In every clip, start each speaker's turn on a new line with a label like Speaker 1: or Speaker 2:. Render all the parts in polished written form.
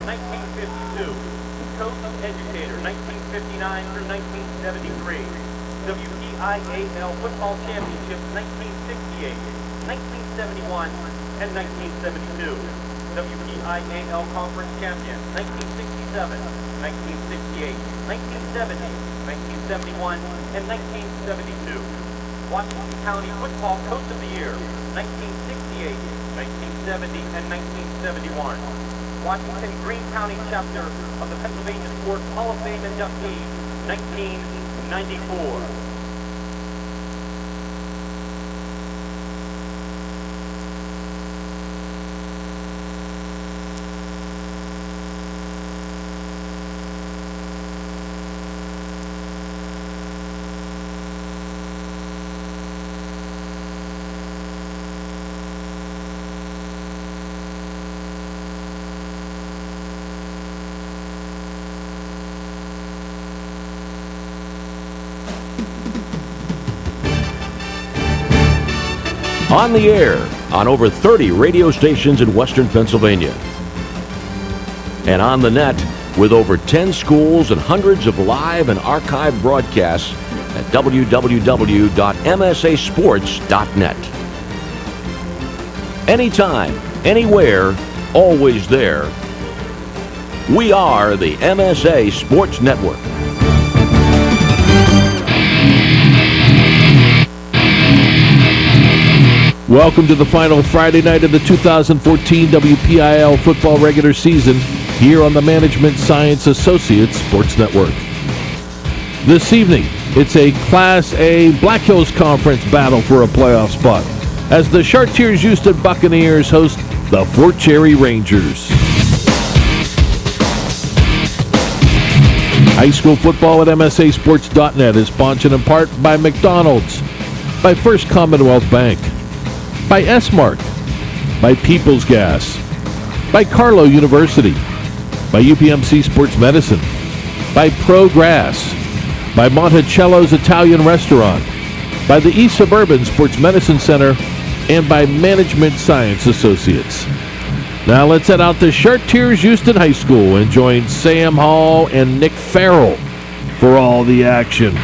Speaker 1: 1952. Coast Educator, 1959 through 1973. WPIAL Football Championship, 1968, 1971, and 1972. WPIAL Conference Champion, 1967, 1968, 1970, 1971, and 1972. Washington County Football Coach of the Year, 1968, 1970, and 1971. Washington Greene County Chapter of the Pennsylvania Sports Hall of Fame inductee, 1994.
Speaker 2: On the air on over 30 radio stations in Western Pennsylvania. And on the net with over 10 schools and hundreds of live and archived broadcasts at www.msasports.net. Anytime, anywhere, always there. We are the MSA Sports Network.
Speaker 3: Welcome to the final Friday night of the 2014 WPIAL football regular season here on the Management Science Associates Sports Network. This evening, it's a Class A Black Hills Conference battle for a playoff spot as the Chartiers-Houston Buccaneers host the Fort Cherry Rangers. High school football at MSAsports.net is sponsored in part by McDonald's, by First Commonwealth Bank, by S-Mark, by People's Gas, by Carlow University, by UPMC Sports Medicine, by Pro Grass, by Monticello's Italian Restaurant, by the East Suburban Sports Medicine Center, and by Management Science Associates. Now let's head out to Chartiers-Houston High School and join Sam Hall and Nick Farrell for all the action.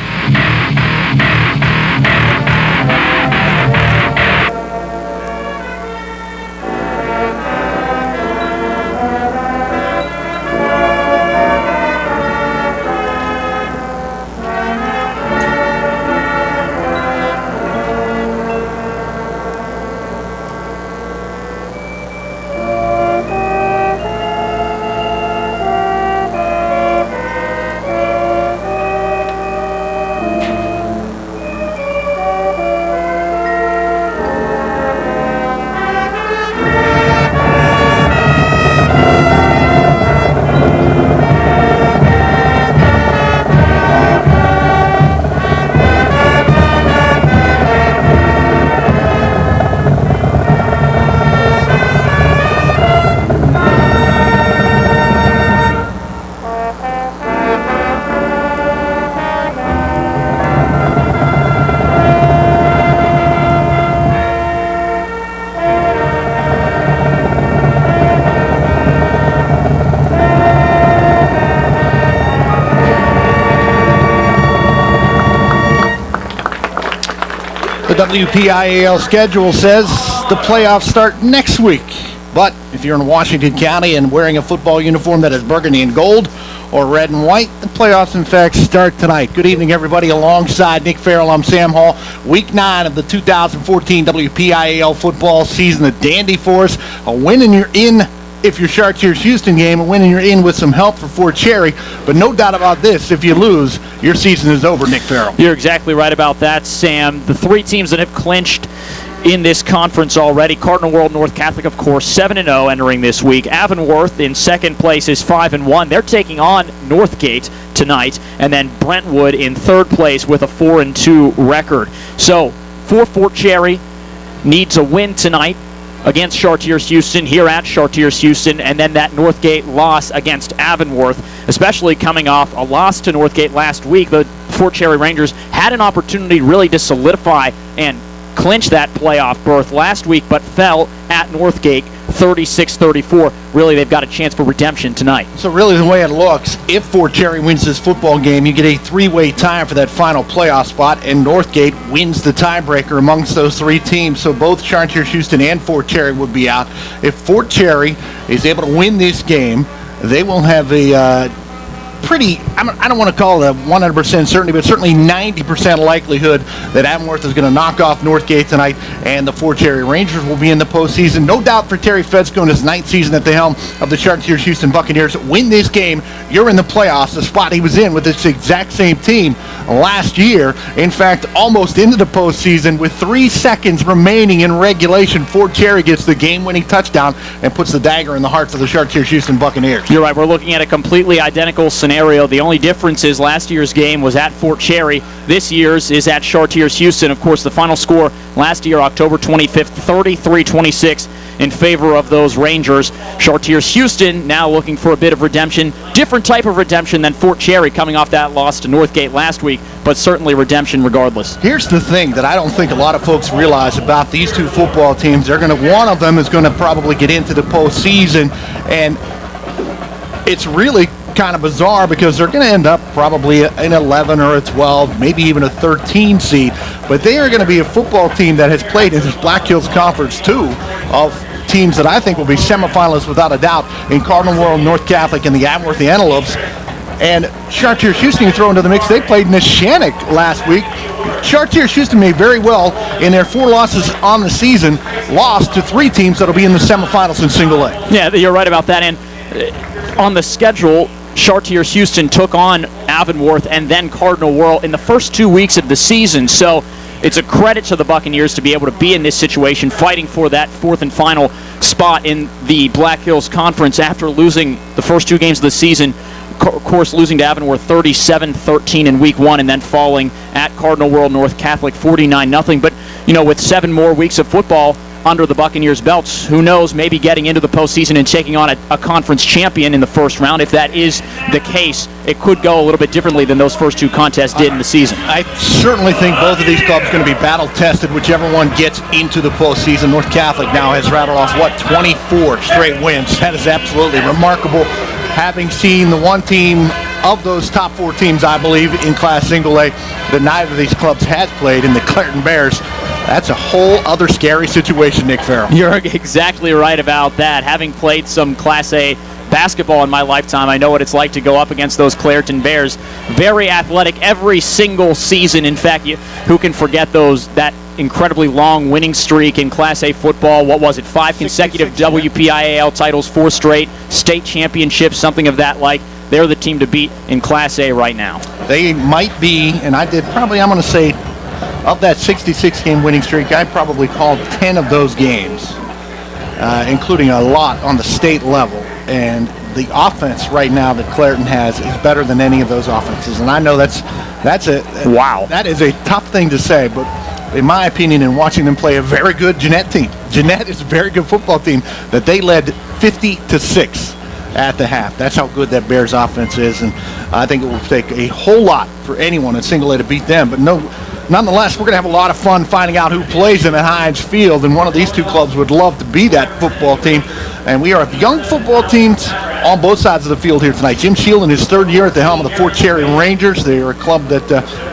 Speaker 4: WPIAL schedule says the playoffs start next week. But if you're in Washington County and wearing a football uniform that is burgundy and gold or red and white, the playoffs, in fact, start tonight. Good evening, everybody. Alongside Nick Farrell, I'm Sam Hall. Week 9 of the 2014 WPIAL football season. A dandy for us. A win and you're in if you're Chartiers-Houston game, a win and you're in with some help for Fort Cherry. But no doubt about this, if you lose, your season is over, Nick Farrell.
Speaker 5: You're exactly right about that, Sam. The three teams that have clinched in this conference already, Cardinal World North Catholic, of course, 7-0 entering this week. Avonworth in second place is 5-1. They're taking on Northgate tonight. And then Brentwood in third place with a 4-2 record. So, for Fort Cherry, needs a win tonight against Chartiers-Houston here at Chartiers-Houston, and then that Northgate loss against Avonworth, especially coming off a loss to Northgate last week. The Fort Cherry Rangers had an opportunity really to solidify and clinch that playoff berth last week, but fell at Northgate 36-34. Really, they've got a chance for redemption tonight.
Speaker 4: So really the way it looks, if Fort Cherry wins this football game, you get a three-way tie for that final playoff spot, and Northgate wins the tiebreaker amongst those three teams. So both Chartiers-Houston and Fort Cherry would be out. If Fort Cherry is able to win this game, they will have a pretty, I don't want to call it a 100% certainty, but certainly 90% likelihood that Avonworth is going to knock off Northgate tonight, and the Fort Cherry Rangers will be in the postseason. No doubt for Terry Fedsko in his 9th season at the helm of the Chartiers-Houston Buccaneers. Win this game, you're in the playoffs, the spot he was in with this exact same team last year. In fact, almost into the postseason with 3 seconds remaining in regulation. Fort Cherry gets the game-winning touchdown and puts the dagger in the hearts of the Chartiers-Houston Buccaneers.
Speaker 5: You're right. We're looking at a completely identical scenario. The only difference is last year's game was at Fort Cherry. This year's is at Chartiers-Houston. Of course, the final score last year, October 25th, 33-26 in favor of those Rangers. Chartiers-Houston now looking for a bit of redemption. Different type of redemption than Fort Cherry coming off that loss to Northgate last week, but certainly redemption regardless.
Speaker 4: Here's the thing that I don't think a lot of folks realize about these two football teams. One of them is going to probably get into the postseason, and it's really kind of bizarre because they're going to end up probably an 11 or a 12, maybe even a 13 seed. But they are going to be a football team that has played in this Black Hills Conference, too, of teams that I think will be semifinalists without a doubt in Cardinal World, North Catholic, and the Avonworth Antelopes. And Chartiers-Houston, you throw into the mix, they played Neshannock last week. Chartiers-Houston may very well, in their 4 losses on the season, lost to 3 teams that will be in the semifinals in single A.
Speaker 5: Yeah, you're right about that. And on the schedule, Chartiers-Houston took on Avonworth and then Cardinal World in the first 2 weeks of the season. So it's a credit to the Buccaneers to be able to be in this situation, fighting for that 4th and final spot in the Black Hills Conference after losing the first 2 games of the season. Of course, losing to Avonworth 37-13 in week 1 and then falling at Cardinal World North Catholic 49-0. But, with 7 more weeks of football under the Buccaneers' belts, who knows, maybe getting into the postseason and taking on a conference champion in the first round. If that is the case, it could go a little bit differently than those first 2 contests did in the season.
Speaker 4: I certainly think both of these clubs are going to be battle-tested, whichever one gets into the postseason. North Catholic now has rattled off, 24 straight wins. That is absolutely remarkable. Having seen the one team of those top 4 teams, I believe, in Class Single A, that neither of these clubs has played, in the Clairton Bears. That's a whole other scary situation, Nick Farrell.
Speaker 5: You're exactly right about that. Having played some Class A basketball in my lifetime, I know what it's like to go up against those Clairton Bears. Very athletic every single season. In fact, who can forget that incredibly long winning streak in Class A football? What was it, 5 consecutive WPIAL titles, 4 straight state championships, something of that like. They're the team to beat in Class A right now.
Speaker 4: They might be, and I'm going to say, of that 66-game winning streak, I probably called 10 of those games, including a lot on the state level. And the offense right now that Clairton has is better than any of those offenses. And I know that is a tough thing to say, but in my opinion, in watching them play a very good Jeanette team, Jeanette is a very good football team that they led 50-6 at the half. That's how good that Bears offense is, and I think it will take a whole lot for anyone in single A to beat them. But nonetheless, we're going to have a lot of fun finding out who plays them at Heinz Field, and one of these 2 clubs would love to be that football team. And we are young football teams on both sides of the field here tonight. Jim Shield in his 3rd year at the helm of the Fort Cherry Rangers. They are a club that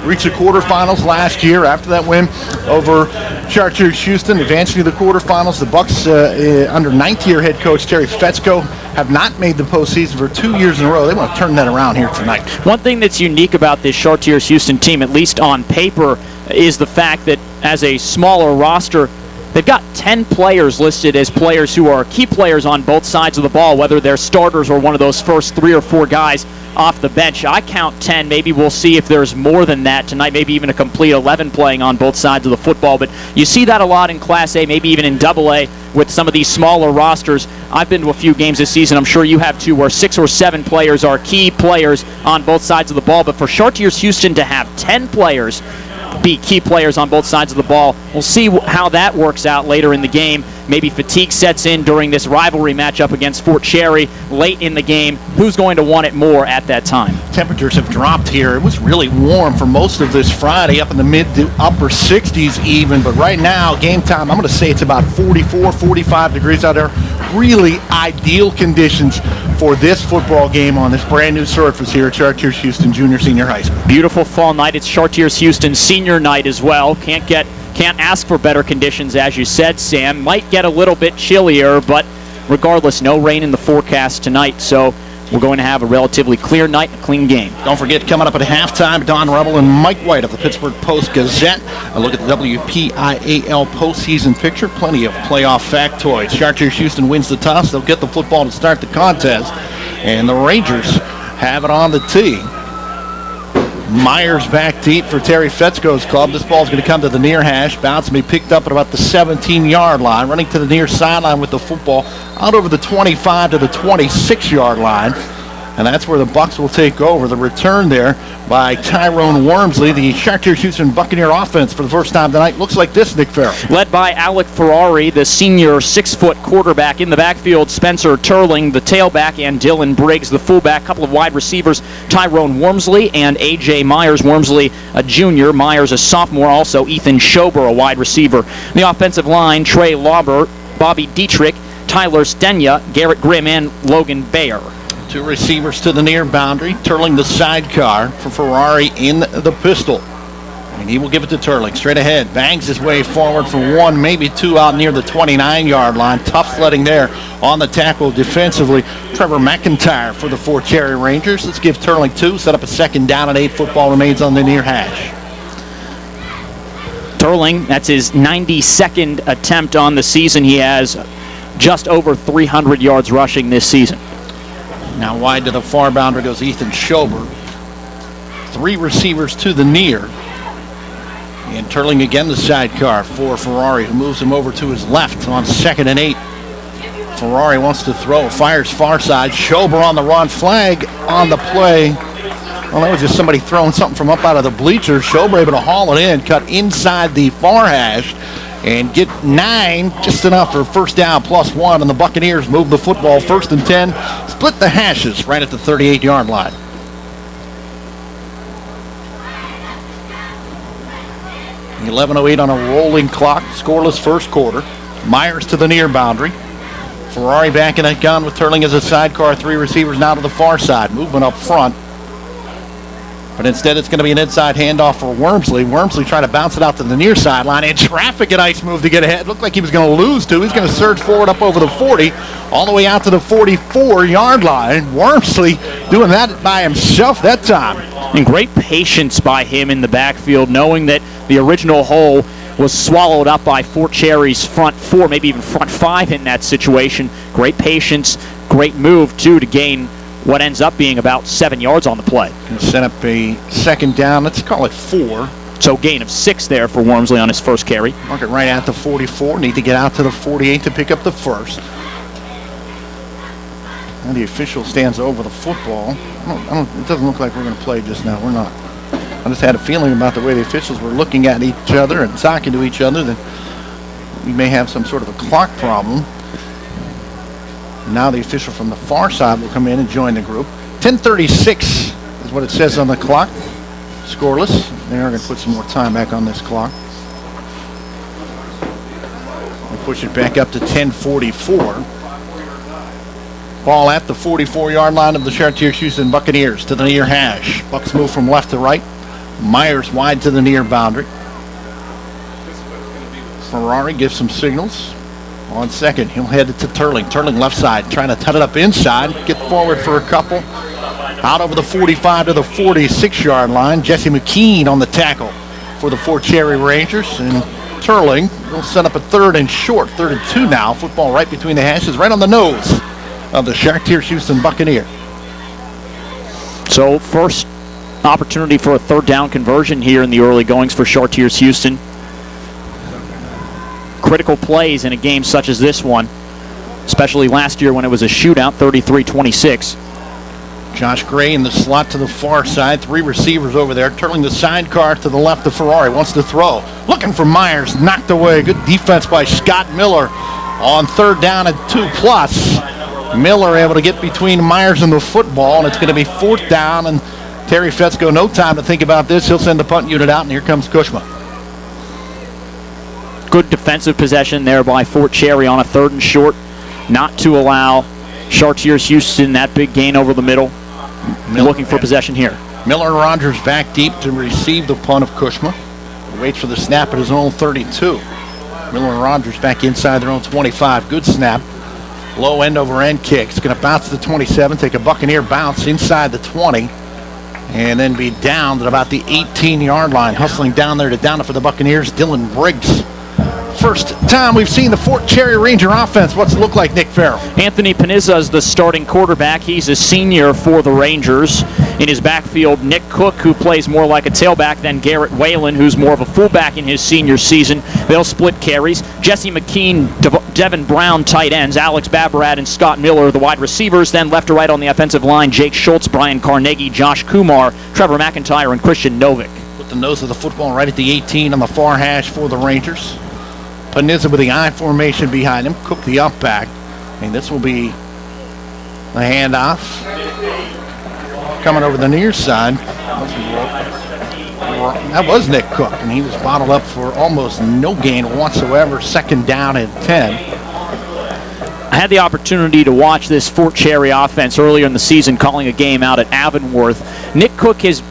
Speaker 4: reached the quarterfinals last year after that win over Chartiers-Houston, advancing to the quarterfinals. The Bucks, under 9th-year head coach Terry Fedsko, have not made the postseason for 2 years in a row. They want to turn that around here tonight.
Speaker 5: One thing that's unique about this Chartiers-Houston team, at least on paper, is the fact that as a smaller roster, they've got 10 players listed as players who are key players on both sides of the ball, whether they're starters or one of those first 3 or 4 guys off the bench. I count 10. Maybe we'll see if there's more than that tonight, maybe even a complete 11 playing on both sides of the football. But you see that a lot in Class A, maybe even in Double A with some of these smaller rosters. I've been to a few games this season, I'm sure you have too, where 6 or 7 players are key players on both sides of the ball. But for Chartiers-Houston to have 10 players be key players on both sides of the ball, we'll see how that works out later in the game. Maybe fatigue sets in during this rivalry matchup against Fort Cherry late in the game. Who's going to want it more at that time?
Speaker 4: Temperatures have dropped here. It was really warm for most of this Friday, up in the mid to upper 60s even. But right now, game time, I'm going to say it's about 44, 45 degrees out there. really ideal conditions for this football game on this brand new surface here at Chartiers-Houston Junior Senior High School.
Speaker 5: Beautiful fall night. It's Chartiers-Houston senior night as well. Can't ask for better conditions, as you said, Sam. Might get a little bit chillier, but regardless, no rain in the forecast tonight, so we're going to have a relatively clear night and a clean game.
Speaker 4: Don't forget, coming up at halftime, Don Rebel and Mike White of the Pittsburgh Post-Gazette. A look at the WPIAL postseason picture. Plenty of playoff factoids. Chartiers-Houston wins the toss. They'll get the football to start the contest, and the Rangers have it on the tee. Myers back deep for Terry Fetzko's club. This ball's going to come to the near hash. Bounce and be picked up at about the 17-yard line. Running to the near sideline with the football out over the 25 to the 26-yard line. And that's where the Bucs will take over. The return there by Tyrone Wormsley. The Chartiers-Houston Buccaneer offense for the first time tonight looks like this, Nick Farrell.
Speaker 5: Led by Alec Ferrari, the senior 6-foot quarterback. In the backfield, Spencer Turling, the tailback, and Dylan Briggs, the fullback. Couple of wide receivers, Tyrone Wormsley and A.J. Myers. Wormsley, a junior. Myers, a sophomore. Also, Ethan Schober, a wide receiver. In the offensive line, Trey Lauber, Bobby Dietrich, Tyler Stenya, Garrett Grimm, and Logan Bayer.
Speaker 4: Two receivers to the near boundary. Turling the sidecar for Ferrari in the pistol. And he will give it to Turling. Straight ahead. Bangs his way forward for one, maybe two out near the 29-yard line. Tough sledding there on the tackle defensively. Trevor McIntyre for the Fort Cherry Rangers. Let's give Turling two. Set up a second down and 8. Football remains on the near hash.
Speaker 5: Turling, that's his 92nd attempt on the season. He has just over 300 yards rushing this season.
Speaker 4: Now wide to the far boundary goes Ethan Schober. Three receivers to the near. And Turling again the sidecar for Ferrari, who moves him over to his left on 2nd and 8. Ferrari wants to throw, fires far side. Schober on the run, flag on the play. Well, that was just somebody throwing something from up out of the bleachers. Schober able to haul it in, cut inside the far hash, and get 9, just enough for first down +1, and the Buccaneers move the football 1st and 10, split the hashes right at the 38-yard line. .11:08 on a rolling clock, scoreless first quarter. Myers to the near boundary. Ferrari back in that gun with Turling as a sidecar. Three receivers now to the far side. Movement up front. But instead, it's going to be an inside handoff for Wormsley. Wormsley trying to bounce it out to the near sideline. And traffic at ice move to get ahead. Looked like he was going to lose two. He's going to surge forward up over the 40, all the way out to the 44-yard line. Wormsley doing that by himself that time.
Speaker 5: And great patience by him in the backfield, knowing that the original hole was swallowed up by Fort Cherry's front four, maybe even front five in that situation. Great patience, great move, too, to gain what ends up being about 7 yards on the play.
Speaker 4: Can set up a second down. Let's call it 4.
Speaker 5: So gain of 6 there for Wormsley on his first carry.
Speaker 4: Mark it right at the 44. Need to get out to the 48 to pick up the first. And the official stands over the football. It doesn't look like we're going to play just now. We're not. I just had a feeling about the way the officials were looking at each other and talking to each other that we may have some sort of a clock problem. Now the official from the far side will come in and join the group. 10:36 is what it says on the clock. Scoreless. They are going to put some more time back on this clock. We'll push it back up to 10:44. Ball at the 44-yard line of the Chartiers-Houston Buccaneers to the near hash. Bucks move from left to right. Myers wide to the near boundary. Ferrari gives some signals. On second, he'll head it to Turling. Turling left side, trying to tut it up inside. Get forward for a couple. Out over the 45 to the 46-yard line. Jesse McKean on the tackle for the Fort Cherry Rangers. And Turling will set up a 3rd and short. 3rd and 2 now. Football right between the hashes, right on the nose of the Chartiers-Houston Buccaneer.
Speaker 5: So first opportunity for a 3rd down conversion here in the early goings for Chartiers-Houston. Critical plays in a game such as this one, especially last year when it was a shootout, 33-26.
Speaker 4: Josh Gray in the slot to the far side. 3 receivers over there. Turling the sidecar to the left of Ferrari. Wants to throw. Looking for Myers. Knocked away. Good defense by Scott Miller on 3rd down and 2+. Miller able to get between Myers and the football, and it's going to be 4th down. And Terry Fetzko, no time to think about this. He'll send the punt unit out, and here comes Kushma.
Speaker 5: Good defensive possession there by Fort Cherry on a 3rd and short. not to allow Chartiers-Houston that big gain over the middle. Looking for possession here.
Speaker 4: Miller and Rogers back deep to receive the punt of Kushma. Waits for the snap at his own 32. Miller and Rogers back inside their own 25. Good snap. Low end over end kick. It's going to bounce to the 27, take a Buccaneer bounce inside the 20, and then be down at about the 18-yard line. Hustling down there to down it for the Buccaneers, Dylan Briggs. First time we've seen the Fort Cherry Ranger offense. What's it look like, Nick Farrell?
Speaker 5: Anthony Panizza is the starting quarterback. He's a senior for the Rangers. In his backfield, Nick Cook, who plays more like a tailback than Garrett Whalen, who's more of a fullback in his senior season. They'll split carries. Jesse McKean, Devin Brown, tight ends. Alex Babarad and Scott Miller, the wide receivers. Then left to right on the offensive line, Jake Schultz, Brian Carnegie, Josh Kumar, Trevor McIntyre, and Christian Novick.
Speaker 4: Put the nose of the football right at the 18 on the far hash for the Rangers. Panizza with the I formation behind him. Cook the up back. And this will be a handoff. Coming over the near side. That was Nick Cook, and he was bottled up for almost no gain whatsoever. Second down and 10.
Speaker 5: I had the opportunity to watch this Fort Cherry offense earlier in the season, calling a game out at Avonworth. Nick Cook has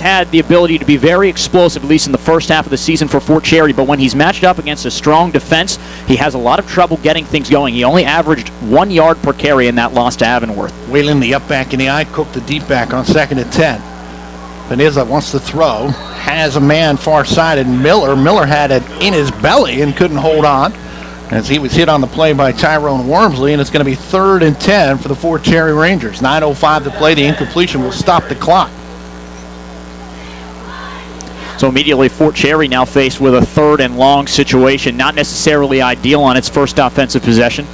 Speaker 5: had the ability to be very explosive, at least in the first half of the season for Fort Cherry, but when he's matched up against a strong defense, he has a lot of trouble getting things going. He only averaged 1 yard per carry in that loss to Avonworth.
Speaker 4: Whalen the up back in the eye, Cook the deep back on 2nd and 10. Panizza wants to throw, has a man far side, and Miller had it in his belly and couldn't hold on as he was hit on the play by Tyrone Wormsley, and it's going to be 3rd and 10 for the Fort Cherry Rangers. 9:05 to play. The incompletion will stop the clock.
Speaker 5: So immediately Fort Cherry now faced with a 3rd and long situation. Not necessarily ideal on its first offensive possession.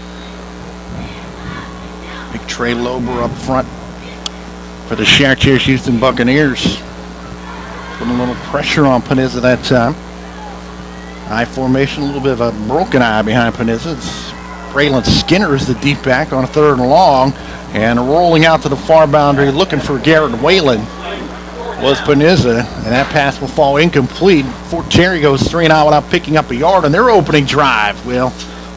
Speaker 4: Big Trey Lober up front for the Chartiers-Houston Buccaneers. Putting a little pressure on Panizza that time. I formation, a little bit of a broken eye behind Panizza. It's Braylon Skinner is the deep back on a 3rd and long. And rolling out to the far boundary, looking for Garrett Whalen, was Panizza, and that pass will fall incomplete. Fort Cherry goes 3-and-out without picking up a yard on their opening drive. We'll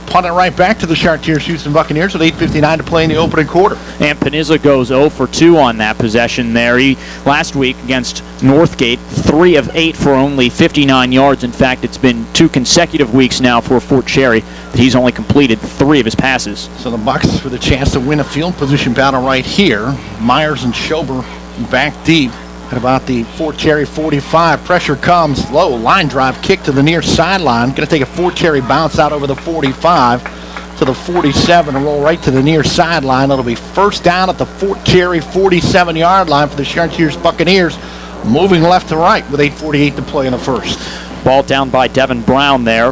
Speaker 4: punt it right back to the Chartiers-Houston Buccaneers with 8:59 to play in the opening quarter.
Speaker 5: And Panizza goes 0 for 2 on that possession there. He, last week against Northgate, 3 of 8 for only 59 yards. In fact, it's been 2 consecutive weeks now for Fort Cherry that he's only completed 3 of his passes.
Speaker 4: So the Bucs with a chance to win a field position battle right here. Myers and Schober back deep at about the Fort Cherry 45. Pressure comes low. Line drive kick to the near sideline. Going to take a Fort Cherry bounce out over the 45 to the 47 and roll right to the near sideline. It'll be first down at the Fort Cherry 47-yard line for the Chartiers Buccaneers, moving left to right with 8:48 to play in the first.
Speaker 5: Ball down by Devin Brown there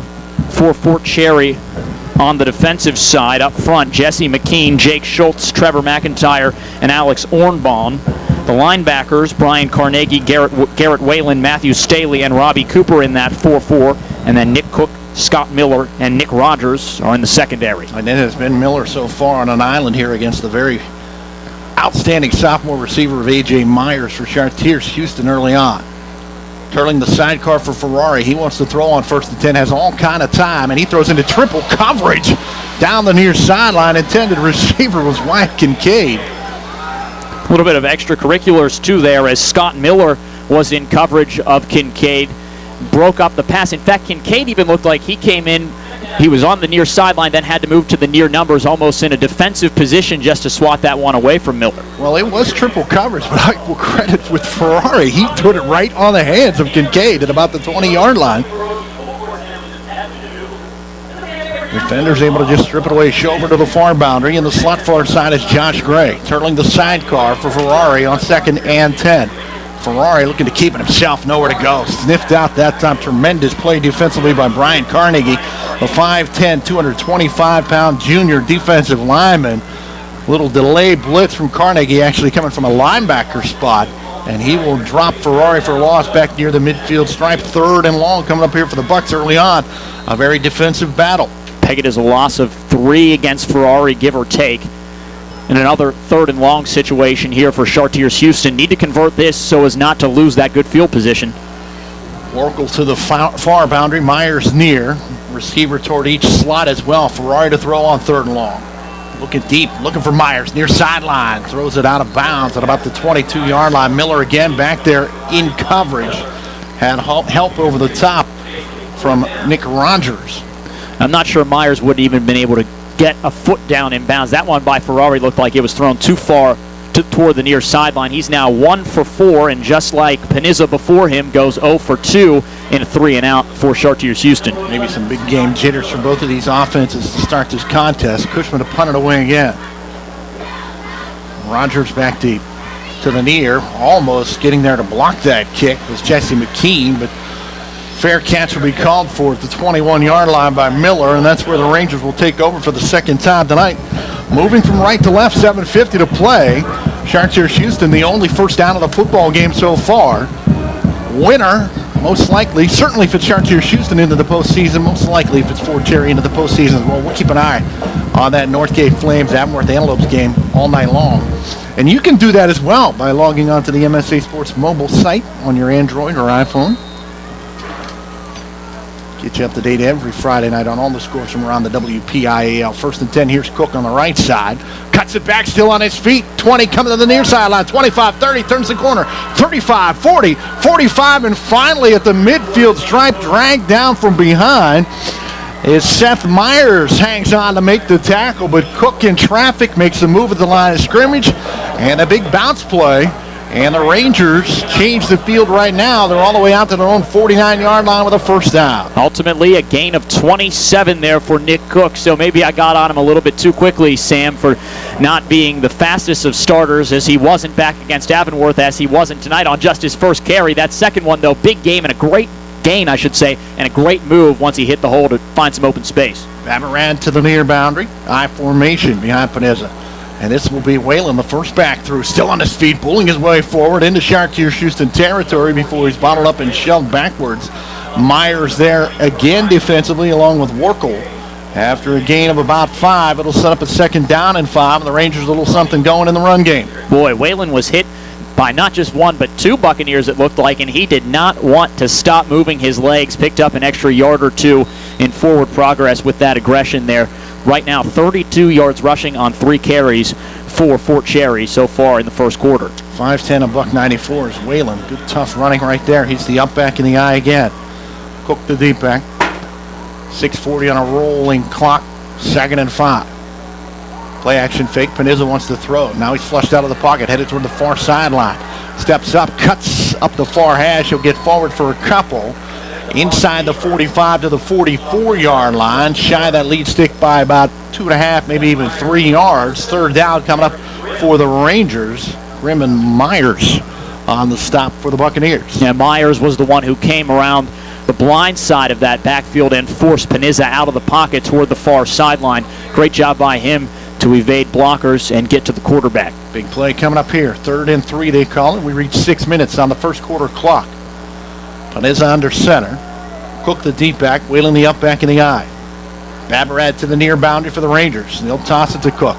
Speaker 5: for Fort Cherry. On the defensive side, up front, Jesse McKean, Jake Schultz, Trevor McIntyre, and Alex Ornbaum. The linebackers, Brian Carnegie, Garrett Whalen, Matthew Staley, and Robbie Cooper in that 4-4. And then Nick Cook, Scott Miller, and Nick Rogers are in the secondary.
Speaker 4: And it has been Miller so far on an island here against the very outstanding sophomore receiver of A.J. Myers for Chartiers-Houston early on. Turning the sidecar for Ferrari. He wants to throw on 1st and 10, has all kind of time, and he throws into triple coverage down the near sideline. Intended receiver was Wyatt Kincaid.
Speaker 5: A little bit of extracurriculars, too, there, as Scott Miller was in coverage of Kincaid, broke up the pass. In fact, Kincaid even looked like he came in, he was on the near sideline, then had to move to the near numbers, almost in a defensive position just to swat that one away from Miller. Well,
Speaker 4: it was triple coverage, but I will credit with Ferrari. He put it right on the hands of Kincaid at about the 20-yard line. Defender's able to just strip it away. Schober to the far boundary. In the slot far side is Josh Gray. Turtling the sidecar for Ferrari on 2nd and 10. Ferrari looking to keep it himself. Nowhere to go. Sniffed out that time. Tremendous play defensively by Brian Carnegie. A 5'10", 225-pound junior defensive lineman. Little delay blitz from Carnegie, actually coming from a linebacker spot. And he will drop Ferrari for a loss back near the midfield stripe. 3rd and long coming up here for the Bucs early on. A very defensive battle.
Speaker 5: Peg it as a loss of 3 against Ferrari, give or take. And another 3rd and long situation here for Chartiers-Houston. Need to convert this so as not to lose that good field position.
Speaker 4: Oracle to the far boundary. Myers near. Receiver toward each slot as well. Ferrari to throw on 3rd and long. Looking deep, looking for Myers, near sideline. Throws it out of bounds at about the 22-yard line. Miller again back there in coverage. Had help over the top from Nick Rogers.
Speaker 5: I'm not sure Myers would have even been able to get a foot down in bounds. That one by Ferrari looked like it was thrown too far toward the near sideline. He's now 1 for 4, and just like Panizza before him, goes 0 for 2 in a 3-and-out for Chartiers-Houston.
Speaker 4: Maybe some big game jitters for both of these offenses to start this contest. Cushman to punt it away again. Rogers back deep to the near, almost getting there to block that kick was Jesse McKean, but fair catch will be called for at the 21-yard line by Miller, and that's where the Rangers will take over for the second time tonight. Moving from right to left, 7:50 to play. Chartiers-Houston, the only first down of the football game so far. Winner, most likely, certainly if it's Chartiers-Houston into the postseason, most likely if it's Fort Cherry into the postseason. Well, we'll keep an eye on that Northgate Flames Avonworth Antelopes game all night long. And you can do that as well by logging on to the MSA Sports mobile site on your Android or iPhone. Get you up to date every Friday night on all the scores from around the WPIAL. 1st and 10, here's Cook on the right side. Cuts it back, still on his feet. 20 coming to the near sideline. 25, 30, turns the corner. 35, 40, 45, and finally at the midfield stripe, dragged down from behind, is Seth Myers. Hangs on to make the tackle, but Cook in traffic makes a move at the line of scrimmage, and a big bounce play. And the Rangers change the field right now. They're all the way out to their own 49-yard line with a first down.
Speaker 5: Ultimately, a gain of 27 there for Nick Cook. So maybe I got on him a little bit too quickly, Sam, for not being the fastest of starters, as he wasn't back against Avonworth, as he wasn't tonight on just his first carry. That second one, though, big game and a great gain, I should say, and a great move once he hit the hole to find some open space.
Speaker 4: Ran to the near boundary. I formation behind Panizza. And this will be Whalen, the first back through, still on his feet, pulling his way forward into Chartiers-Houston territory before he's bottled up and shoved backwards. Myers there again defensively along with Warkle. After a gain of about 5, it'll set up a 2nd down and 5, and the Rangers a little something going in the run game.
Speaker 5: Boy, Whalen was hit by not just 1 but 2 Buccaneers, it looked like, and he did not want to stop moving his legs. Picked up an extra yard or 2 in forward progress with that aggression there. Right now, 32 yards rushing on 3 carries for Fort Cherry so far in the first quarter.
Speaker 4: 5'10", a $194 is Whalen. Good, tough running right there. He's the up back in the eye again. Cook the deep back. 6:40 on a rolling clock. 2nd and 5. Play action fake. Panizza wants to throw. Now he's flushed out of the pocket, headed toward the far sideline. Steps up, cuts up the far hash. He'll get forward for a couple. Inside the 45 to the 44-yard line. Shy of that lead stick by about 2.5, maybe even 3 yards. 3rd down coming up for the Rangers. Grimm and Myers on the stop for the Buccaneers.
Speaker 5: Yeah, Myers was the one who came around the blind side of that backfield and forced Panizza out of the pocket toward the far sideline. Great job by him to evade blockers and get to the quarterback.
Speaker 4: Big play coming up here. 3rd and 3 they call it. We reach 6 minutes on the first quarter clock. Panizza under center. Cook the deep back, Whalen the up back in the eye. Babarad to the near boundary for the Rangers. They'll toss it to Cook.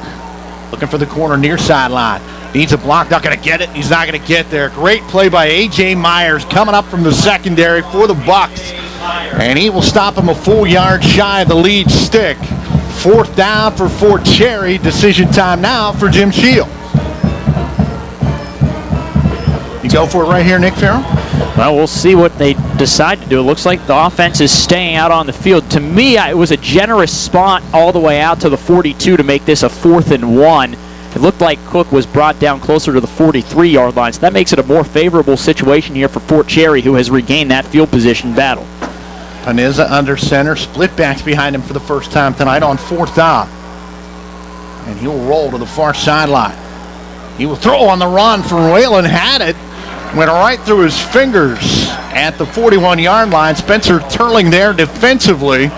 Speaker 4: Looking for the corner near sideline. Needs a block, not going to get it. He's not going to get there. Great play by A.J. Myers coming up from the secondary for the Bucs. And he will stop him a full yard shy of the lead stick. 4th down for Fort Cherry. Decision time now for Jim Shield. You go for it right here, Nick Farrell?
Speaker 5: Well, we'll see what they decide to do. It looks like the offense is staying out on the field. To me, it was a generous spot all the way out to the 42 to make this a 4th and 1. It looked like Cook was brought down closer to the 43-yard line, so that makes it a more favorable situation here for Fort Cherry, who has regained that field position battle.
Speaker 4: Panizza under center, split backs behind him for the first time tonight on 4th down. And he'll roll to the far sideline. He will throw on the run for Whalen, had it. Went right through his fingers at the 41-yard line. Spencer Turling there defensively.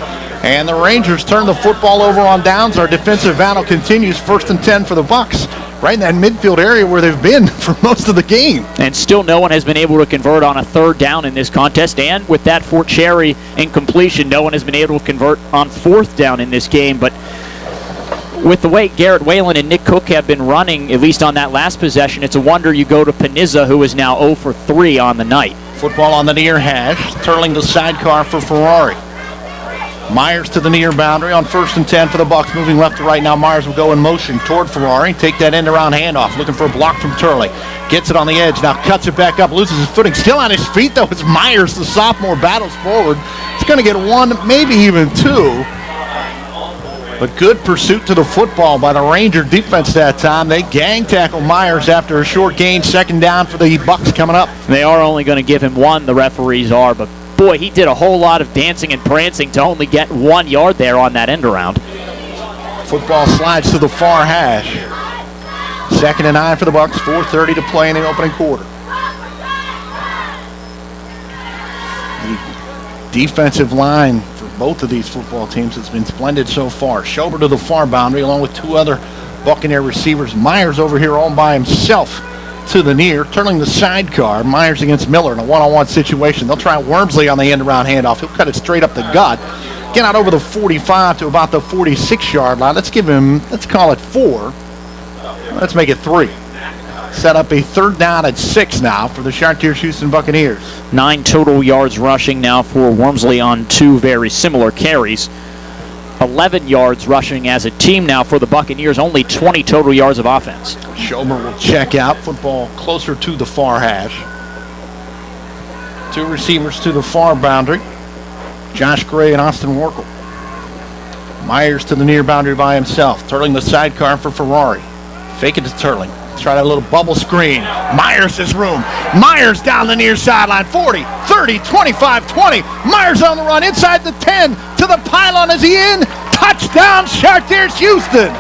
Speaker 4: And the Rangers turn the football over on downs. Our defensive battle continues. 1st and 10 for the Bucs. Right in that midfield area where they've been for most of the game.
Speaker 5: And still no one has been able to convert on a 3rd down in this contest. And with that Fort Cherry incompletion, no one has been able to convert on 4th down in this game. But with the way Garrett Whalen and Nick Cook have been running, at least on that last possession, it's a wonder you go to Panizza, who is now 0 for 3 on the night.
Speaker 4: Football on the near hash. Turling the sidecar for Ferrari. Myers to the near boundary on 1st and 10 for the Bucs. Moving left to right now. Myers will go in motion toward Ferrari. Take that end around handoff. Looking for a block from Turley. Gets it on the edge. Now cuts it back up. Loses his footing. Still on his feet, though. It's Myers, the sophomore, battles forward. He's going to get one, maybe even two. But good pursuit to the football by the Ranger defense that time. They gang tackle Myers after a short gain. 2nd down for the Bucs coming up.
Speaker 5: They are only going to give him one, the referees are, but boy, he did a whole lot of dancing and prancing to only get 1 yard there on that end around.
Speaker 4: Football slides to the far hash. 2nd and 9 for the Bucs. 4:30 to play in the opening quarter. The defensive line for both of these football teams has been splendid so far. Schober to the far boundary along with 2 other Buccaneer receivers. Myers over here all by himself to the near, turning the sidecar. Myers against Miller in a one-on-one situation. They'll try Wormsley on the end-around handoff. He'll cut it straight up the gut. Get out over the 45 to about the 46-yard line. Let's call it 4. Let's make it 3. Set up a 3rd down at 6 now for the Chartiers-Houston Buccaneers.
Speaker 5: 9 total yards rushing now for Wormsley on 2 very similar carries. 11 yards rushing as a team now for the Buccaneers, only 20 total yards of offense.
Speaker 4: Schober will check out. Football closer to the far hash. 2 receivers to the far boundary. Josh Gray and Austin Warkle. Myers to the near boundary by himself. Turling the sidecar for Ferrari. Fake it to Turling. Try that little bubble screen. Myers has room. Myers down the near sideline. 40, 30, 25, 20. Myers on the run inside the 10 to the pylon. Is he in? Touchdown, Chartiers-Houston.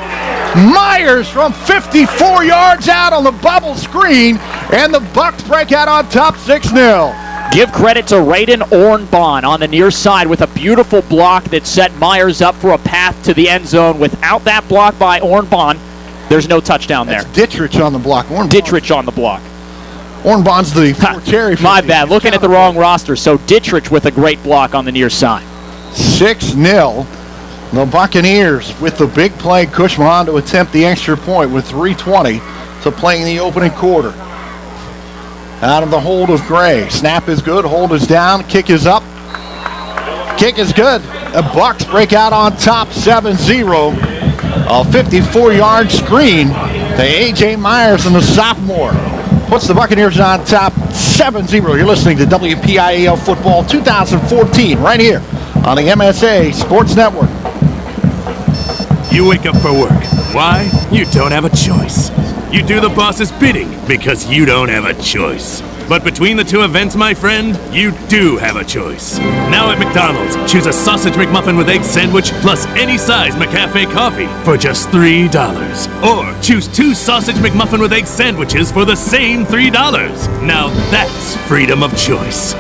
Speaker 4: Myers from 54 yards out on the bubble screen, and the Bucs break out on top 6-0.
Speaker 5: Give credit to Raiden Ornbon on the near side with a beautiful block that set Myers up for a path to the end zone. Without that block by Ornbon, there's no touchdown there.
Speaker 4: That's Dittrich on the block.
Speaker 5: Dittrich on the block.
Speaker 4: Ornbon's the Cherry.
Speaker 5: My bad. Looking at the wrong roster. So Dittrich with a great block on the near side.
Speaker 4: 6-0. The Buccaneers with the big play. Cushman to attempt the extra point with 3:20 to play in the opening quarter. Out of the hold of Gray. Snap is good. Hold is down. Kick is up. Kick is good. The Bucs break out on top 7-0. A 54-yard screen to A.J. Myers and the sophomore. Puts the Buccaneers on top 7-0. You're listening to WPIAL Football 2014 right here on the MSA Sports Network.
Speaker 6: You wake up for work. Why? You don't have a choice. You do the boss's bidding because you don't have a choice. But between the 2 events, my friend, you do have a choice. Now at McDonald's, choose a sausage McMuffin with egg sandwich plus any size McCafe coffee for just $3. Or choose 2 sausage McMuffin with egg sandwiches for the same $3. Now that's freedom of choice.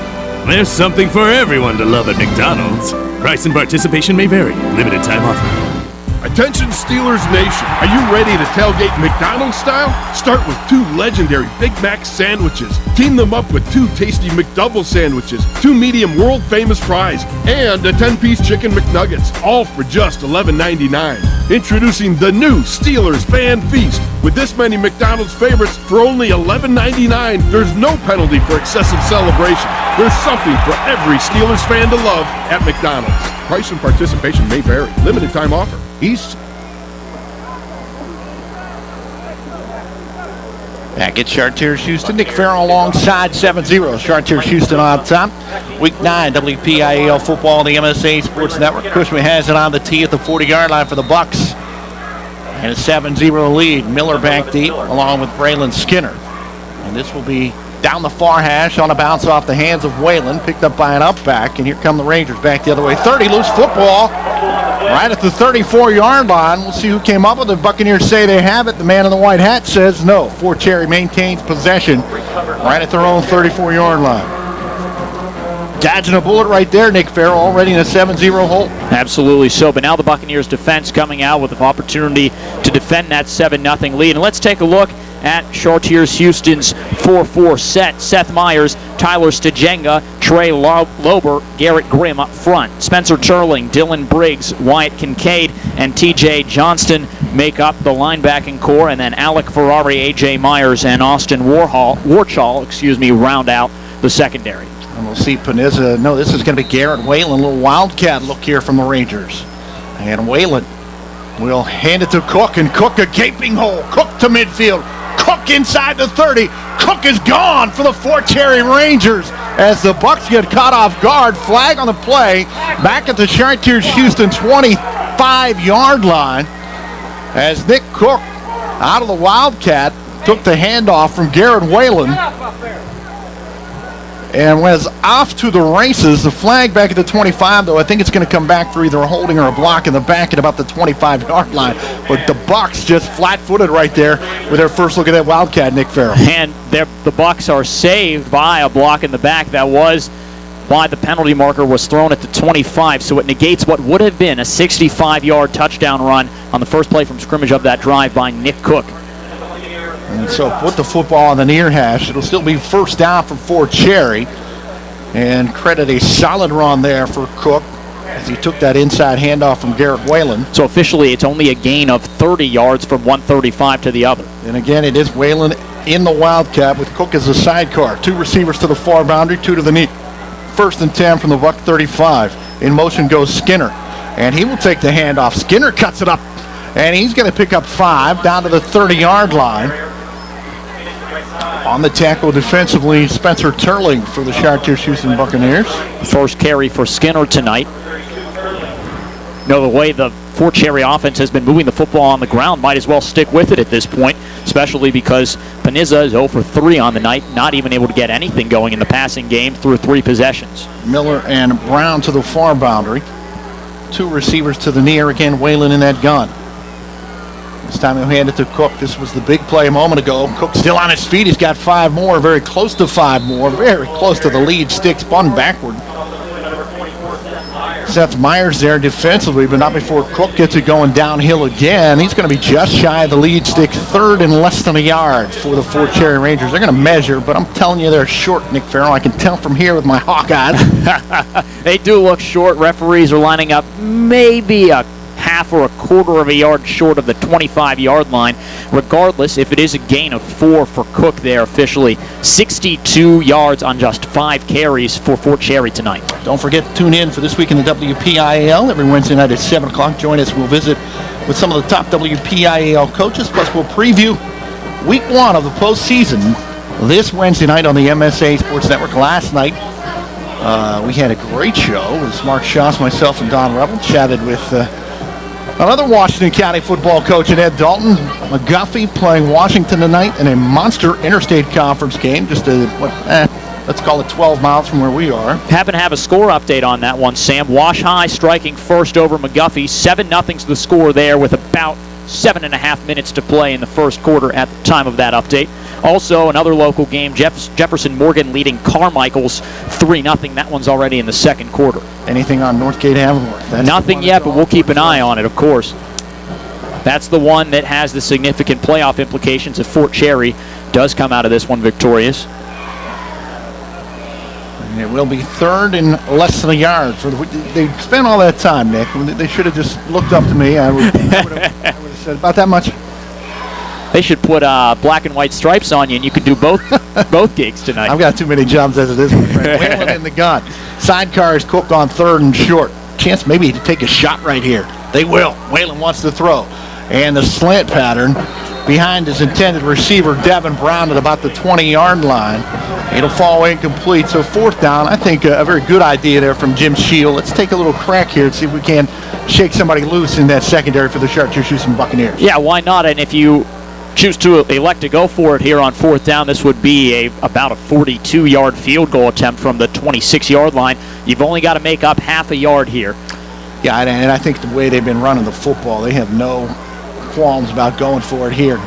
Speaker 6: There's something for everyone to love at McDonald's. Price and participation may vary. Limited time offer.
Speaker 7: Attention Steelers Nation, are you ready to tailgate McDonald's style? Start with 2 legendary Big Mac sandwiches. Team them up with 2 tasty McDouble sandwiches, 2 medium world-famous fries, and a 10-piece chicken McNuggets, all for just $11.99. Introducing the new Steelers Fan Feast. With this many McDonald's favorites for only $11.99, there's no penalty for excessive celebration. There's something for every Steelers fan to love at McDonald's. Price and participation may vary. Limited time offer. East.
Speaker 4: Back at Chartiers-Houston, Nick Farrell alongside 7-0. Chartiers-Houston on top. Week 9, WPIAL Football on the MSA Sports Network. Cushman has it on the tee at the 40-yard line for the Bucs. And a 7-0 lead. Miller back deep along with Braylon Skinner. And this will be down the far hash on a bounce off the hands of Whalen. Picked up by an up back. And here come the Rangers back the other way. 30 loose football. Right at the 34-yard line. We'll see who came up with it. Buccaneers say they have it. The man in the white hat says no. Fort Cherry maintains possession right at their own 34-yard line. Dodging a bullet right there, Nick Farrell, already in a 7-0 hole.
Speaker 5: Absolutely so. But now the Buccaneers defense coming out with an opportunity to defend that 7-0 lead. And let's take a look at Chartiers-Houston's 4-4 set. Seth Myers, Tyler Stajenga, Trey Lober, Garrett Grimm up front. Spencer Turling, Dylan Briggs, Wyatt Kincaid, and T.J. Johnston make up the linebacking core. And then Alec Ferrari, A.J. Myers, and Austin Warchall round out the secondary.
Speaker 4: And we'll see Panizza. No, this is going to be Garrett Whalen. A little wildcat look here from the Rangers. And Whalen will hand it to Cook, and Cook a gaping hole. Cook to midfield. Cook inside the 30. Cook is gone for the Fort Cherry Rangers as the Bucs get caught off guard. Flag on the play. Back at the Chartiers-Houston 25-yard line as Nick Cook, out of the wildcat, took the handoff from Garrett Whalen and was off to the races. The flag back at the 25, though. I think it's going to come back for either a holding or a block in the back at about the 25-yard line. But the Bucs just flat-footed right there with their first look at that wildcat, Nick Farrell.
Speaker 5: And the Bucs are saved by a block in the back. That was why the penalty marker was thrown at the 25, so it negates what would have been a 65-yard touchdown run on the first play from scrimmage of that drive by Nick Cook.
Speaker 4: And so put the football on the near hash. It'll still be first down for Fort Cherry. And credit a solid run there for Cook as he took that inside handoff from Garrett Whalen.
Speaker 5: So officially it's only a gain of 30 yards from 135 to the other.
Speaker 4: And again, it is Whalen in the wildcat with Cook as a sidecar. 2 receivers to the far boundary, 2 to the knee. 1st and 10 from the Buck 35. In motion goes Skinner. And he will take the handoff. Skinner cuts it up. And he's going to pick up 5 down to the 30-yard line. On the tackle defensively, Spencer Turling for the Chartiers-Houston Buccaneers.
Speaker 5: First carry for Skinner tonight. The way the Fort Cherry offense has been moving the football on the ground, might as well stick with it at this point, especially because Panizza is 0 for 3 on the night, not even able to get anything going in the passing game through 3 possessions.
Speaker 4: Miller and Brown to the far boundary. 2 receivers to the near. Again, Whalen in that gun. This time he'll hand it to Cook. This was the big play a moment ago. Cook still on his feet. He's got 5 more, very close to 5 more, very close to the lead stick, spun backward. Seth Myers there defensively, but not before Cook gets it going downhill again. He's going to be just shy of the lead stick, 3rd and less than a yard for the Fort Cherry Rangers. They're going to measure, but I'm telling you they're short, Nick Farrell. I can tell from here with my hawk eyes.
Speaker 5: They do look short. Referees are lining up maybe a half or a quarter of a yard short of the 25-yard line. Regardless, if it is a gain of 4 for Cook there officially, 62 yards on just 5 carries for Fort Cherry tonight.
Speaker 4: Don't forget to tune in for This Week in the WPIAL every Wednesday night at 7 o'clock. Join us. We'll visit with some of the top WPIAL coaches, plus we'll preview Week 1 of the postseason this Wednesday night on the MSA Sports Network. Last night, we had a great show. It was Mark Schaus, myself, and Don Rebel. Chatted with another Washington County football coach in Ed Dalton. McGuffey playing Washington tonight in a monster interstate conference game. Just let's call it 12 miles from where we are.
Speaker 5: Happen to have a score update on that one, Sam. Wash High striking first over McGuffey. 7-0's the score there with about 7.5 minutes to play in the first quarter at the time of that update. Also, another local game, Jefferson Morgan leading Carmichael's 3-0. That one's already in the second quarter.
Speaker 4: Anything on Northgate Avonworth?
Speaker 5: Nothing yet, but we'll keep an eye on it, of course. That's the one that has the significant playoff implications if Fort Cherry does come out of this one victorious.
Speaker 4: And it will be 3rd and less than a yard. They spent all that time, Nick. They should have just looked up to me. I would have said about that much.
Speaker 5: They should put black and white stripes on you, and you could do both gigs tonight.
Speaker 4: I've got too many jobs as it is, my friend. Whalen in the gun. Sidecar is Cook on 3rd and short. Chance maybe to take a shot right here. They will. Whalen wants to throw. And the slant pattern behind his intended receiver, Devin Brown, at about the 20-yard line. It'll fall incomplete. So 4th down, I think a very good idea there from Jim Shield. Let's take a little crack here and see if we can shake somebody loose in that secondary for the Chartiers-Houston Buccaneers.
Speaker 5: Yeah, why not? And if you choose to elect to go for it here on 4th down, this would be about a 42-yard field goal attempt from the 26-yard line. You've only got to make up half a yard here.
Speaker 4: Yeah, and I think the way they've been running the football, they have no qualms about going for it here.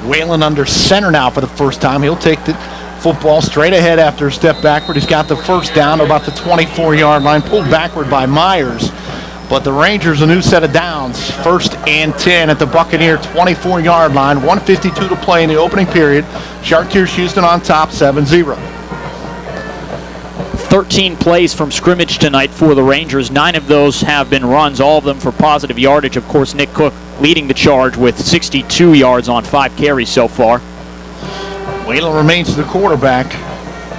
Speaker 4: Whalen under center now for the first time. He'll take the football straight ahead after a step backward. He's got the first down to about the 24-yard line, pulled backward by Myers. But the Rangers, a new set of downs. 1st and 10 at the Buccaneer 24-yard line. 1:52 to play in the opening period. Chartiers-Houston on top, 7-0.
Speaker 5: 13 plays from scrimmage tonight for the Rangers. 9 of those have been runs, all of them for positive yardage. Of course, Nick Cook leading the charge with 62 yards on 5 carries so far.
Speaker 4: Whalen remains the quarterback.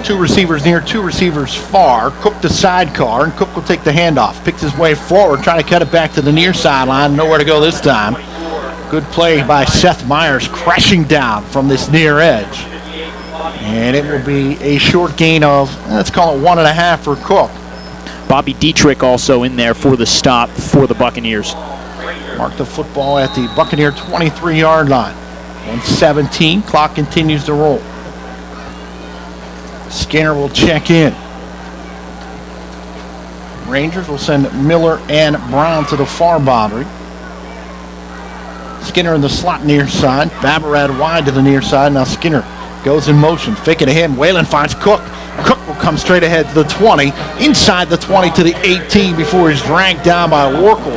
Speaker 4: 2 receivers near, 2 receivers far. Cook the sidecar, and Cook will take the handoff. Picks his way forward, trying to cut it back to the near sideline. Nowhere to go this time. Good play by Seth Myers, crashing down from this near edge. And it will be a short gain of, let's call it 1.5 for Cook.
Speaker 5: Bobby Dietrich also in there for the stop for the Buccaneers.
Speaker 4: Mark the football at the Buccaneer 23-yard line. 1:17, clock continues to roll. Skinner will check in. Rangers will send Miller and Brown to the far boundary. Skinner in the slot near side. Babarad wide to the near side. Now Skinner goes in motion. Fake it ahead. Whalen finds Cook. Cook will come straight ahead to the 20. Inside the 20 to the 18 before he's dragged down by Warkle.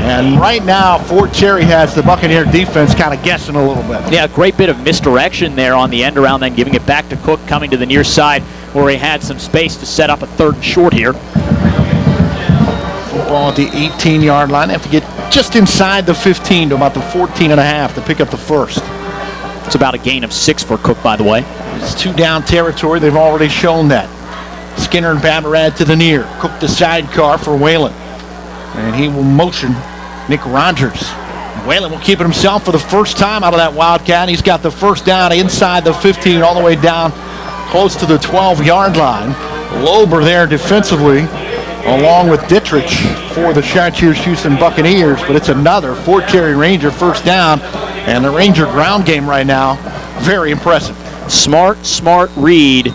Speaker 4: And right now, Fort Cherry has the Buccaneer defense kind of guessing a little bit.
Speaker 5: Yeah, great bit of misdirection there on the end around, then giving it back to Cook, coming to the near side where he had some space to set up a 3rd and short here.
Speaker 4: Football at the 18-yard line. They have to get just inside the 15 to about the 14.5 to pick up the first.
Speaker 5: It's about a gain of 6 for Cook, by the way.
Speaker 4: It's 2 down territory. They've already shown that. Skinner and Babarad to the near. Cook the sidecar for Whalen. And he will motion Nick Rogers. Whalen will keep it himself for the first time out of that Wildcat. He's got the first down inside the 15 all the way down close to the 12-yard line. Lober there defensively along with Dietrich for the Chartiers-Houston Buccaneers. But it's another Fort Cherry Ranger first down. And the Ranger ground game right now, very impressive.
Speaker 5: Smart read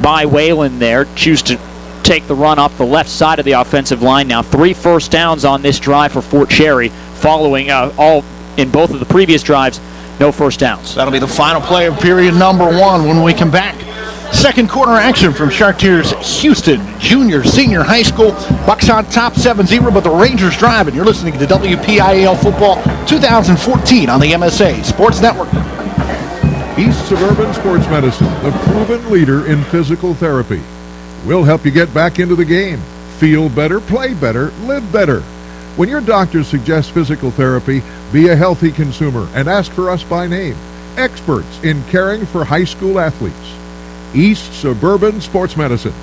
Speaker 5: by Whalen there. Choose to take the run up the left side of the offensive line now. 3 first downs on this drive for Fort Cherry, following all in both of the previous drives, no first downs.
Speaker 4: That'll be the final play of period number 1 when we come back. Second quarter action from Chartiers-Houston Junior Senior High School. Bucks on top 7-0, but the Rangers driving. You're listening to WPIAL Football 2014 on the MSA Sports Network.
Speaker 8: East Suburban Sports Medicine, the proven leader in physical therapy. We'll help you get back into the game. Feel better, play better, live better. When your doctor suggests physical therapy, be a healthy consumer and ask for us by name. Experts in caring for high school athletes. East Suburban Sports Medicine.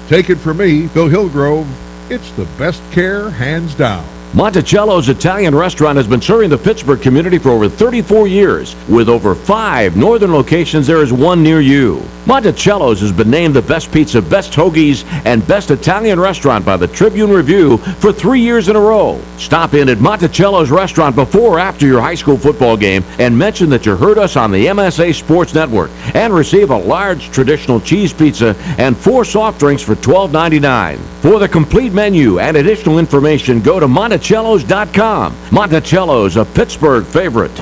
Speaker 8: Take it from me, Bill Hillgrove. It's the best care, hands down.
Speaker 2: Monticello's Italian restaurant has been serving the Pittsburgh community for over 34 years. With over 5 northern locations, there is one near you. Monticello's has been named the best pizza, best hoagies, and best Italian restaurant by the Tribune Review for 3 years in a row. Stop in at Monticello's restaurant before or after your high school football game and mention that you heard us on the MSA Sports Network and receive a large traditional cheese pizza and 4 soft drinks for $12.99. For the complete menu and additional information, go to Monticello's.com. Monticello's, a Pittsburgh favorite.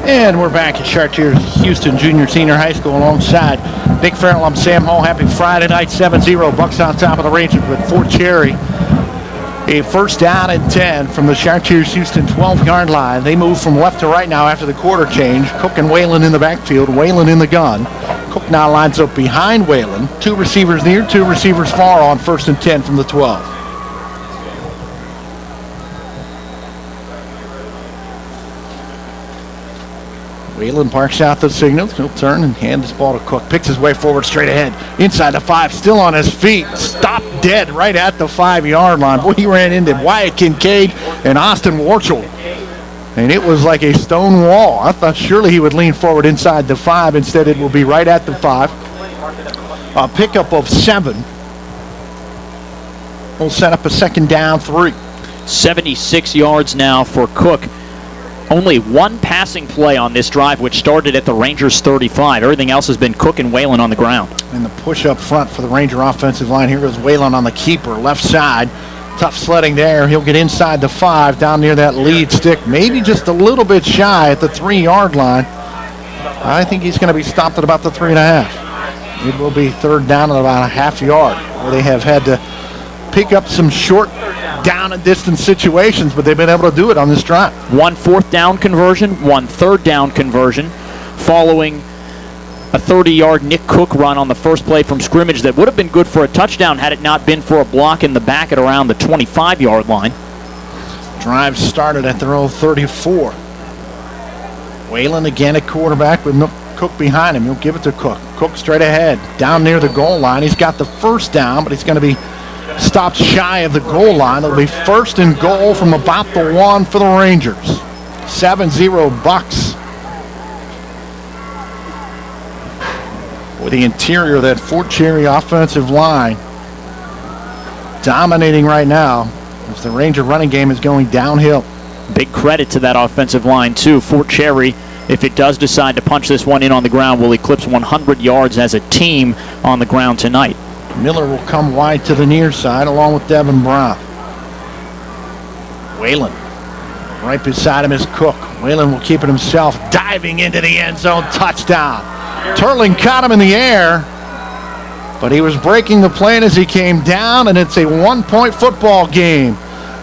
Speaker 4: And we're back at Chartiers-Houston Junior Senior High School alongside Nick Farrell. I'm Sam Hall. Happy Friday night, 7-0. Bucks on top of the Rangers with Fort Cherry. A first down and 10 from the Chartiers-Houston 12-yard line. They move from left to right now after the quarter change. Cook and Whalen in the backfield. Whalen in the gun. Cook now lines up behind Whalen. 2 receivers near, 2 receivers far on first and 10 from the 12. Whalen parks out the signals. He'll turn and hand this ball to Cook. Picks his way forward straight ahead. Inside the 5, still on his feet. Stopped dead right at the 5-yard line. Boy, he ran into Wyatt Kincaid and Austin Warchel. And it was like a stone wall. I thought surely he would lean forward inside the 5. Instead, it will be right at the 5. A pickup of 7. We'll set up a second down 3.
Speaker 5: 76 yards now for Cook. Only 1 passing play on this drive, which started at the Rangers 35. Everything else has been Cook and Whalen on the ground.
Speaker 4: And the push up front for the Ranger offensive line. Here goes Whalen on the keeper, left side. Tough sledding there. He'll get inside the 5, down near that lead stick. Maybe just a little bit shy at the 3-yard line. I think he's going to be stopped at about the 3.5. It will be third down at about a half-yard, where they have had to pick up some short down and distance situations, but they've been able to do it on this drive.
Speaker 5: 1 fourth down conversion, 1 third down conversion, following a 30-yard Nick Cook run on the first play from scrimmage that would have been good for a touchdown had it not been for a block in the back at around the 25-yard line.
Speaker 4: Drive started at their own 34. Whalen again at quarterback with Cook behind him. He'll give it to Cook. Cook straight ahead, down near the goal line. He's got the first down, but he's going to be stopped shy of the goal line. It'll be first and goal from about the 1 for the Rangers. 7-0 Bucks. With the interior of that Fort Cherry offensive line dominating right now as the Ranger running game is going downhill.
Speaker 5: Big credit to that offensive line, too. Fort Cherry, if it does decide to punch this one in on the ground, will eclipse 100 yards as a team on the ground tonight.
Speaker 4: Miller will come wide to the near side along with Devin Brown. Whalen. Right beside him is Cook. Whalen will keep it himself, diving into the end zone. Touchdown. Turling caught him in the air, but he was breaking the plane as he came down, and it's a 1-point football game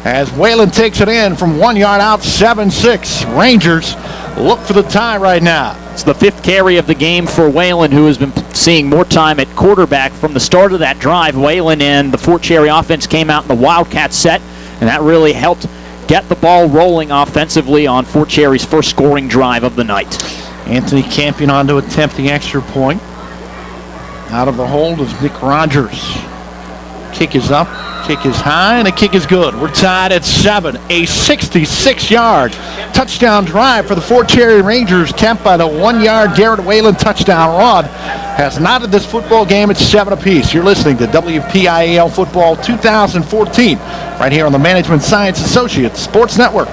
Speaker 4: as Whalen takes it in from 1 yard out, 7-6. Rangers look for the tie right now.
Speaker 5: It's the 5th carry of the game for Whalen, who has been seeing more time at quarterback from the start of that drive. Whalen and the Fort Cherry offense came out in the Wildcat set, and that really helped get the ball rolling offensively on Fort Cherry's first scoring drive of the night.
Speaker 4: Anthony Campion on to attempt the extra point. Out of the hold is Nick Rogers. Kick is up, kick is high, and the kick is good. We're tied at 7. A 66-yard touchdown drive for the Fort Cherry Rangers, capped by the 1-yard Garrett Whalen touchdown run. Has knotted this football game at 7 apiece. You're listening to WPIAL Football 2014, right here on the Management Science Associates Sports Network.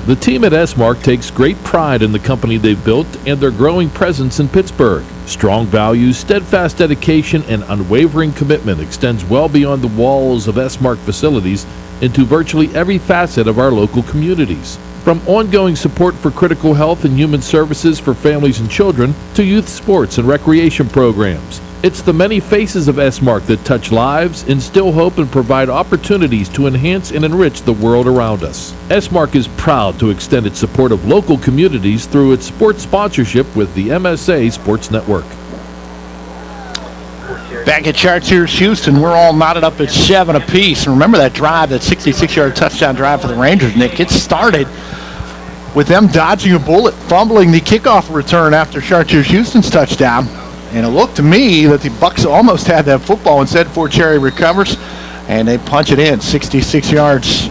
Speaker 3: The team at S-Mark takes great pride in the company they've built and their growing presence in Pittsburgh. Strong values, steadfast dedication, and unwavering commitment extends well beyond the walls of S-Mark facilities into virtually every facet of our local communities. From ongoing support for critical health and human services for families and children to youth sports and recreation programs. It's the many faces of S-Mark that touch lives, instill hope, and provide opportunities to enhance and enrich the world around us. S-Mark is proud to extend its support of local communities through its sports sponsorship with the MSA Sports Network.
Speaker 4: Back at Chartiers-Houston, we're all knotted up at 7 apiece. And remember that drive, that 66-yard touchdown drive for the Rangers, Nick. It started with them dodging a bullet, fumbling the kickoff return after Chartiers-Houston's touchdown. And it looked to me that the Bucks almost had that football. Instead, Fort Cherry recovers, and they punch it in, 66 yards.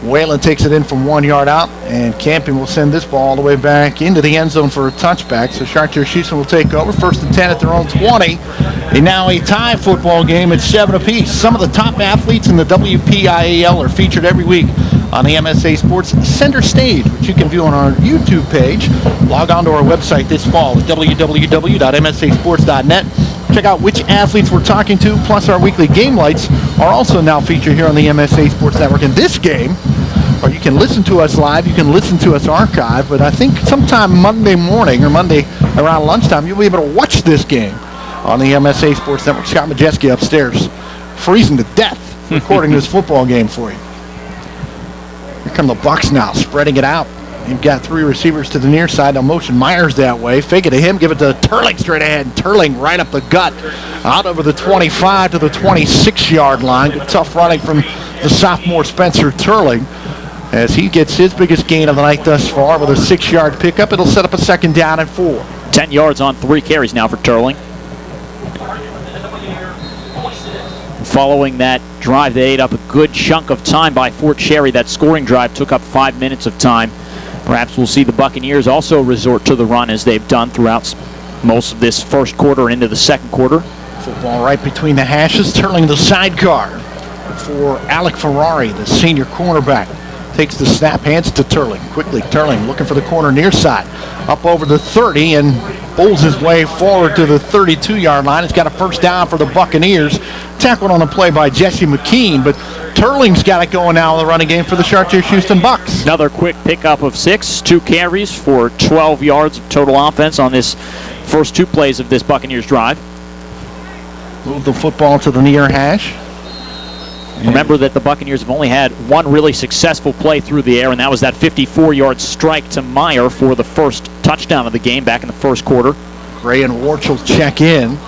Speaker 4: Whalen takes it in from 1 yard out, and Campion will send this ball all the way back into the end zone for a touchback. So Chartiers-Houston will take over, 1st and 10 at their own 20. And now a tie football game at 7 apiece. Some of the top athletes in the WPIAL are featured every week on the MSA Sports Center Stage, which you can view on our YouTube page. Log on to our website this fall at www.msasports.net. Check out which athletes we're talking to, plus our weekly game lights are also now featured here on the MSA Sports Network. In this game, or you can listen to us live, you can listen to us archived, but I think sometime Monday morning or Monday around lunchtime, you'll be able to watch this game on the MSA Sports Network. Scott Majeski upstairs, freezing to death, recording this football game for you. Here come the Bucks now, spreading it out. You've got 3 receivers to the near side. They'll motion Myers that way. Fake it to him. Give it to Turling straight ahead. Turling right up the gut. Out over the 25 to the 26-yard line. Good tough running from the sophomore Spencer Turling as he gets his biggest gain of the night thus far with a 6-yard pickup. It'll set up a 2nd down and 4.
Speaker 5: 10 yards on 3 carries now for Turling. Following that drive, they ate up a good chunk of time by Fort Cherry. That scoring drive took up 5 minutes of time. Perhaps we'll see the Buccaneers also resort to the run as they've done throughout most of this first quarter and into the second quarter.
Speaker 4: Football right between the hashes. Turling the sidecar for Alec Ferrari, the senior cornerback. Takes the snap, hands to Turling. Quickly, Turling looking for the corner near side. Up over the 30 and pulls his way forward to the 32-yard line. It's got a 1st down for the Buccaneers. Tackled on the play by Jesse McKean, but Turling's got it going now in the running game for the Chartiers-Houston Bucks.
Speaker 5: Another quick pickup of 6, 2 carries for 12 yards of total offense on this first 2 plays of this Buccaneers drive.
Speaker 4: Move the football to the near hash.
Speaker 5: Remember that the Buccaneers have only had 1 really successful play through the air, and that was that 54-yard strike to Meyer for the first touchdown of the game back in the first quarter.
Speaker 4: Gray and Warchel check in.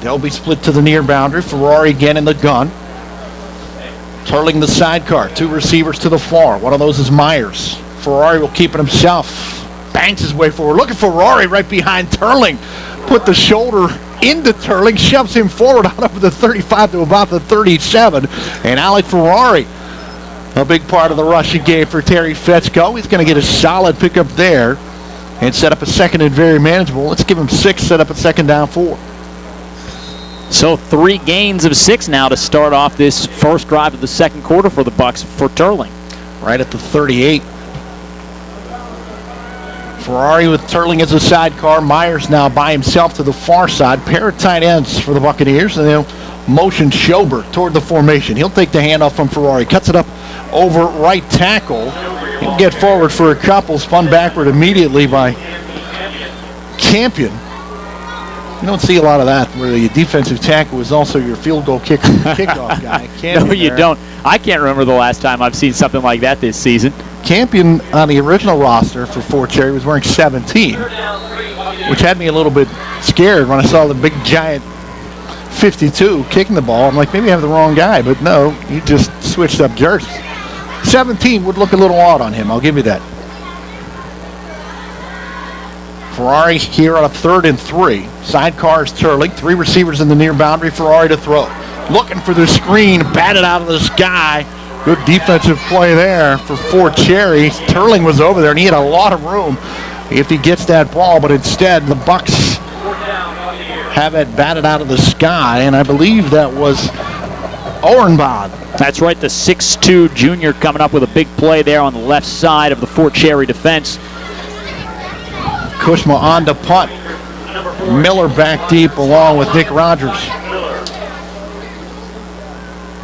Speaker 4: They'll be split to the near boundary. Ferrari again in the gun. Turling the sidecar. 2 receivers to the far. One of those is Myers. Ferrari will keep it himself. bangs his way forward. Look at Ferrari right behind Turling. Put the shoulder into Turling, shoves him forward out over the 35 to about the 37. And Alec Ferrari, a big part of the rushing game for Terry Fetzko. He's going to get a solid pickup there and set up a second and very manageable. Let's give him 6, set up a second down 4.
Speaker 5: So 3 gains of 6 now to start off this first drive of the second quarter for the Bucs for Turling.
Speaker 4: Right at the 38. Ferrari with Turling as a sidecar. Myers now by himself to the far side. Pair of tight ends for the Buccaneers, and they'll motion Schobert toward the formation. He'll take the handoff from Ferrari. Cuts it up over right tackle. He'll get forward for a couple. Spun backward immediately by Campion. You don't see a lot of that where the defensive tackle is also your field goal kickoff guy.
Speaker 5: No, you don't. I can't remember the last time I've seen something like that this season.
Speaker 4: Campion on the original roster for Fort Cherry was wearing 17, which had me a little bit scared when I saw the big giant 52 kicking the ball. I'm like, maybe I have the wrong guy, but no, he just switched up jerseys. 17 would look a little odd on him, I'll give you that. Ferrari here on a 3rd and 3. Sidecar is Turling. 3 receivers in the near boundary. Ferrari to throw. Looking for the screen. Batted out of the sky. Good defensive play there for Fort Cherry. Turling was over there, and he had a lot of room if he gets that ball. But instead, the Bucs have it batted out of the sky, and I believe that was Ohrenbad.
Speaker 5: That's right, the 6'2 junior coming up with a big play there on the left side of the Fort Cherry defense.
Speaker 4: Kushma on to punt. Miller back deep along with Nick Rogers.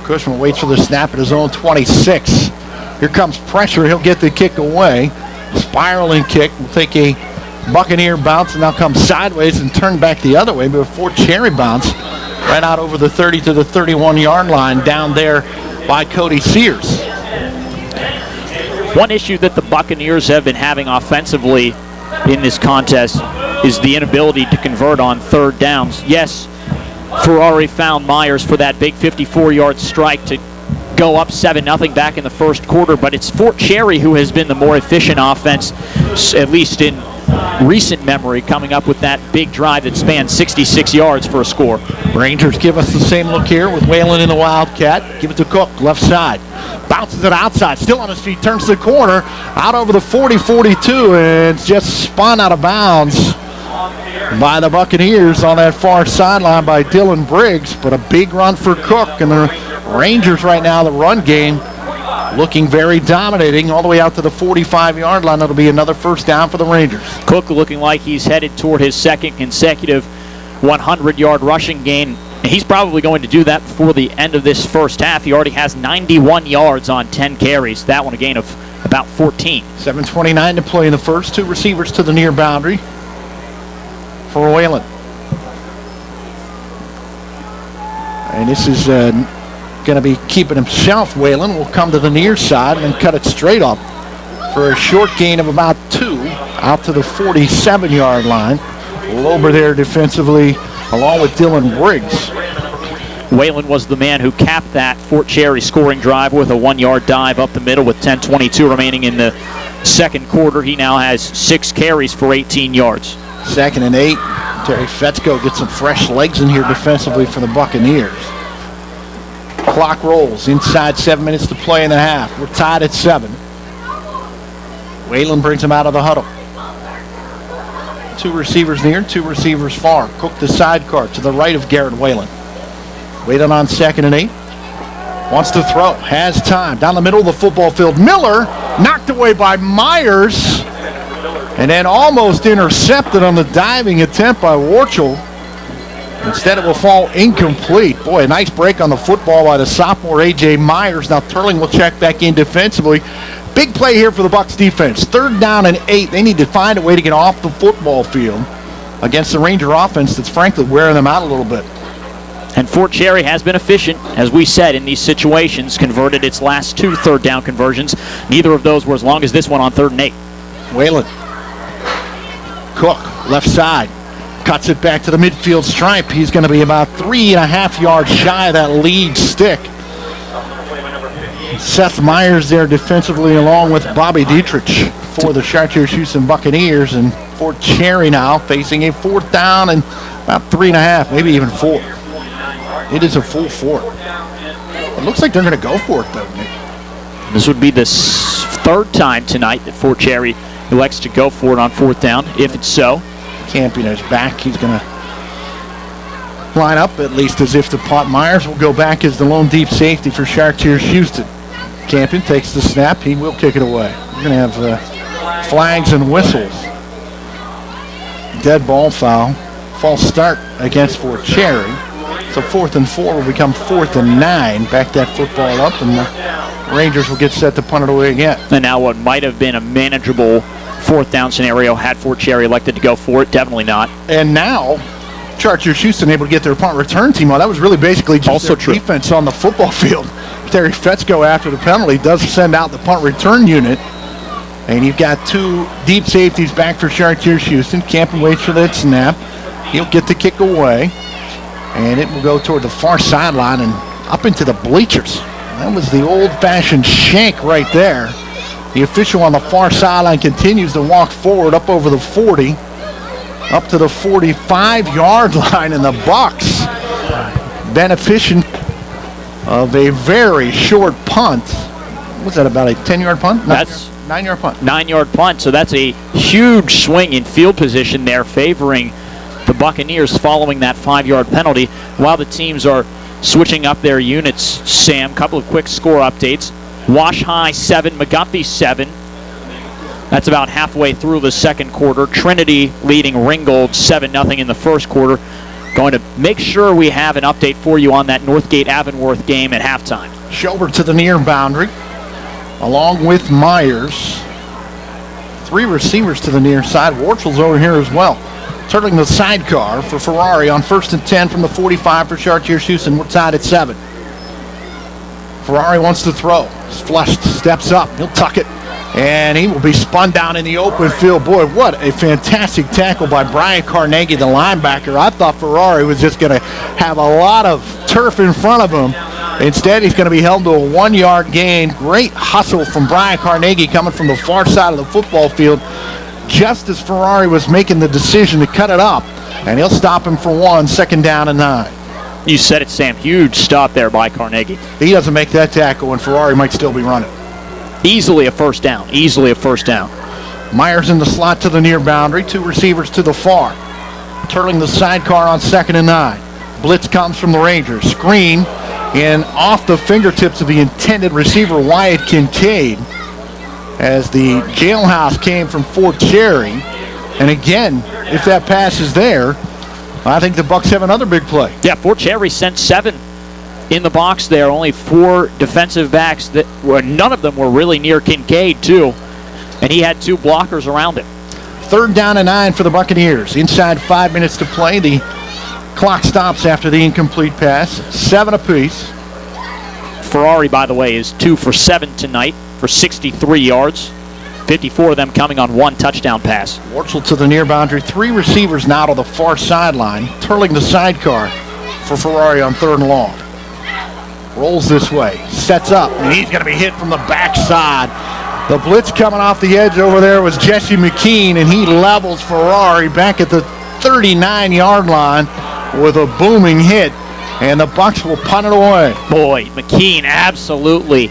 Speaker 4: Kushma waits for the snap at his own 26. Here comes pressure. He'll get the kick away. Spiraling kick will take a Buccaneer bounce and now come sideways and turn back the other way. But a Fort Cherry bounce right out over the 30 to the 31-yard line down there by Cody Sears.
Speaker 5: One issue that the Buccaneers have been having offensively in this contest is the inability to convert on 3rd downs. Yes, Ferrari found Myers for that big 54-yard strike to go up 7-0 back in the first quarter, but it's Fort Cherry who has been the more efficient offense, at least in recent memory, coming up with that big drive that spanned 66 yards for a score.
Speaker 4: Rangers give us the same look here with Whalen in the Wildcat. Give it to Cook, left side. Bounces it outside, still on his feet, turns the corner, out over the 40-42, and just spun out of bounds by the Buccaneers on that far sideline by Dylan Briggs. But a big run for Cook, and the Rangers right now, the run game, looking very dominating all the way out to the 45-yard line. That'll be another first down for the Rangers.
Speaker 5: Cook looking like he's headed toward his second consecutive 100-yard rushing game. He's probably going to do that before the end of this first half. He already has 91 yards on 10 carries. That one a gain of about 14.
Speaker 4: 7:29 to play in the first. 2 receivers to the near boundary for Whalen. And this is going to be keeping himself. Whalen will come to the near side and cut it straight up for a short gain of about 2 out to the 47-yard line. Lober there defensively along with Dylan Briggs.
Speaker 5: Whalen was the man who capped that Fort Cherry scoring drive with a 1-yard dive up the middle with 10:22 remaining in the second quarter. He now has 6 carries for 18 yards.
Speaker 4: 2nd and 8. Terry Fetzko gets some fresh legs in here defensively for the Buccaneers. Clock rolls. Inside 7 minutes to play in the half. We're tied at 7. Whalen brings him out of the huddle. 2 receivers near, 2 receivers far. Cook the sidecar to the right of Garrett Whalen. Whalen on 2nd and 8. Wants to throw. Has time. Down the middle of the football field. Miller knocked away by Myers. And then almost intercepted on the diving attempt by Warchel. Instead, it will fall incomplete. Boy, a nice break on the football by the sophomore A.J. Myers. Now Turling will check back in defensively. Big play here for the Bucs defense. 3rd down and 8. They need to find a way to get off the football field against the Ranger offense that's frankly wearing them out a little bit.
Speaker 5: And Fort Cherry has been efficient, as we said, in these situations. Converted its last 2 3rd down conversions. Neither of those were as long as this one on 3rd and 8.
Speaker 4: Whalen. Cook, left side. Cuts it back to the midfield stripe. He's going to be about 3.5 yards shy of that lead stick. Seth Myers there defensively along with Bobby Dietrich. for the Chartiers-Houston Buccaneers, and Fort Cherry now facing a 4th down and about 3.5, maybe even 4. It is a full 4. It looks like they're going to go for it, though, Nick.
Speaker 5: This would be the 3rd time tonight that Fort Cherry elects to go for it on 4th down, if it's so.
Speaker 4: Campion is back. He's going to line up at least as if the punt. Myers will go back as the lone deep safety for Chartiers-Houston. Campion takes the snap. He will kick it away. We're going to have flags and whistles. Dead ball foul. False start against Fort Cherry. So 4th and 4 will become 4th and 9. Back that football up, and the Rangers will get set to punt it away again.
Speaker 5: And now what might have been a manageable 4th down scenario had Fort Cherry elected to go for it. Definitely not.
Speaker 4: And now Chartiers-Houston able to get their punt return team on. That was really basically just
Speaker 5: also
Speaker 4: their defense on the football field. Terry Fetzko, after the penalty, does send out the punt return unit. And you've got 2 deep safeties back for Chartiers-Houston. Campion waits for that snap. He'll get the kick away. And it will go toward the far sideline and up into the bleachers. That was the old-fashioned shank right there. The official on the far sideline continues to walk forward up over the 40. Up to the 45-yard line, and the Bucs beneficent of a very short punt. Was that about a 10-yard punt?
Speaker 5: That's
Speaker 4: 9-yard punt.
Speaker 5: 9-yard punt. So that's a huge swing in field position there, favoring the Buccaneers following that 5-yard penalty. While the teams are switching up their units, Sam, a couple of quick score updates. Wash High 7, McGuffey 7. That's about halfway through the second quarter. Trinity leading Ringgold 7-0 in the first quarter. Going to make sure we have an update for you on that Northgate-Avonworth game at halftime.
Speaker 4: Schober to the near boundary, along with Myers. 3 receivers to the near side. Warchel's over here as well. Turning the sidecar for Ferrari on 1st and 10 from the 45 for Chartiers-Houston. We're tied at 7. Ferrari wants to throw. He's flushed, steps up. He'll tuck it. And he will be spun down in the open field. Boy, what a fantastic tackle by Brian Carnegie, the linebacker. I thought Ferrari was just going to have a lot of turf in front of him. Instead, he's going to be held to a 1-yard gain. Great hustle from Brian Carnegie coming from the far side of the football field, just as Ferrari was making the decision to cut it up. And he'll stop him for 1, 2nd down and 9.
Speaker 5: You said it, Sam. Huge stop there by Carnegie.
Speaker 4: He doesn't make that tackle, and Ferrari might still be running.
Speaker 5: Easily a first down. Easily a first down.
Speaker 4: Myers in the slot to the near boundary. 2 receivers to the far. Turning the sidecar on 2nd and 9. Blitz comes from the Rangers. Screen in off the fingertips of the intended receiver, Wyatt Kincaid, as the jailhouse came from Fort Cherry. And again, if that pass is there, I think the Bucs have another big play.
Speaker 5: Yeah, Fort Cherry sent 7 in the box there. Only 4 defensive backs that were, none of them were really near Kincaid, too. And he had 2 blockers around him.
Speaker 4: 3rd down and 9 for the Buccaneers. Inside 5 minutes to play. The clock stops after the incomplete pass. 7 apiece.
Speaker 5: Ferrari, by the way, is 2 for 7 tonight for 63 yards. 54 of them coming on 1 touchdown pass.
Speaker 4: Warchel to the near boundary. 3 receivers now to the far sideline. Turling the sidecar for Ferrari on 3rd and long. Rolls this way. Sets up. And he's going to be hit from the backside. The blitz coming off the edge over there was Jesse McKean, and he levels Ferrari back at the 39-yard line with a booming hit. And the Bucs will punt it away.
Speaker 5: Boy, McKean absolutely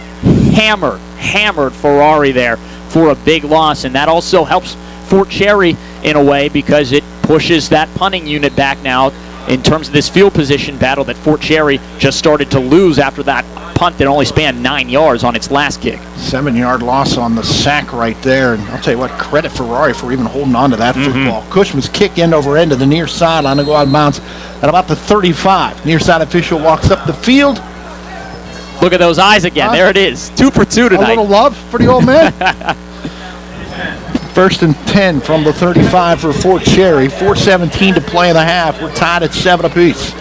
Speaker 5: hammered Ferrari there for a big loss. And that also helps Fort Cherry in a way, because it pushes that punting unit back now in terms of this field position battle that Fort Cherry just started to lose after that punt that only spanned 9 yards on its last kick.
Speaker 4: 7-yard loss on the sack right there. And I'll tell you what, credit Ferrari for even holding on to that football. Cushman's kick end over end to the near sideline to go out of bounds at about the 35. Near side official walks up the field.
Speaker 5: Look at those eyes again. There it is. 2 for 2 tonight.
Speaker 4: A little love for the old man. 1st and 10 from the 35 for Fort Cherry. 4:17 to play in the half. We're tied at 7 apiece.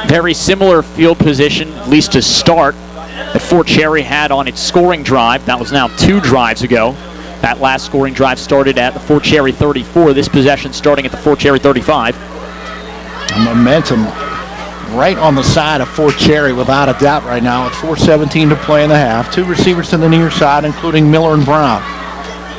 Speaker 5: Very similar field position, at least to start, that Fort Cherry had on its scoring drive. That was now 2 drives ago. That last scoring drive started at the Fort Cherry 34. This possession starting at the Fort Cherry 35.
Speaker 4: Momentum right on the side of Fort Cherry without a doubt right now. With 4:17 to play in the half. 2 receivers to the near side, including Miller and Brown.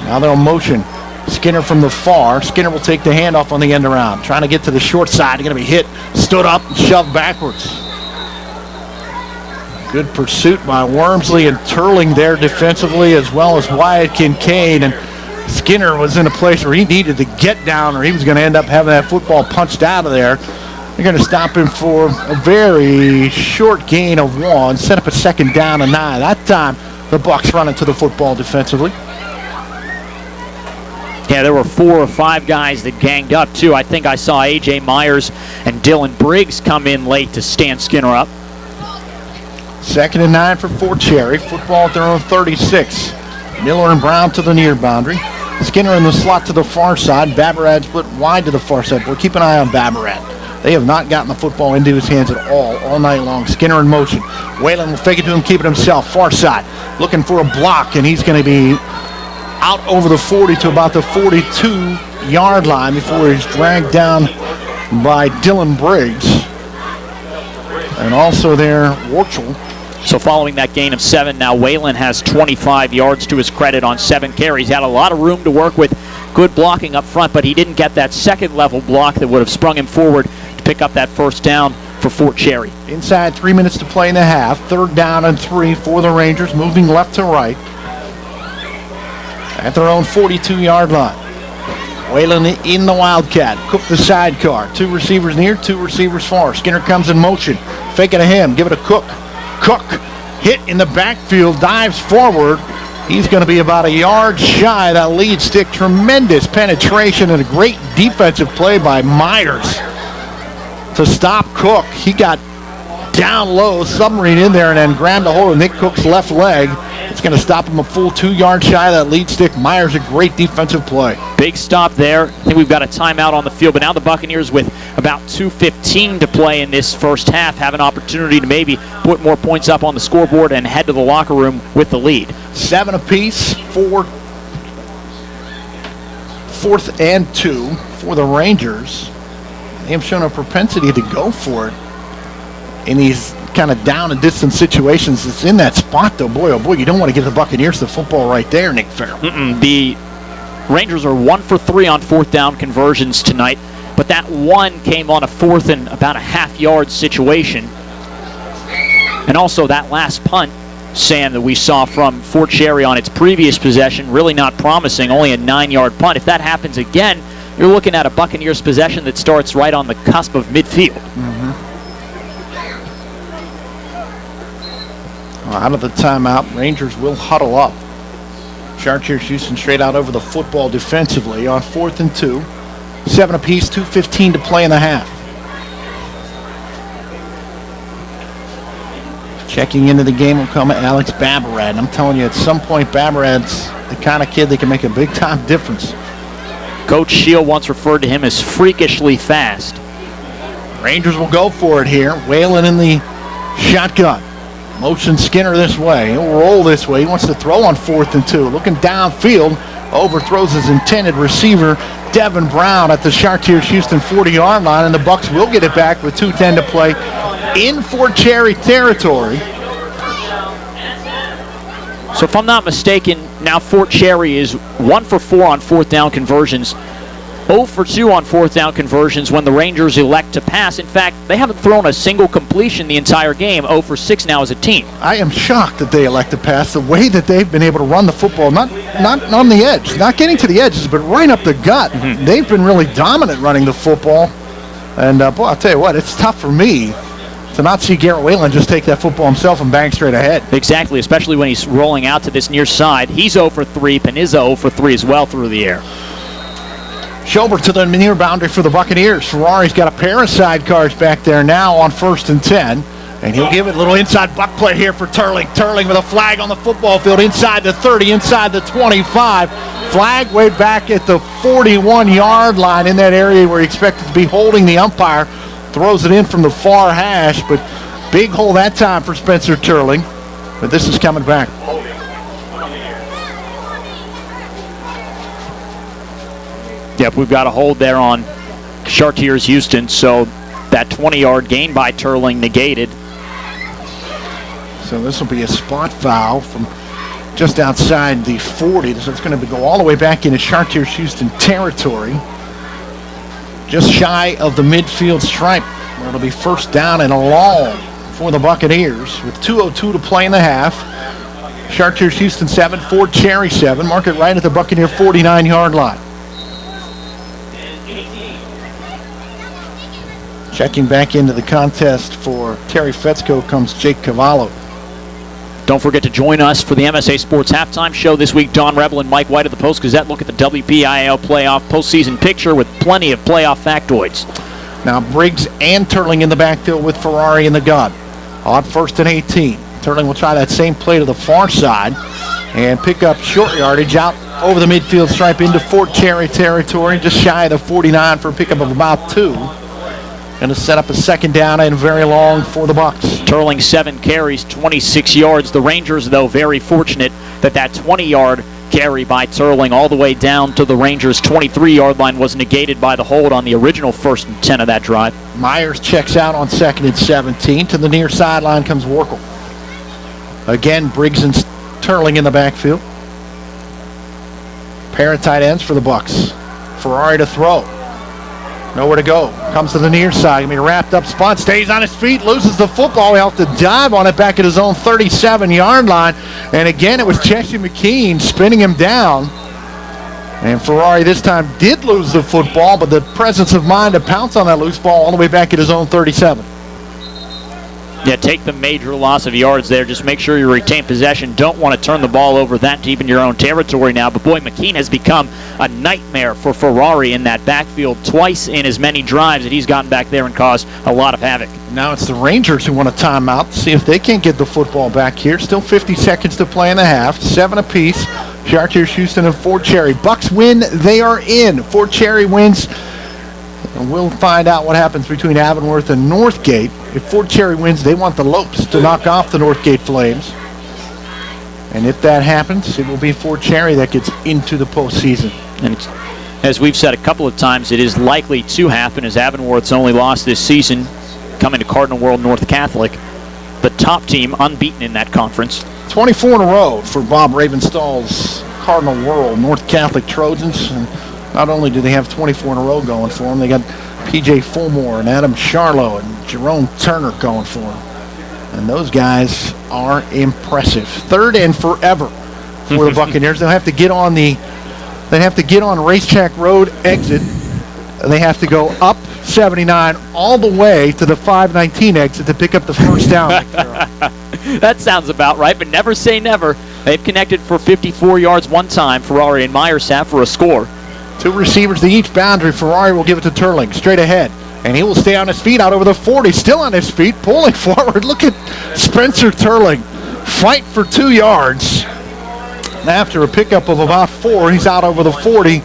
Speaker 4: Now they'll motion. Skinner from the far. Skinner will take the handoff on the end around. Trying to get to the short side. Going to be hit, stood up, and shoved backwards. Good pursuit by Wormsley and Turling there defensively, as well as Wyatt Kincaid. And Skinner was in a place where he needed to get down, or he was going to end up having that football punched out of there. They're going to stop him for a very short gain of 1. Set up a 2nd down and 9. That time, the Bucs running to the football defensively.
Speaker 5: Yeah, there were 4 or 5 guys that ganged up, too. I think I saw A.J. Myers and Dylan Briggs come in late to stand Skinner up.
Speaker 4: 2nd and 9 for Fort Cherry. Football at their own 36. Miller and Brown to the near boundary. Skinner in the slot to the far side. Babarad split wide to the far side. Boy, keep an eye on Babarad. They have not gotten the football into his hands at all night long. Skinner in motion. Whalen will fake it to him, keep it himself. Far side, looking for a block, and he's going to be out over the 40 to about the 42-yard line before he's dragged down by Dylan Briggs. And also there, Warchel.
Speaker 5: So following that gain of 7, now Whalen has 25 yards to his credit on 7 carries. Had a lot of room to work with. Good blocking up front, but he didn't get that second-level block that would have sprung him forward to pick up that 1st down for Fort Cherry.
Speaker 4: Inside 3 minutes to play in the half. 3rd down and 3 for the Rangers, moving left to right at their own 42-yard line. Whalen in the Wildcat. Cook the sidecar. 2 receivers near, 2 receivers far. Skinner comes in motion. Fake it to him. Give it to Cook. Cook hit in the backfield. Dives forward. He's going to be about a yard shy of that lead stick. Tremendous penetration and a great defensive play by Myers to stop Cook. He got down low, submarine in there, and then grabbed a hold of Nick Cook's left leg. It's going to stop him a full 2 yards shy of that lead stick. Myers, a great defensive play.
Speaker 5: Big stop there. I think we've got a timeout on the field, but now the Buccaneers, with about 2:15 to play in this first half, have an opportunity to maybe put more points up on the scoreboard and head to the locker room with the lead.
Speaker 4: 7 apiece for 4th and 2 for the Rangers. They have shown a propensity to go for it in these kind of down and distance situations. It's in that spot, though. Boy, oh boy, you don't want to give the Buccaneers the football right there, Nick Farrell.
Speaker 5: The Rangers are 1 for 3 on 4th down conversions tonight, but that 1 came on a 4th and about a half-yard situation. And also that last punt, Sam, that we saw from Fort Cherry on its previous possession, really not promising, only a 9-yard punt. If that happens again, you're looking at a Buccaneers possession that starts right on the cusp of midfield.
Speaker 4: Out of the timeout, Rangers will huddle up. Chartiers-Houston straight out over the football defensively on 4th and 2. 7 apiece, 2:15 to play in the half. Checking into the game will come Alex Babarad. And I'm telling you, at some point, Babarad's the kind of kid that can make a big-time difference.
Speaker 5: Coach Shield once referred to him as freakishly fast.
Speaker 4: Rangers will go for it here. Whalen in the shotgun. Motion Skinner this way. He'll roll this way. He wants to throw on 4th and 2. Looking downfield. Overthrows his intended receiver, Devin Brown, at the Chartiers-Houston 40-yard line. And the Bucs will get it back with 2:10 to play in Fort Cherry territory.
Speaker 5: So if I'm not mistaken, now Fort Cherry is 1 for 4 on 4th down conversions. 0 for 2 on 4th down conversions when the Rangers elect to pass. In fact, they haven't thrown a single completion the entire game. 0 for 6 now as a team.
Speaker 4: I am shocked that they elect to pass. The way that they've been able to run the football, not on the edge, not getting to the edges, but right up the gut. They've been really dominant running the football. And, boy, I'll tell you what, it's tough for me to not see Garrett Whalen just take that football himself and bang straight ahead.
Speaker 5: Exactly, especially when he's rolling out to this near side. He's 0 for 3. Panizza 0 for 3 as well through the air.
Speaker 4: Schober to the near boundary for the Buccaneers. Ferrari's got a pair of sidecars back there now on 1st and 10. And he'll give it a little inside buck play here for Turling. Turling with a flag on the football field inside the 30, inside the 25. Flag way back at the 41-yard line in that area where he expected to be holding the umpire. Throws it in from the far hash, but big hole that time for Spencer Turling. But this is coming back.
Speaker 5: Yep, we've got a hold there on Chartiers-Houston, so that 20-yard gain by Turling negated.
Speaker 4: So this will be a spot foul from just outside the 40. So it's going to go all the way back into Chartiers-Houston territory. Just shy of the midfield stripe, where it'll be first down and a long for the Buccaneers with 2:02 to play in the half. Chartiers-Houston 7, Fort Cherry 7. Mark it right at the Buccaneer 49-yard line. Checking back into the contest for Terry Fetzko comes Jake Cavallo.
Speaker 5: Don't forget to join us for the MSA Sports Halftime Show this week. Don Rebel and Mike White of the Post-Gazette look at the WPIAL playoff postseason picture with plenty of playoff factoids.
Speaker 4: Now Briggs and Turling in the backfield with Ferrari in the gun. On 1st and 18. Turling will try that same play to the far side and pick up short yardage out over the midfield stripe into Fort Cherry territory, just shy of the 49 for a pickup of about 2. Going to set up a second down and very long for the Bucs.
Speaker 5: Turling 7 carries, 26 yards. The Rangers, though, very fortunate that 20-yard carry by Turling all the way down to the Rangers' 23-yard line was negated by the hold on the original 1st and 10 of that drive.
Speaker 4: Myers checks out on 2nd and 17. To the near sideline comes Workle. Again, Briggs and Turling in the backfield. Pair of tight ends for the Bucs. Ferrari to throw. Nowhere to go. Comes to the near side. Going to be wrapped up spot. Stays on his feet. Loses the football. He'll have to dive on it back at his own 37-yard line. And again, it was Cheshire McKean spinning him down. And Ferrari this time did lose the football, but the presence of mind to pounce on that loose ball all the way back at his own 37.
Speaker 5: Yeah, take the major loss of yards there. Just make sure you retain possession. Don't want to turn the ball over that deep in your own territory now. But boy, McKean has become a nightmare for Ferrari in that backfield twice in as many drives that he's gotten back there and caused a lot of havoc.
Speaker 4: Now it's the Rangers who want a timeout to see if they can't get the football back here. Still 50 seconds to play in the half. 7 apiece. Chartiers-Houston and Fort Cherry. Bucs win. They are in. Fort Cherry wins. And we'll find out what happens between Avonworth and Northgate. If Fort Cherry wins, they want the Lopes to knock off the Northgate Flames. And if that happens, it will be Fort Cherry that gets into the postseason.
Speaker 5: And as we've said a couple of times, it is likely to happen as Avonworth's only loss this season, coming to Cardinal World North Catholic, the top team unbeaten in that conference.
Speaker 4: 24 in a row for Bob Ravenstall's Cardinal World North Catholic Trojans. And not only do they have 24 in a row going for them, they got P.J. Fulmore and Adam Charlo and Jerome Turner going for them. And those guys are impressive. 3rd and forever for the Buccaneers. They'll have to get on Racetrack Road exit. They have to go up 79 all the way to the 519 exit to pick up the first down.
Speaker 5: That sounds about right, but never say never. They've connected for 54 yards one time. Ferrari and Myers have for a score.
Speaker 4: 2 receivers to each boundary. Ferrari will give it to Turling straight ahead. And he will stay on his feet out over the 40. Still on his feet, pulling forward. Look at Spencer Turling fight for 2 yards. After a pickup of about 4, he's out over the 40,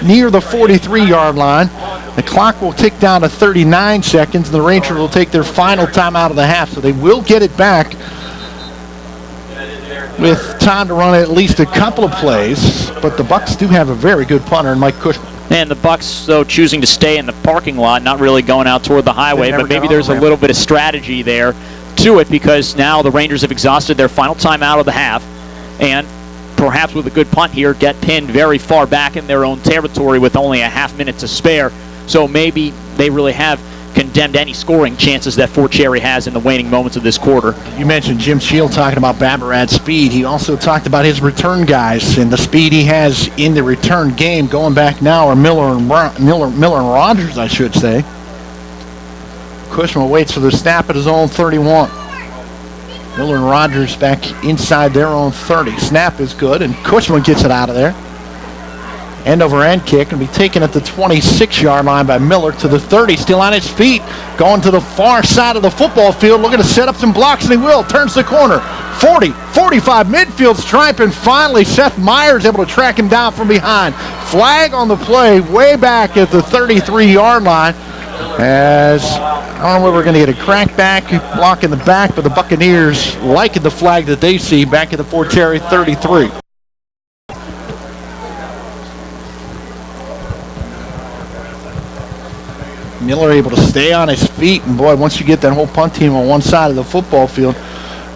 Speaker 4: near the 43-yard line. The clock will tick down to 39 seconds. The Rangers will take their final time out of the half, so they will get it back with time to run at least a couple of plays. But the Bucs do have a very good punter in Mike Cushman.
Speaker 5: And the Bucs, though, choosing to stay in the parking lot, not really going out toward the highway, but maybe there's a little bit of strategy there to it, because now the Rangers have exhausted their final time out of the half, and perhaps with a good punt here, get pinned very far back in their own territory with only a half minute to spare. So maybe they really have condemned any scoring chances that Fort Cherry has in the waning moments of this quarter.
Speaker 4: You mentioned Jim Shield talking about Babarad's speed. He also talked about his return guys and the speed he has in the return game. Going back now are Miller and Rogers, I should say. Cushman waits for the snap at his own 31. Miller and Rogers back inside their own 30. Snap is good, and Cushman gets it out of there. End-over-end kick and be taken at the 26-yard line by Miller to the 30. Still on his feet, going to the far side of the football field, looking to set up some blocks, and he will. Turns the corner. 40, 45, midfield stripe, and finally Seth Myers able to track him down from behind. Flag on the play way back at the 33-yard line. As I don't know whether we're going to get a crackback block in the back, but the Buccaneers liking the flag that they see back at the Fort Cherry 33. Miller able to stay on his feet, and boy, once you get that whole punt team on one side of the football field,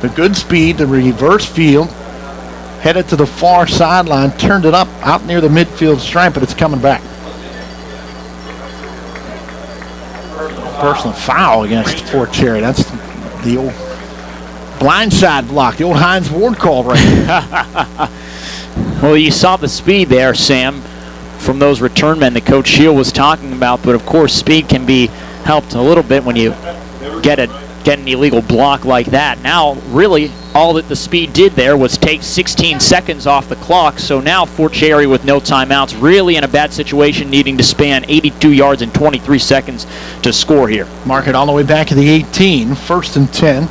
Speaker 4: the good speed, the reverse field, headed to the far sideline, turned it up out near the midfield stripe, but it's coming back. Personal foul against Fort Cherry. That's the old blindside block, the old Hines Ward call right there.
Speaker 5: Well, you saw the speed there, Sam, from those return men that Coach Shield was talking about, but of course speed can be helped a little bit when you get an illegal block like that. Now, really, all that the speed did there was take 16 seconds off the clock, so now Fort Cherry with no timeouts, really in a bad situation, needing to span 82 yards in 23 seconds to score here.
Speaker 4: Mark it all the way back to the 18, 1st and 10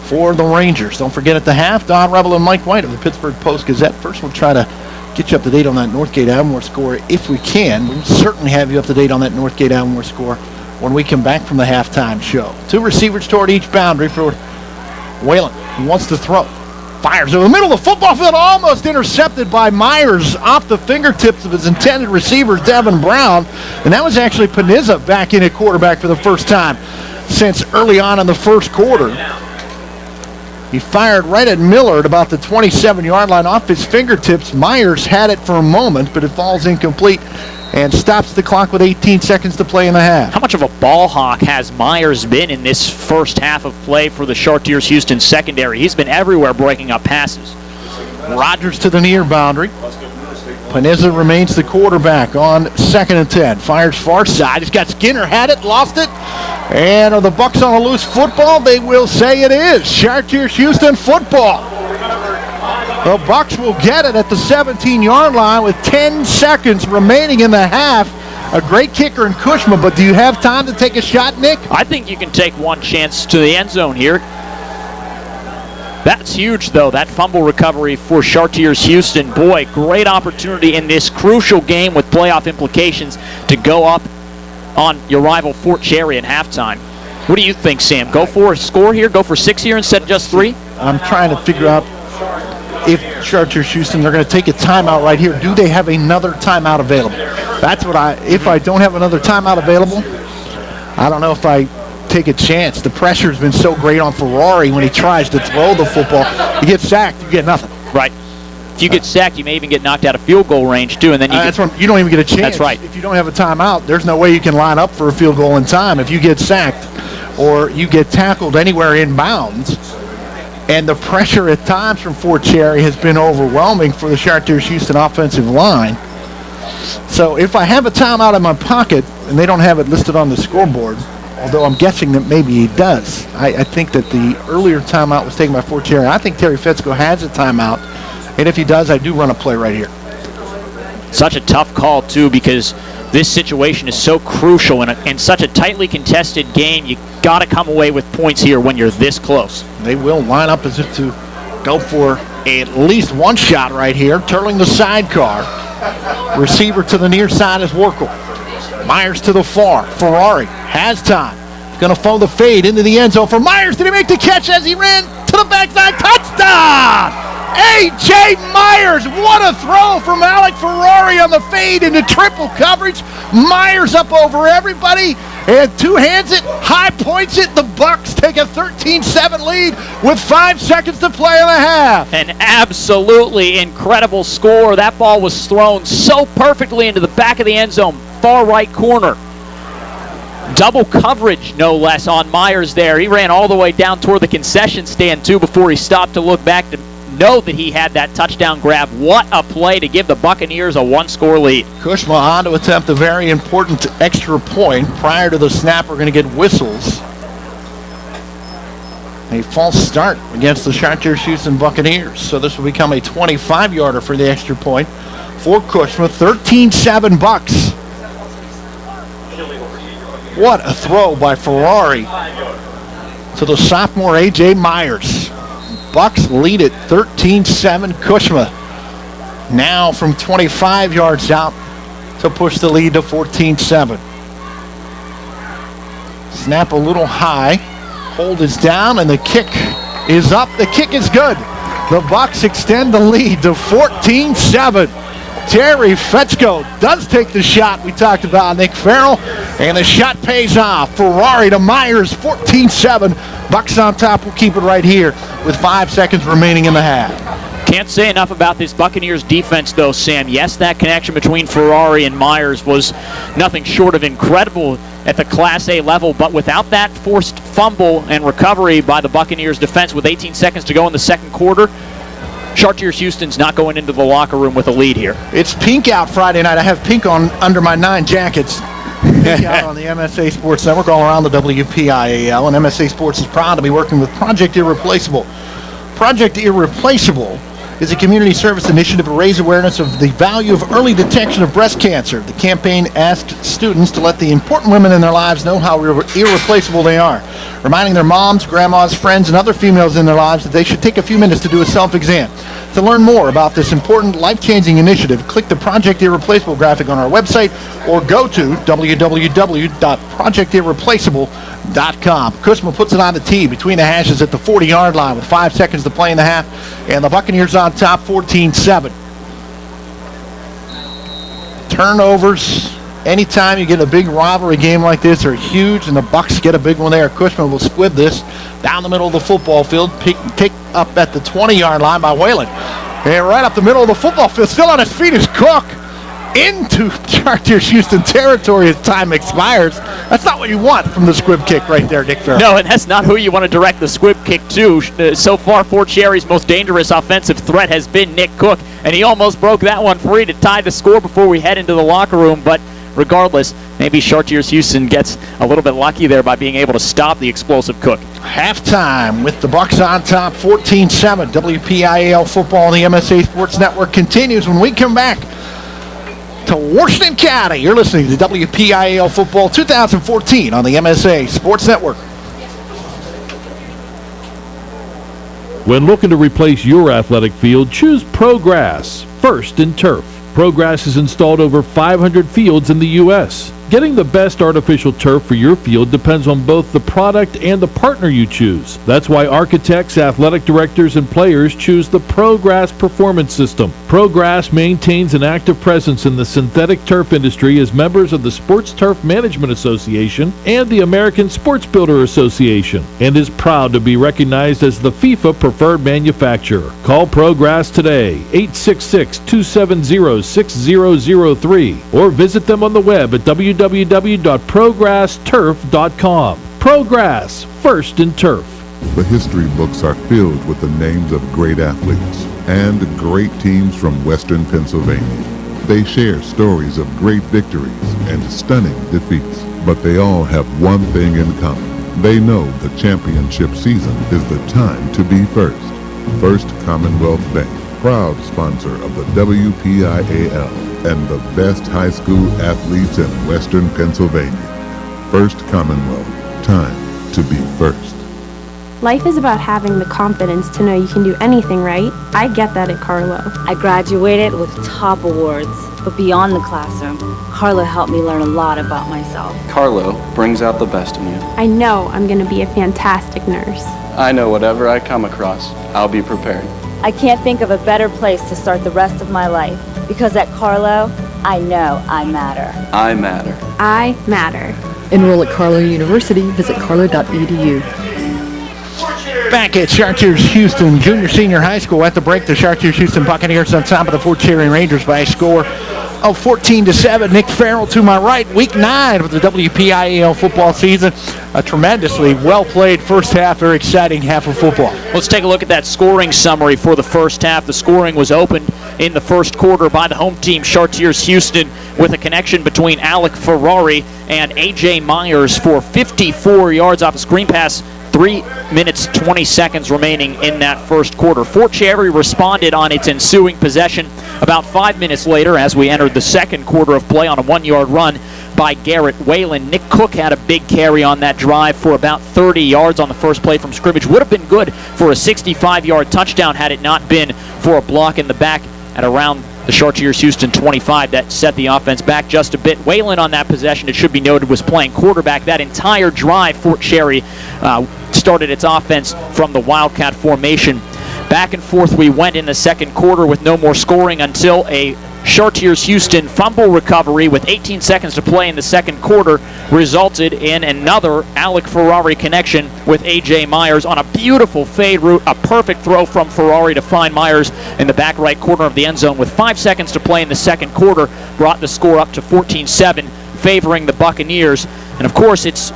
Speaker 4: for the Rangers. Don't forget at the half, Don Rebel and Mike White of the Pittsburgh Post-Gazette. First, we'll try to get you up to date on that Northgate Avamore score if we can. We'll certainly have you up to date on that Northgate Avamore score when we come back from the halftime show. 2 receivers toward each boundary for Whalen. He wants to throw. Fires over the middle of the football field, almost intercepted by Myers off the fingertips of his intended receiver, Devin Brown. And that was actually Panizza back in at quarterback for the first time since early on in the first quarter. He fired right at Miller at about the 27-yard line off his fingertips. Myers had it for a moment, but it falls incomplete and stops the clock with 18 seconds to play in the half.
Speaker 5: How much of a ball hawk has Myers been in this first half of play for the Chartiers-Houston secondary? He's been everywhere breaking up passes.
Speaker 4: Rogers to the near boundary. Panizza remains the quarterback on 2nd and 10. Fires far side. He's got Skinner, had it, lost it. And are the Bucks on a loose football? They will say it is. Chartiers-Houston football. The Bucks will get it at the 17-yard line with 10 seconds remaining in the half. A great kicker in Kushma, but do you have time to take a shot, Nick?
Speaker 5: I think you can take one chance to the end zone here. That's huge, though, that fumble recovery for Chartiers-Houston. Boy, great opportunity in this crucial game with playoff implications to go up on your rival Fort Cherry at halftime. What do you think, Sam? Go for a score here? Go for 6 here instead of just 3?
Speaker 4: I'm trying to figure out if Chartiers-Houston, they're going to take a timeout right here. Do they have another timeout available? That's what if I don't have another timeout available, I don't know if I take a chance. The pressure's been so great on Ferrari when he tries to throw the football. You get sacked, you get nothing.
Speaker 5: Right. If you get sacked, you may even get knocked out of field goal range, too. And then
Speaker 4: you don't even get a chance.
Speaker 5: That's right.
Speaker 4: If you don't have a timeout, there's no way you can line up for a field goal in time. If you get sacked or you get tackled anywhere in bounds, and the pressure at times from Fort Cherry has been overwhelming for the Chartiers-Houston offensive line. So if I have a timeout in my pocket and they don't have it listed on the scoreboard, although I'm guessing that maybe he does. I think that the earlier timeout was taken by Fort Cherry. I think Terry Fetzko has a timeout, and if he does, I do run a play right here.
Speaker 5: Such a tough call, too, because this situation is so crucial in such a tightly contested game. You got to come away with points here when you're this close.
Speaker 4: They will line up as if to go for at least one shot right here, turning the sidecar. Receiver to the near side is Workle. Myers to the far. Ferrari has time. Going to follow the fade into the end zone for Myers. Did he make the catch as he ran to the backside? Touchdown! A.J. Myers. What a throw from Alec Ferrari on the fade into triple coverage. Myers up over everybody and two-hands it, high points it. The Bucks take a 13-7 lead with 5 seconds to play in the half.
Speaker 5: An absolutely incredible score. That ball was thrown so perfectly into the back of the end zone, far right corner. Double coverage, no less, on Myers there. He ran all the way down toward the concession stand, too, before he stopped to look back to know that he had that touchdown grab. What a play to give the Buccaneers a one-score lead.
Speaker 4: Kushma on to attempt a very important extra point. Prior to the snap, we're going to get whistles. A false start against the Chartiers-Houston Buccaneers. So this will become a 25-yarder for the extra point for Kushma. 13-7 Bucks. What a throw by Ferrari to the sophomore A.J. Myers. Bucks lead it 13-7. Kushma now from 25 yards out to push the lead to 14-7. Snap a little high. Hold is down and the kick is up. The kick is good. The Bucks extend the lead to 14-7. Terry Fetzko does take the shot we talked about, Nick Farrell, and the shot pays off. Ferrari to Myers, 14-7. Bucks on top. We'll keep it right here with 5 seconds remaining in the half.
Speaker 5: Can't say enough about this Buccaneers defense, though, Sam. Yes, that connection between Ferrari and Myers was nothing short of incredible at the Class A level, but without that forced fumble and recovery by the Buccaneers defense with 18 seconds to go in the second quarter, Chartiers-Houston's not going into the locker room with a lead here.
Speaker 4: It's pink out Friday night. I have pink on under my 9 jackets. Pink out on the MSA Sports Network all around the WPIAL, and MSA Sports is proud to be working with Project Irreplaceable. Project Irreplaceable is a community service initiative to raise awareness of the value of early detection of breast cancer. The campaign asked students to let the important women in their lives know how irreplaceable they are, reminding their moms, grandmas, friends, and other females in their lives that they should take a few minutes to do a self-exam. To learn more about this important life-changing initiative, click the Project Irreplaceable graphic on our website or go to www.projectirreplaceable.com. Kushma puts it on the tee between the hashes at the 40-yard line with 5 seconds to play in the half, and the Buccaneers on top 14-7. Turnovers, anytime you get a big rivalry game like this, are huge, and the Bucs get a big one there. Kushma will squib this down the middle of the football field, pick up at the 20-yard line by Whalen. And right up the middle of the football field, still on his feet is Cook into Chartiers-Houston territory as time expires. That's not what you want from the squib kick right there, Nick Farrell.
Speaker 5: No, and that's not who you want to direct the squib kick to. So far, Fort Cherry's most dangerous offensive threat has been Nick Cook, and he almost broke that one free to tie the score before we head into the locker room. But regardless, maybe Chartiers-Houston gets a little bit lucky there by being able to stop the explosive Cook.
Speaker 4: Halftime with the Bucs on top 14-7. WPIAL football on the MSA Sports Network continues when we come back to Washington County. You're listening to WPIAL Football 2014 on the MSA Sports Network.
Speaker 3: When looking to replace your athletic field, choose ProGrass, First in Turf. ProGrass has installed over 500 fields in the U.S. Getting the best artificial turf for your field depends on both the product and the partner you choose. That's why architects, athletic directors, and players choose the ProGrass Performance System. ProGrass maintains an active presence in the synthetic turf industry as members of the Sports Turf Management Association and the American Sports Builder Association, and is proud to be recognized as the FIFA preferred manufacturer. Call ProGrass today, 866-270-6003, or visit them on the web at www.progressturf.com. ProGrass, First in Turf.
Speaker 9: The history books are filled with the names of great athletes and great teams from Western Pennsylvania. They share stories of great victories and stunning defeats, but they all have one thing in common. They know the championship season is the time to be first. First Commonwealth Bank, proud sponsor of the WPIAL and the best high school athletes in Western Pennsylvania. First Commonwealth, time to be first.
Speaker 10: Life is about having the confidence to know you can do anything, right? I get that at Carlo.
Speaker 11: I graduated with top awards, but beyond the classroom, Carlo helped me learn a lot about myself.
Speaker 12: Carlo brings out the best in you.
Speaker 10: I know I'm going to be a fantastic nurse.
Speaker 12: I know whatever I come across, I'll be prepared.
Speaker 11: I can't think of a better place to start the rest of my life, because at Carlo, I know I matter.
Speaker 12: I matter.
Speaker 10: I matter.
Speaker 13: Enroll at Carlo University. Visit carlo.edu.
Speaker 4: Back at Chartiers-Houston Junior-Senior High School at the break, the Chartiers-Houston Buccaneers on top of the Fort Cherry Rangers by a score of 14-7. Nick Farrell to my right, week 9 of the WPIAL football season. A tremendously well-played first half, very exciting half of football.
Speaker 5: Let's take a look at that scoring summary for the first half. The scoring was opened in the first quarter by the home team, Chartiers-Houston, with a connection between Alec Ferrari and A.J. Myers for 54 yards off a screen pass. 3 minutes, 20 seconds remaining in that first quarter. Fort Cherry responded on its ensuing possession about 5 minutes later as we entered the second quarter of play on a 1-yard run by Garrett Whalen. Nick Cook had a big carry on that drive for about 30 yards on the first play from scrimmage. Would have been good for a 65-yard touchdown had it not been for a block in the back at around the Chartiers-Houston 25 that set the offense back just a bit. Whalen on that possession, it should be noted, was playing quarterback. That entire drive, Fort Cherry started its offense from the Wildcat formation. Back and forth we went in the second quarter with no more scoring until a Chartiers-Houston fumble recovery with 18 seconds to play in the second quarter resulted in another Alec Ferrari connection with A.J. Myers on a beautiful fade route. A perfect throw from Ferrari to find Myers in the back right corner of the end zone with 5 seconds to play in the second quarter, brought the score up to 14-7, favoring the Buccaneers. And of course, it's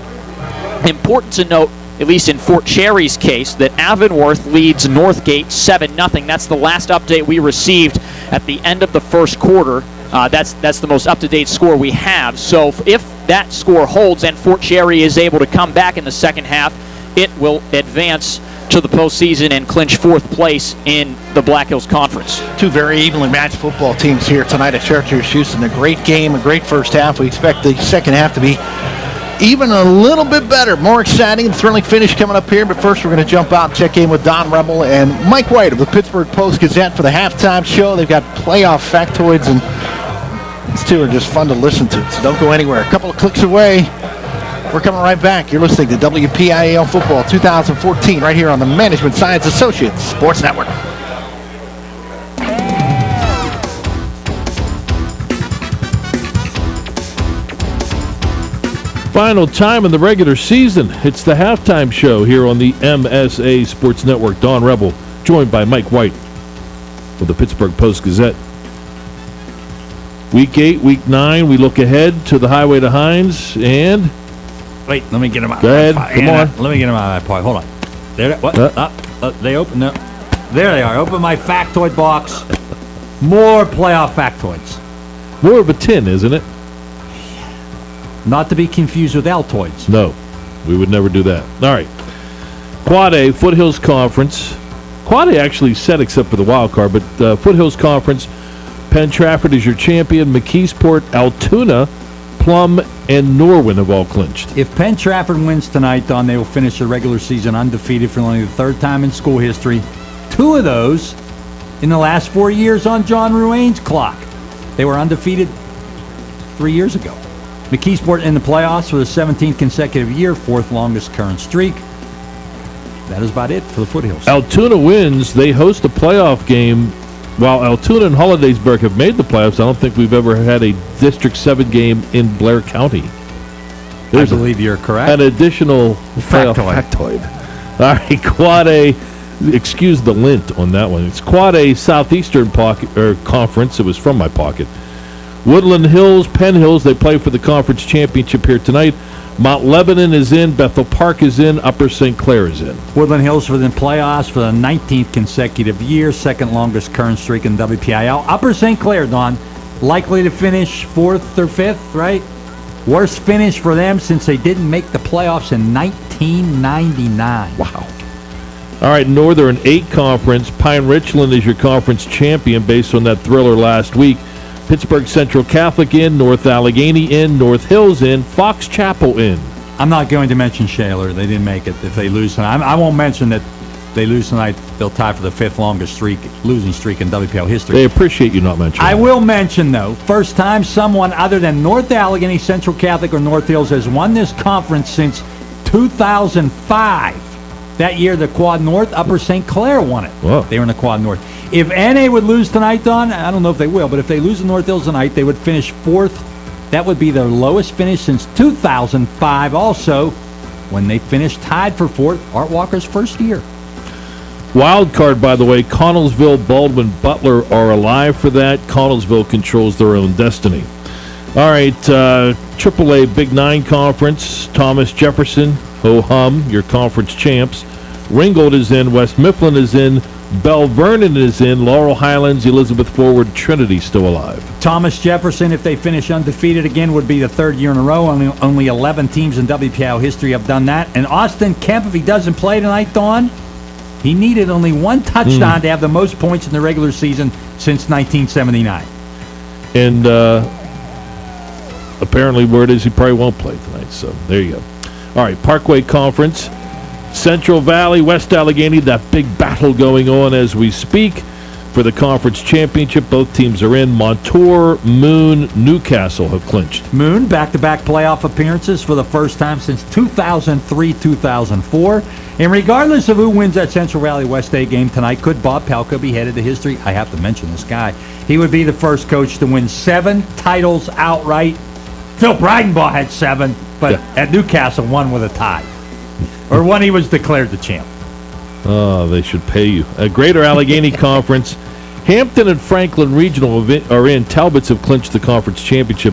Speaker 5: important to note, at least in Fort Cherry's case, that Avonworth leads Northgate 7-0. That's the last update we received at the end of the first quarter. That's the most up-to-date score we have. So if that score holds and Fort Cherry is able to come back in the second half, it will advance to the postseason and clinch 4th place in the Black Hills Conference.
Speaker 4: Two very evenly matched football teams here tonight at Chartiers-Houston. A great game, a great first half. We expect the second half to be even a little bit better, more exciting and thrilling finish coming up here. But first, we're going to jump out and check in with Don Rebel and Mike White of the Pittsburgh Post-Gazette for the halftime show. They've got playoff factoids, and these two are just fun to listen to, so don't go anywhere. A couple of clicks away. We're coming right back. You're listening to WPIAL Football 2014 right here on the Management Science Associates Sports Network.
Speaker 3: Final time in the regular season. It's the halftime show here on the MSA Sports Network. Don Rebel, joined by Mike White of the Pittsburgh Post-Gazette. Week 8, Week 9, we look ahead to the Highway to Hines, and...
Speaker 14: Wait, let me get them out.
Speaker 3: Go ahead, come on.
Speaker 14: Let me get them out of my part. Hold on. There, what? They open up. There they are. Open my factoid box. More playoff factoids.
Speaker 3: More of a tin, isn't it?
Speaker 14: Not to be confused with Altoids.
Speaker 3: No, we would never do that. All right. Quad A, Foothills Conference. Quad A actually set except for the wild card, but Foothills Conference, Penn Trafford is your champion. McKeesport, Altoona, Plum, and Norwin have all clinched.
Speaker 14: If Penn Trafford wins tonight, Don, they will finish the regular season undefeated for only the 3rd time in school history. 2 of those in the last 4 years on John Ruane's clock. They were undefeated 3 years ago. McKeesport in the playoffs for the 17th consecutive year, 4th longest current streak. That is about it for the Foothills.
Speaker 3: Altoona wins. They host a playoff game. While Altoona and Hollidaysburg have made the playoffs, I don't think we've ever had a District 7 game in Blair County.
Speaker 14: I believe you're correct.
Speaker 3: An additional factoid. All right, Quad A. Excuse the lint on that one. It's Quad A Southeastern Conference. It was from my pocket. Woodland Hills, Penn Hills, they play for the conference championship here tonight. Mount Lebanon is in, Bethel Park is in, Upper St. Clair is in.
Speaker 14: Woodland Hills for the playoffs for the 19th consecutive year, 2nd longest current streak in WPIAL. Upper St. Clair, Don, likely to finish 4th or 5th, right? Worst finish for them since they didn't make the playoffs in 1999.
Speaker 3: Wow. All right, Northern 8 Conference, Pine Richland is your conference champion based on that thriller last week. Pittsburgh Central Catholic in, North Allegheny in, North Hills in, Fox Chapel in.
Speaker 14: I'm not going to mention Shaler. They didn't make it if they lose tonight. I won't mention that they lose tonight. They'll tie for the 5th longest losing streak in WPL history.
Speaker 3: They appreciate you not mentioning
Speaker 14: I will mention, though, first time someone other than North Allegheny, Central Catholic, or North Hills has won this conference since 2005. That year, the Quad North, Upper St. Clair won it.
Speaker 3: Whoa.
Speaker 14: They were in the Quad North. If NA would lose tonight, Don, I don't know if they will, but if they lose to North Hills tonight, they would finish 4th. That would be their lowest finish since 2005. Also, when they finished tied for 4th, Art Walker's first year.
Speaker 3: Wild card, by the way, Connellsville, Baldwin, Butler are alive for that. Connellsville controls their own destiny. All right, AAA Big 9 Conference, Thomas Jefferson, ho-hum, your conference champs. Ringgold is in, West Mifflin is in, Bell Vernon is in, Laurel Highlands, Elizabeth Forward, Trinity still alive.
Speaker 14: Thomas Jefferson, if they finish undefeated again, would be the 3rd year in a row. Only 11 teams in WPIAL history have done that. And Austin Kemp, if he doesn't play tonight, Dawn, he needed only 1 touchdown to have the most points in the regular season since 1979.
Speaker 3: And apparently word is he probably won't play tonight, so there you go. All right, Parkway Conference, Central Valley, West Allegheny, that big battle going on as we speak for the conference championship. Both teams are in. Montour, Moon, Newcastle have clinched.
Speaker 14: Moon, back-to-back playoff appearances for the first time since 2003-2004. And regardless of who wins that Central Valley West A game tonight, could Bob Pelka be headed to history? I have to mention this guy. He would be the first coach to win 7 titles outright. Phil Breidenbaugh had 7, but at Newcastle, 1 with a tie. Or 1 he was declared the champ.
Speaker 3: Oh, they should pay you. A Greater Allegheny Conference. Hampton and Franklin Regional are in. Talbots have clinched the conference championship.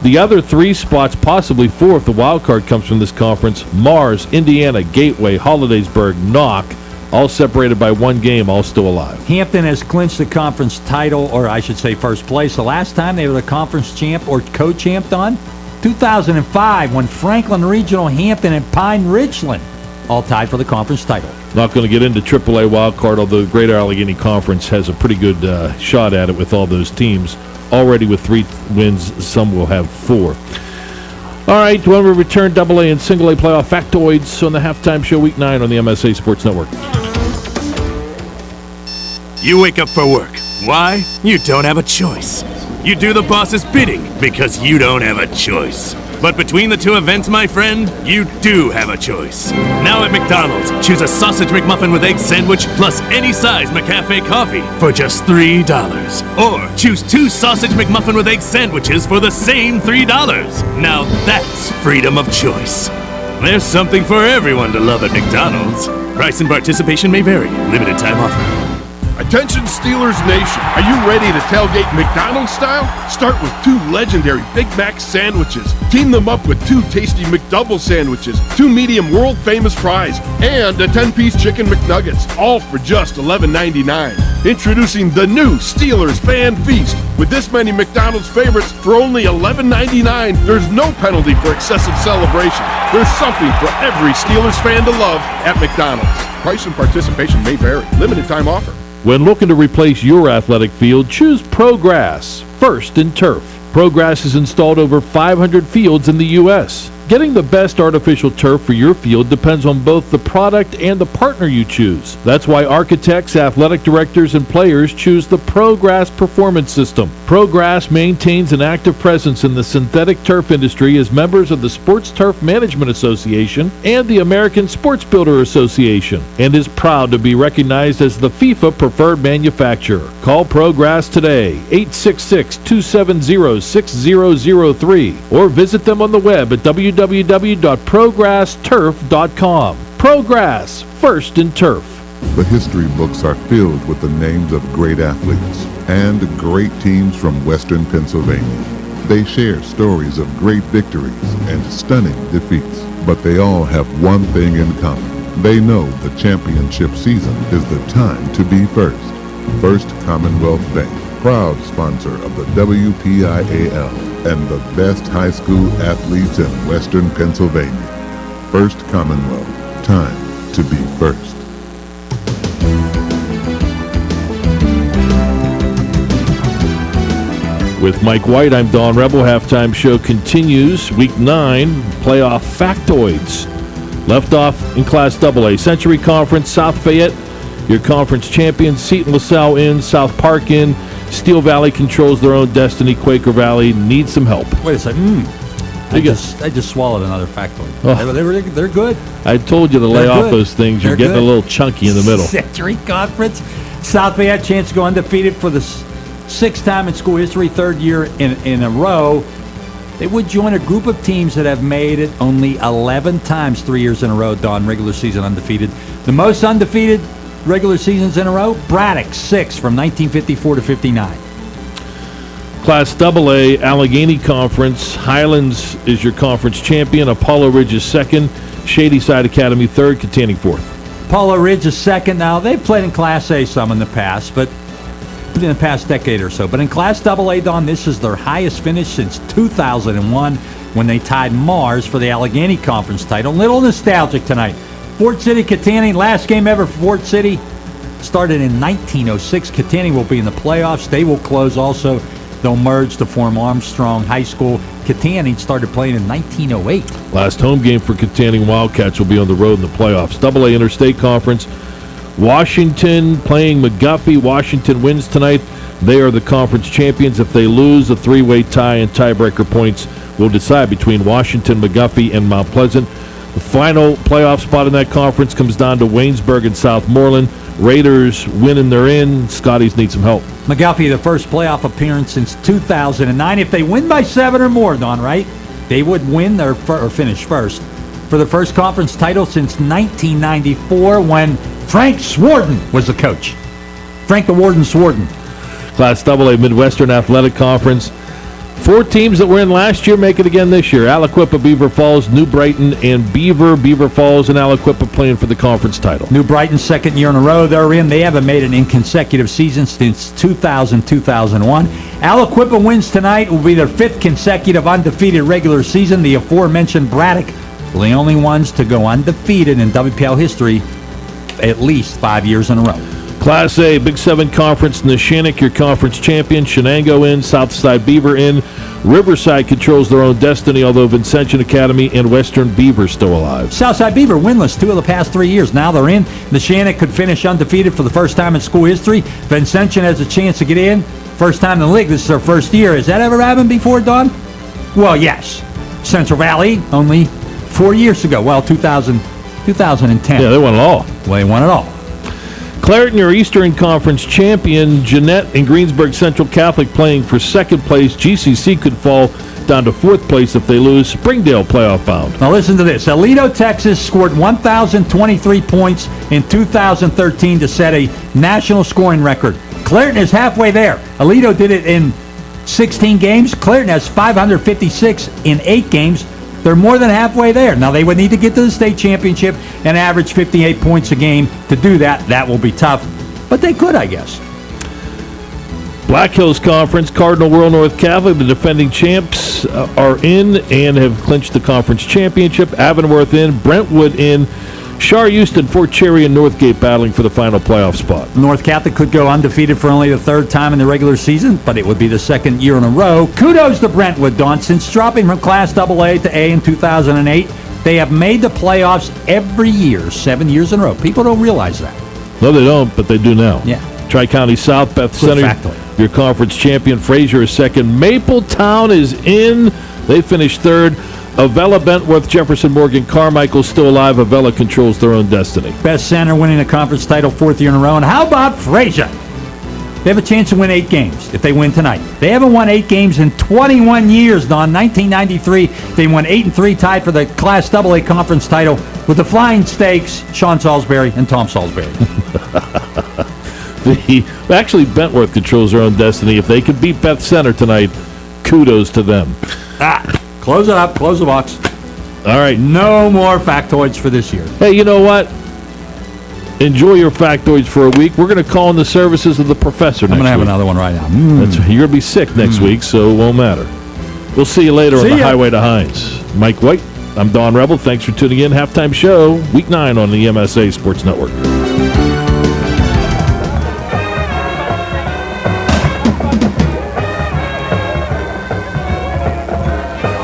Speaker 3: The other 3 spots, possibly 4 if the wild card comes from this conference, Mars, Indiana, Gateway, Hollidaysburg, Knock, all separated by 1 game, all still alive.
Speaker 14: Hampton has clinched the conference title, or I should say first place. The last time they were the conference champ or co-champ, Don, 2005, when Franklin Regional, Hampton, and Pine Ridgeland all tied for the conference title.
Speaker 3: Not going to get into AAA wild card, although the Greater Allegheny Conference has a pretty good shot at it with all those teams. Already with 3 wins, some will have 4. All right, when we return, AA and Single A playoff factoids on the Halftime Show, Week 9 on the MSA Sports Network.
Speaker 6: You wake up for work. Why? You don't have a choice. You do the boss's bidding because you don't have a choice. But between the 2 events, my friend, you do have a choice. Now at McDonald's, choose a sausage McMuffin with egg sandwich plus any size McCafe coffee for just $3. Or choose 2 sausage McMuffin with egg sandwiches for the same $3. Now that's freedom of choice. There's something for everyone to love at McDonald's. Price and participation may vary. Limited time offer.
Speaker 7: Attention Steelers Nation, are you ready to tailgate McDonald's style? Start with 2 legendary Big Mac sandwiches. Team them up with 2 tasty McDouble sandwiches, 2 medium world-famous fries, and a 10-piece chicken McNuggets, all for just $11.99. Introducing the new Steelers Fan Feast. With this many McDonald's favorites for only $11.99, there's no penalty for excessive celebration. There's something for every Steelers fan to love at McDonald's. Price and participation may vary. Limited time offer.
Speaker 3: When looking to replace your athletic field, choose ProGrass, first in turf. ProGrass has installed over 500 fields in the U.S. Getting the best artificial turf for your field depends on both the product and the partner you choose. That's why architects, athletic directors, and players choose the ProGrass Performance System. ProGrass maintains an active presence in the synthetic turf industry as members of the Sports Turf Management Association and the American Sports Builder Association, and is proud to be recognized as the FIFA preferred manufacturer. Call ProGrass today, 866-270-6003, or visit them on the web at www.progressturf.com. ProGrass, first in turf.
Speaker 9: The history books are filled with the names of great athletes and great teams from Western Pennsylvania. They share stories of great victories and stunning defeats, but they all have one thing in common. They know the championship season is the time to be first. First Commonwealth Bank, proud sponsor of the WPIAL and the best high school athletes in Western Pennsylvania. First Commonwealth, time to be first.
Speaker 3: With Mike White, I'm Don Rebel. Halftime Show continues. Week 9, playoff factoids. Left off in Class AA. Century Conference, South Fayette, your conference champions. Seton LaSalle in, South Park in. Steel Valley controls their own destiny. Quaker Valley needs some help.
Speaker 14: Wait a second. I just swallowed another factoid. Oh. They're good.
Speaker 3: I told you to lay off those things. You're getting a little chunky in the middle.
Speaker 14: Century Conference. South Fayette chance to go undefeated for the 6th time in school history, 3rd year in a row. They would join a group of teams that have made it only 11 times 3 years in a row, Don, regular season undefeated. The most undefeated regular seasons in a row, Braddock, 6 from 1954 to 59.
Speaker 3: Class AA, Allegheny Conference. Highlands is your conference champion. Apollo Ridge is 2nd. Shadyside Academy 3rd. Katanning 4th.
Speaker 14: Apollo Ridge is 2nd now. They've played in Class A some in the past, but in the past decade or so. But in Class AA, Don, this is their highest finish since 2001 when they tied Mars for the Allegheny Conference title. Little nostalgic tonight. Fort City, Katanning, last game ever for Fort City. Started in 1906. Katanning will be in the playoffs. They will close also. They'll merge to form Armstrong High School. Katanning started playing in 1908.
Speaker 3: Last home game for Katanning Wildcats will be on the road in the playoffs. AA Interstate Conference. Washington playing McGuffey. Washington wins tonight. They are the conference champions. If they lose, a 3-way tie and tiebreaker points will decide between Washington, McGuffey, and Mount Pleasant. The final playoff spot in that conference comes down to Waynesburg and Southmoreland. Raiders win and they're in. Scotties need some help.
Speaker 14: McGuffey, the first playoff appearance since 2009. If they win by 7 or more, Don, right? They would win or finish first for the first conference title since 1994 when Frank Swarton was the coach. Frank the Warden Swarton.
Speaker 3: Class AA Midwestern Athletic Conference. 4 teams that were in last year make it again this year. Aliquippa, Beaver Falls, New Brighton, and Beaver. Beaver Falls and Aliquippa playing for the conference title.
Speaker 14: New Brighton's second year in a row they're in. They haven't made it in consecutive seasons since 2000-2001. Aliquippa wins tonight. Will be their 5th consecutive undefeated regular season. The aforementioned Braddock are the only ones to go undefeated in WPIAL history at least 5 years in a row.
Speaker 3: Class A, Big 7 Conference, Neshannock, your conference champion. Shenango in, Southside Beaver in. Riverside controls their own destiny, although Vincentian Academy and Western Beaver still alive.
Speaker 14: Southside Beaver winless 2 of the past 3 years. Now they're in. Neshannock could finish undefeated for the first time in school history. Vincentian has a chance to get in. First time in the league. This is their first year. Has that ever happened before, Don? Well, yes. Central Valley only 4 years ago. Well, 2010.
Speaker 3: Yeah, they won it all.
Speaker 14: Well, they won it all.
Speaker 3: Clareton, your Eastern Conference champion. Jeanette and Greensburg Central Catholic playing for second place. GCC could fall down to 4th place if they lose. Springdale playoff bound.
Speaker 14: Now listen to this. Aledo, Texas scored 1,023 points in 2013 to set a national scoring record. Clareton is halfway there. Aledo did it in 16 games. Clareton has 556 in 8 games. They're more than halfway there. Now, they would need to get to the state championship and average 58 points a game. To do that, that will be tough. But they could, I guess.
Speaker 3: Black Hills Conference, Cardinal World North Catholic, the defending champs, are in and have clinched the conference championship. Avonworth in, Brentwood in, Chartiers-Houston, Fort Cherry, and Northgate battling for the final playoff spot.
Speaker 14: North Catholic could go undefeated for only the 3rd time in the regular season, but it would be the 2nd year in a row. Kudos to Brentwood, Don. Since dropping from Class AA to A in 2008, they have made the playoffs every year, 7 years in a row. People don't realize that.
Speaker 3: No, they don't, but they do now.
Speaker 14: Yeah.
Speaker 3: Tri-County South, Beth Center, your conference champion. Fraser is second. Mapletown is in. They finished 3rd. Avella, Bentworth, Jefferson, Morgan, Carmichael still alive. Avella controls their own destiny.
Speaker 14: Best Center winning the conference title 4th year in a row. And how about Fraser? They have a chance to win 8 games if they win tonight. They haven't won 8 games in 21 years, Don. 1993, they won 8-3, tied for the Class AA conference title with the Flying Stakes, Sean Salisbury and Tom Salisbury.
Speaker 3: Actually, Bentworth controls their own destiny. If they could beat Beth Center tonight, kudos to them.
Speaker 14: Close it up. Close the box.
Speaker 3: All right.
Speaker 14: No more factoids for this year.
Speaker 3: Hey, you know what? Enjoy your factoids for a week. We're going to call in the services of the professor next week.
Speaker 14: I'm going to have another one right now.
Speaker 3: You're going to be sick next week, so it won't matter. We'll see you later on the Highway to Hines. Mike White, I'm Don Rebel. Thanks for tuning in. Halftime show, Week 9 on the MSA Sports Network.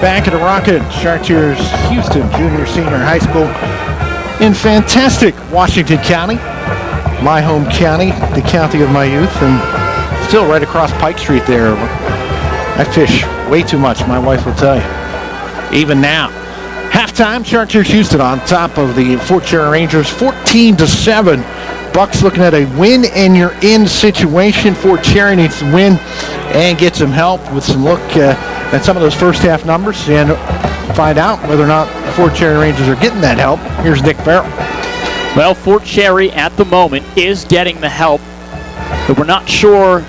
Speaker 4: Back at the Rocket, Chartiers-Houston Junior-Senior High School in fantastic Washington County, my home county, the county of my youth, and still right across Pike Street there. I fish way too much, my wife will tell you, even now. Halftime, Chartiers-Houston on top of the Fort Cherry Rangers, 14-7. Bucks looking at a win and you're in situation. Fort Cherry needs to win and get some help with some look at some of those first half numbers and find out whether or not the Fort Cherry Rangers are getting that help. Here's Nick Farrell.
Speaker 5: Well, Fort Cherry at the moment is getting the help, but we're not sure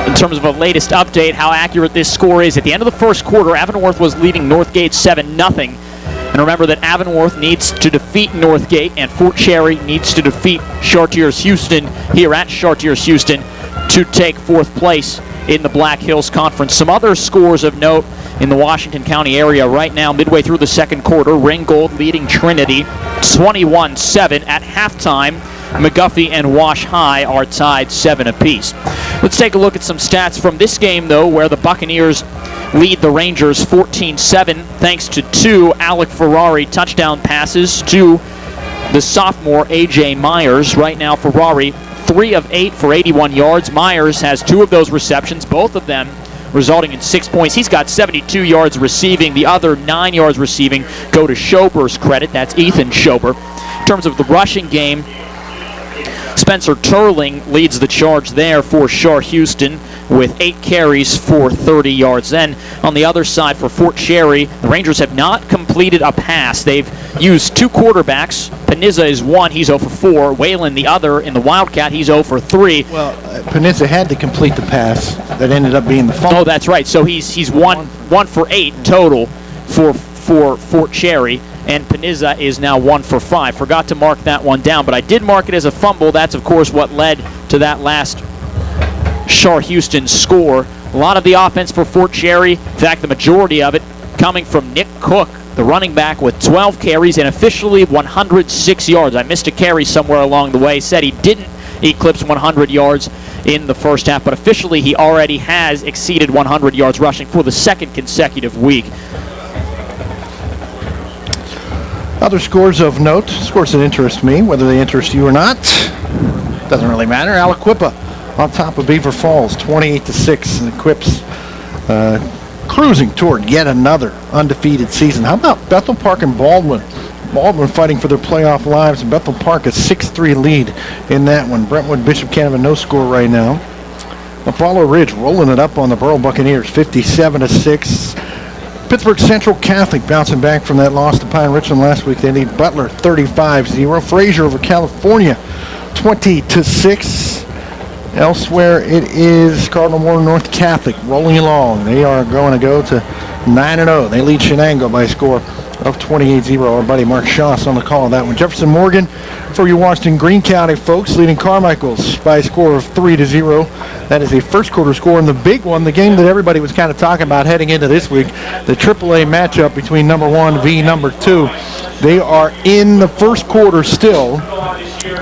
Speaker 5: in terms of a latest update how accurate this score is. At the end of the first quarter, Avonworth was leading Northgate 7-0. And remember that Avonworth needs to defeat Northgate and Fort Cherry needs to defeat Chartiers-Houston here at Chartiers-Houston to take 4th place in the Black Hills Conference. Some other scores of note in the Washington County area right now, midway through the second quarter. Ringgold leading Trinity 21-7 at halftime. McGuffey and Wash High are tied 7 apiece. Let's take a look at some stats from this game, though, where the Buccaneers lead the Rangers 14-7 thanks to 2 Alec Ferrari touchdown passes to the sophomore A.J. Myers. Right now, Ferrari 3 of 8 for 81 yards. Myers has 2 of those receptions, both of them resulting in 6 points. He's got 72 yards receiving. The other 9 yards receiving go to Schober's credit. That's Ethan Schober. In terms of the rushing game, Spencer Turling leads the charge there for Chartiers-Houston with 8 carries for 30 yards. Then on the other side for Fort Cherry, the Rangers have not completed a pass. They've used 2 quarterbacks. Panizza is one, he's 0 for 4. Whalen the other in the Wildcat, he's 0 for 3.
Speaker 4: Well, Panizza had to complete the pass that ended up being the fumble.
Speaker 5: Oh, that's right. So he's one for 8 total for Fort Cherry. And Panizza is now 1 for 5. Forgot to mark that one down, but I did mark it as a fumble. That's, of course, what led to that last Chartiers-Houston score. A lot of the offense for Fort Cherry, in fact, the majority of it, coming from Nick Cook, the running back, with 12 carries and officially 106 yards. I missed a carry somewhere along the way. Said he didn't eclipse 100 yards in the first half, but officially he already has exceeded 100 yards rushing for the second consecutive week.
Speaker 4: Other scores of note, scores that interest me, whether they interest you or not, doesn't really matter. Aliquippa on top of Beaver Falls, 28-6, and Quips cruising toward yet another undefeated season. How about Bethel Park and Baldwin? Baldwin fighting for their playoff lives, and Bethel Park a 6-3 lead in that one. Brentwood Bishop Canevin no score right now. Buffalo Ridge rolling it up on the Burl Buccaneers, 57-6. Pittsburgh Central Catholic bouncing back from that loss to Pine Richland last week. They lead Butler 35-0. Frazier over California 20-6. Elsewhere it is Cardinal Moore North Catholic rolling along. They are going to go to 9-0. They lead Shenango by a score of 28-0. Our buddy Mark Schoss on the call of that one. Jefferson Morgan for your Washington Greene County folks leading Carmichael's by a score of 3-0. That is a first quarter score, and the big one, the game that everybody was kind of talking about heading into this week, the AAA matchup between number 1 v. number 2. They are in the first quarter still.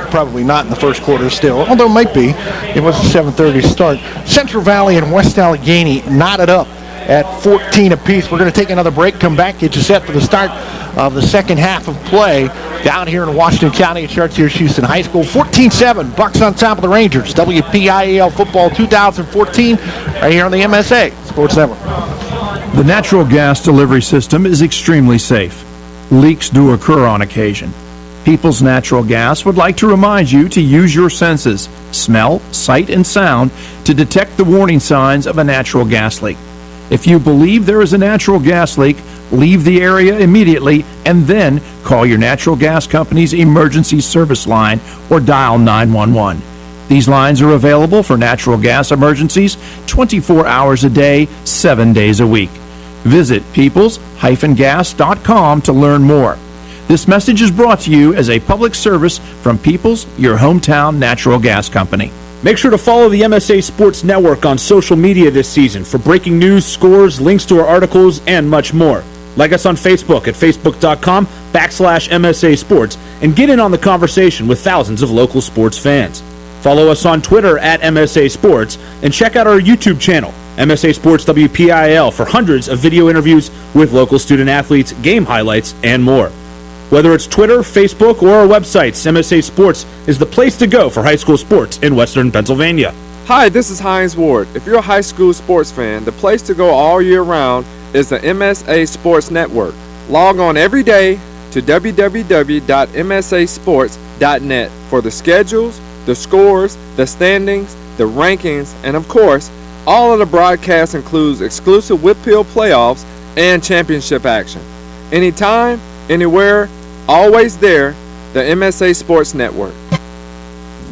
Speaker 4: Probably not in the first quarter still, although it might be. It was a 7:30 start. Central Valley and West Allegheny knotted up at 14 apiece. We're going to take another break, come back, get you set for the start of the second half of play down here in Washington County at Chartiers-Houston High School. 14-7, Bucks on top of the Rangers. WPIAL Football 2014 right here on the MSA Sports Network.
Speaker 15: The natural gas delivery system is extremely safe. Leaks do occur on occasion. People's Natural Gas would like to remind you to use your senses, smell, sight, and sound to detect the warning signs of a natural gas leak. If you believe there is a natural gas leak, leave the area immediately and then call your natural gas company's emergency service line or dial 911. These lines are available for natural gas emergencies 24 hours a day, 7 days a week. Visit peoples-gas.com to learn more. This message is brought to you as a public service from Peoples, your hometown natural gas company.
Speaker 16: Make sure to follow the MSA Sports Network on social media this season for breaking news, scores, links to our articles, and much more. Like us on Facebook at facebook.com/MSA Sports and get in on the conversation with thousands of local sports fans. Follow us on Twitter at MSA Sports and check out our YouTube channel, MSA Sports WPIAL, for hundreds of video interviews with local student athletes, game highlights, and more. Whether it's Twitter, Facebook, or our websites, MSA Sports is the place to go for high school sports in Western Pennsylvania.
Speaker 17: Hi, this is Hines Ward. If you're a high school sports fan, the place to go all year round is the MSA Sports Network. Log on every day to www.msasports.net for the schedules, the scores, the standings, the rankings, and of course, all of the broadcasts includes exclusive WPIAL playoffs and championship action. Anytime, anywhere, always there, the MSA Sports Network.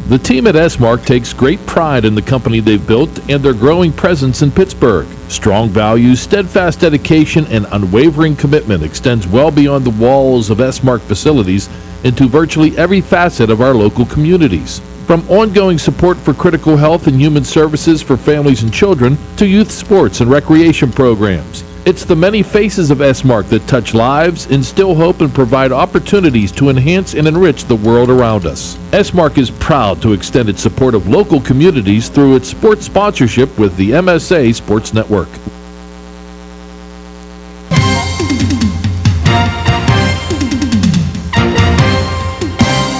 Speaker 3: The team at S-Mark takes great pride in the company they've built and their growing presence in Pittsburgh. Strong values, steadfast dedication, and unwavering commitment extends well beyond the walls of S-Mark facilities into virtually every facet of our local communities. From ongoing support for critical health and human services for families and children to youth sports and recreation programs. It's the many faces of S-Mark that touch lives, instill hope, and provide opportunities to enhance and enrich the world around us. S-Mark is proud to extend its support of local communities through its sports sponsorship with the MSA Sports Network.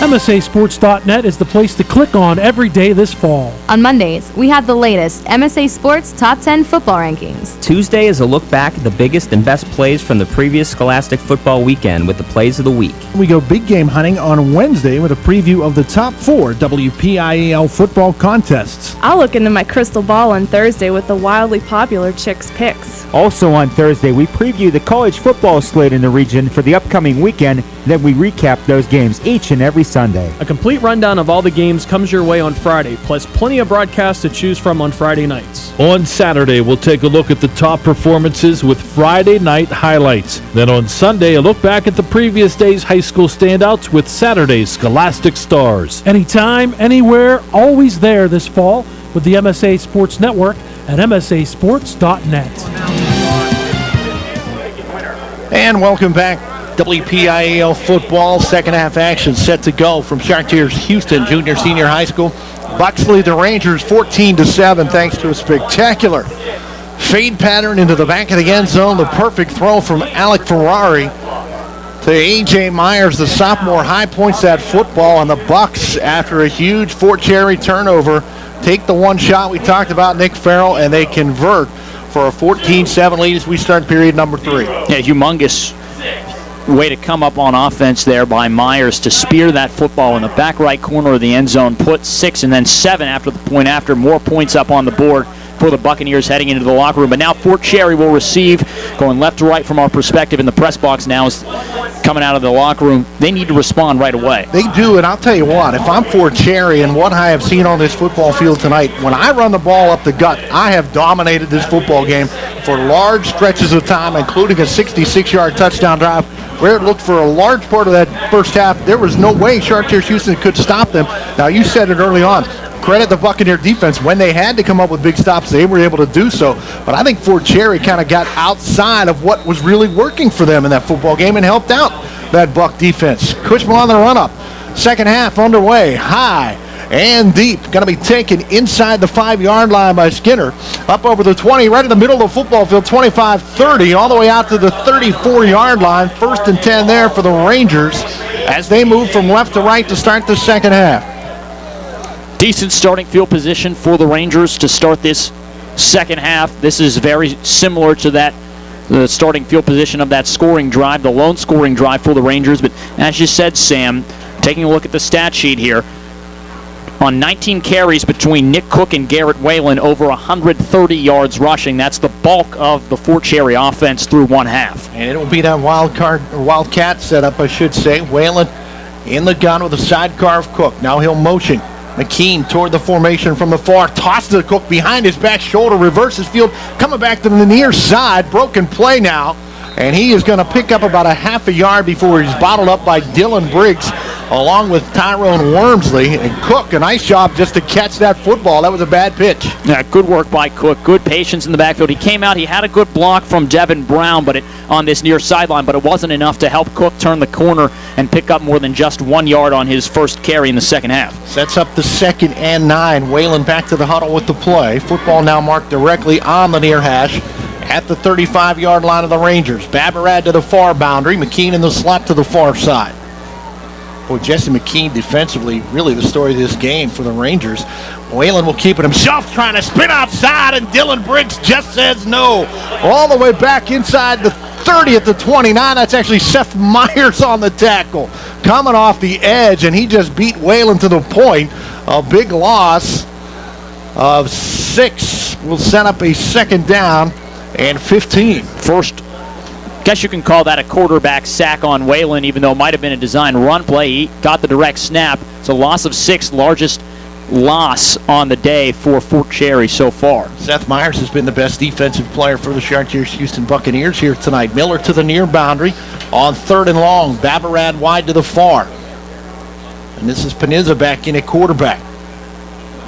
Speaker 18: MSASports.net is the place to click on every day this fall.
Speaker 19: On Mondays, we have the latest MSA Sports Top 10 football rankings.
Speaker 20: Tuesday is a look back at the biggest and best plays from the previous Scholastic football weekend with the plays of the week.
Speaker 4: We go big game hunting on Wednesday with a preview of the top 4 WPIAL football contests.
Speaker 10: I'll look into my crystal ball on Thursday with the wildly popular Chicks Picks.
Speaker 21: Also on Thursday, we preview the college football slate in the region for the upcoming weekend, then we recap those games each and every Sunday.
Speaker 22: A complete rundown of all the games comes your way on Friday, plus plenty of broadcasts to choose from on Friday nights.
Speaker 3: On Saturday, we'll take a look at the top performances with Friday night highlights. Then on Sunday, a look back at the previous day's high school standouts with Saturday's Scholastic Stars.
Speaker 18: Anytime, anywhere, always there this fall with the MSA Sports Network at MSASports.net.
Speaker 4: And welcome back. WPIAL football second half action set to go from Chartiers-Houston Junior-Senior High School. Bucks lead the Rangers 14-7 thanks to a spectacular fade pattern into the back of the end zone. The perfect throw from Alec Ferrari to A.J. Myers, the sophomore, high points that football, and the Bucks, after a huge Fort Cherry turnover, take the one shot we talked about, Nick Farrell, and they convert for a 14-7 lead as we start period number 3.
Speaker 5: Yeah, humongous way to come up on offense there by Myers to spear that football in the back right corner of the end zone, put 6 and then 7 after the point after. More points up on the board for the Buccaneers heading into the locker room. But now Fort Cherry will receive, going left to right from our perspective in the press box now is coming out of the locker room. They need to respond right away.
Speaker 4: They do, and I'll tell you what, if I'm Fort Cherry and what I have seen on this football field tonight, when I run the ball up the gut, I have dominated this football game for large stretches of time, including a 66-yard touchdown drive where it looked for a large part of that first half. There was no way Chartiers-Houston could stop them. Now, you said it early on. Credit the Buccaneer defense. When they had to come up with big stops, they were able to do so. But I think Fort Cherry kind of got outside of what was really working for them in that football game and helped out that Buck defense. Cushman on the run-up. Second half underway. High and deep. Going to be taken inside the 5-yard line by Skinner. Up over the 20, right in the middle of the football field, 25-30, all the way out to the 34-yard line. 1st and 10 there for the Rangers as they move from left to right to start the second half.
Speaker 5: Decent starting field position for the Rangers to start this second half. This is very similar to the starting field position of that scoring drive, the lone scoring drive for the Rangers. But as you said, Sam, taking a look at the stat sheet here, on 19 carries between Nick Cook and Garrett Whalen, over 130 yards rushing. That's the bulk of the Fort Cherry offense through one half.
Speaker 4: And it'll be that wildcat setup, I should say. Whalen in the gun with a sidecar of Cook. Now he'll motion McKean toward the formation from the far. Tosses the Cook behind his back shoulder. Reverses field. Coming back to the near side. Broken play now. And he is going to pick up about a half a yard before he's bottled up by Dylan Briggs along with Tyrone Wormsley. And Cook, a nice job just to catch that football. That was a bad pitch.
Speaker 5: Yeah, good work by Cook. Good patience in the backfield. He came out. He had a good block from Devin Brown on this near sideline, but it wasn't enough to help Cook turn the corner and pick up more than just 1 yard on his first carry in the second half.
Speaker 4: Sets up the 2nd and 9. Whalen back to the huddle with the play. Football now marked directly on the near hash at the 35-yard line of the Rangers. Babarad to the far boundary. McKean in the slot to the far side. Boy, Jesse McKean defensively, really the story of this game for the Rangers. Whalen will keep it himself, trying to spin outside, and Dylan Briggs just says no. All the way back inside the 30 at the 29. That's actually Seth Myers on the tackle. Coming off the edge, and he just beat Whalen to the point. A big loss of 6 will set up a 2nd down and 15.
Speaker 5: First, guess you can call that a quarterback sack on Whalen, even though it might have been a design run play. He got the direct snap. It's a loss of 6, largest loss on the day for Fort Cherry so far.
Speaker 4: Seth Myers has been the best defensive player for the Chartiers-Houston Buccaneers here tonight. Miller to the near boundary on 3rd and long. Babarad wide to the far. And this is Panizza back in at quarterback.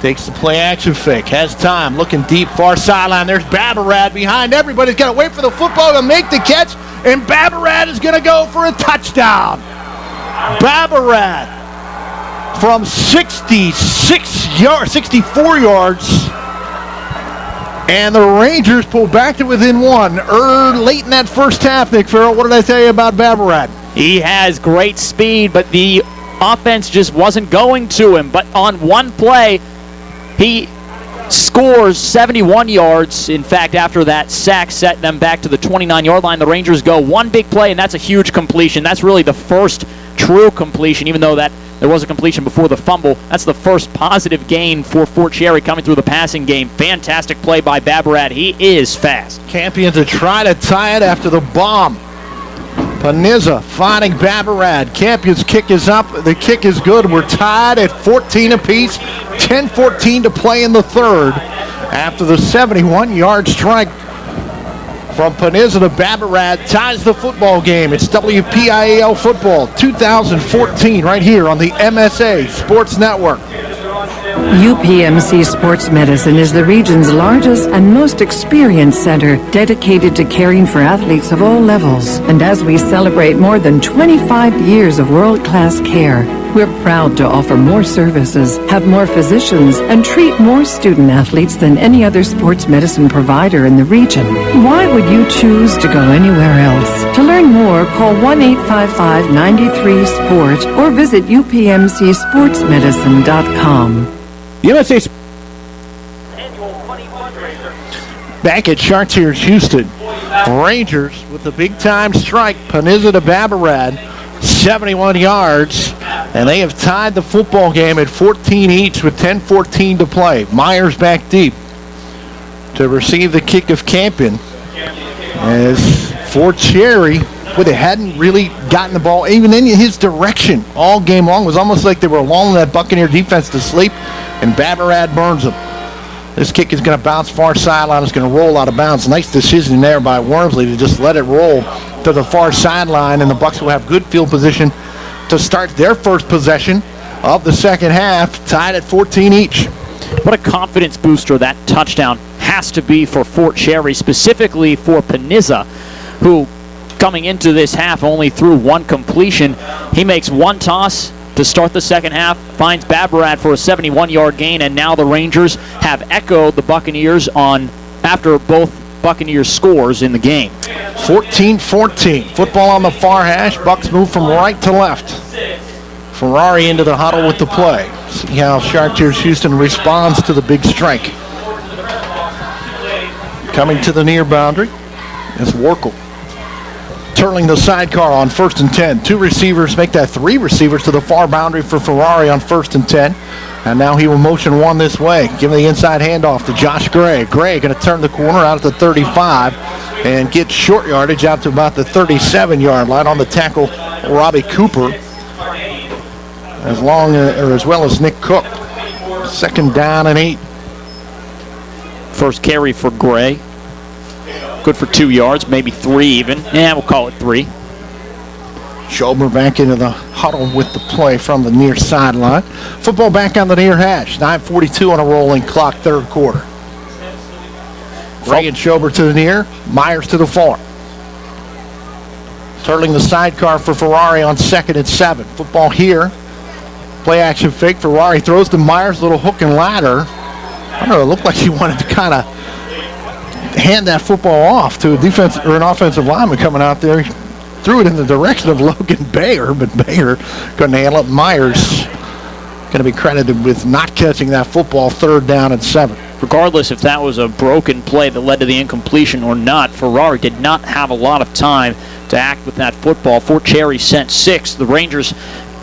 Speaker 4: Takes the play action fake. Has time. Looking deep. Far sideline. There's Babarad behind. Everybody's got to wait for the football to make the catch. And Babarad is going to go for a touchdown. Babarad from 64 yards. And the Rangers pull back to within 1. Late in that first half, Nick Farrell, what did I tell you about Babarad?
Speaker 5: He has great speed, but the offense just wasn't going to him. But on one play, he scores 71 yards. In fact, after that sack set them back to the 29-yard line, the Rangers go one big play, and that's a huge completion. That's really the first true completion, even though that there was a completion before the fumble. That's the first positive gain for Fort Cherry coming through the passing game. Fantastic play by Babarad. He is fast.
Speaker 4: Campion to try to tie it after the bomb. Panizza finding Babarad. Campion's kick is up. The kick is good. We're tied at 14 apiece. 10-14 to play in the third after the 71-yard strike from Panizza to Babarad ties the football game. It's WPIAL Football 2014 right here on the MSA Sports Network.
Speaker 1: UPMC Sports Medicine is the region's largest and most experienced center dedicated to caring for athletes of all levels. And as we celebrate more than 25 years of world-class care, we're proud to offer more services, have more physicians, and treat more student athletes than any other sports medicine provider in the region. Why would you choose to go anywhere else? To learn more, call 1-855-93-SPORT or visit upmcsportsmedicine.com.
Speaker 16: The MSA
Speaker 4: back at Chartiers-Houston. Rangers with the big-time strike. Panizza to Babarad, 71 yards, and they have tied the football game at 14 each with 10-14 to play. Myers back deep to receive the kick of Campion. As Fort Cherry, they hadn't really gotten the ball even in his direction all game long. It was almost like they were lulling that Buccaneer defense to sleep, and Babarad burns them. This kick is going to bounce far sideline. It's going to roll out of bounds. Nice decision there by Wormsley to just let it roll to the far sideline, and the Bucs will have good field position to start their first possession of the second half, tied at 14 each.
Speaker 5: What a confidence booster that touchdown has to be for Fort Cherry, specifically for Panizza, who coming into this half only threw one completion. He makes one toss to start the second half, finds Babarad for a 71-yard gain, and now the Rangers have echoed the Buccaneers after both Buccaneers scores in the game.
Speaker 4: 14-14. Football on the far hash. Bucs move from right to left. Ferrari into the huddle with the play. See how Chartiers-Houston responds to the big strike. Coming to the near boundary is Warkle. Turning the sidecar on 1st and 10. Two receivers make that three receivers to the far boundary for Ferrari on 1st and 10. And now he will motion one this way, giving the inside handoff to Josh Gray. Gray going to turn the corner out at the 35 and get short yardage out to about the 37-yard line on the tackle, Robbie Cooper, as well as Nick Cook. 2nd down and 8.
Speaker 5: First carry for Gray. Good for 2 yards, maybe 3 even. Yeah, we'll call it 3.
Speaker 4: Schober back into the huddle with the play from the near sideline. Football back on the near hash. 9:42 on a rolling clock, third quarter. Gray and Schober to the near. Myers to the far. Turning the sidecar for Ferrari on 2nd and 7. Football here. Play action fake. Ferrari throws to Myers, little hook and ladder. I don't know, it looked like he wanted to kind of hand that football off to a defense or an offensive lineman coming out there. He threw it in the direction of Logan Bayer, but Bayer couldn't handle it. Myers going to be credited with not catching that football. 3rd down and 7.
Speaker 5: Regardless if that was a broken play that led to the incompletion or not, Ferrari did not have a lot of time to act with that football. Fort Cherry sent 6. The Rangers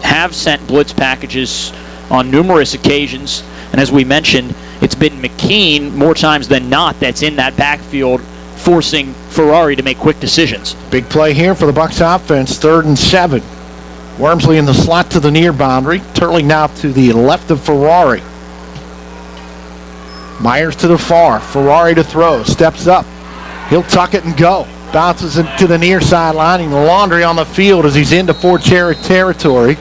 Speaker 5: have sent blitz packages on numerous occasions, and as we mentioned, it's been McKean more times than not that's in that backfield, forcing Ferrari to make quick decisions.
Speaker 4: Big play here for the Bucs offense, 3rd and 7. Wormsley in the slot to the near boundary. Turley now to the left of Ferrari. Myers to the far. Ferrari to throw. Steps up. He'll tuck it and go. Bounces it to the near sideline. And Laundry on the field as he's into Fort Cherry territory.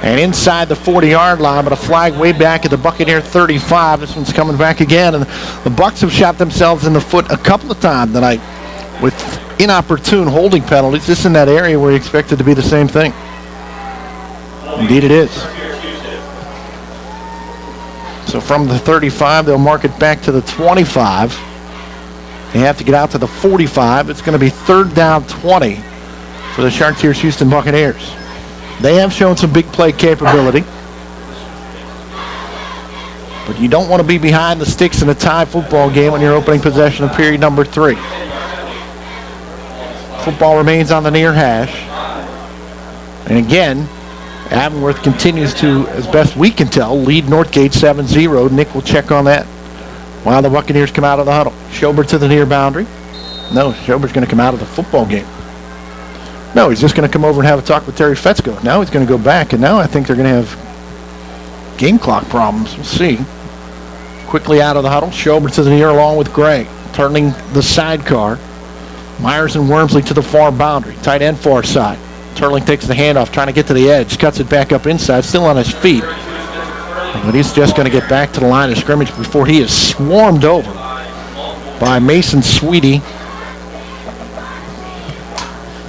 Speaker 4: And inside the 40-yard line, but a flag way back at the Buccaneer 35. This one's coming back again. And the Bucs have shot themselves in the foot a couple of times tonight with inopportune holding penalties. Just in that area where you expect it to be the same thing. Indeed it is. So from the 35, they'll mark it back to the 25. They have to get out to the 45. It's going to be 3rd down 20 for the Chartiers-Houston Buccaneers. They have shown some big play capability. But you don't want to be behind the sticks in a tie football game on your opening possession of period number 3. Football remains on the near hash. And again, Avonworth continues to, as best we can tell, lead Northgate 7-0. Nick will check on that while the Buccaneers come out of the huddle. Schobert to the near boundary. No, Schobert's going to come out of the football game. No, he's just going to come over and have a talk with Terry Fetzko. Now he's going to go back, and now I think they're going to have game clock problems. We'll see. Quickly out of the huddle. Schobert to the near along with Gray. Turning the sidecar. Myers and Wormsley to the far boundary. Tight end far side. Turling takes the handoff, trying to get to the edge. Cuts it back up inside, still on his feet. But he's just going to get back to the line of scrimmage before he is swarmed over by Mason Sweetie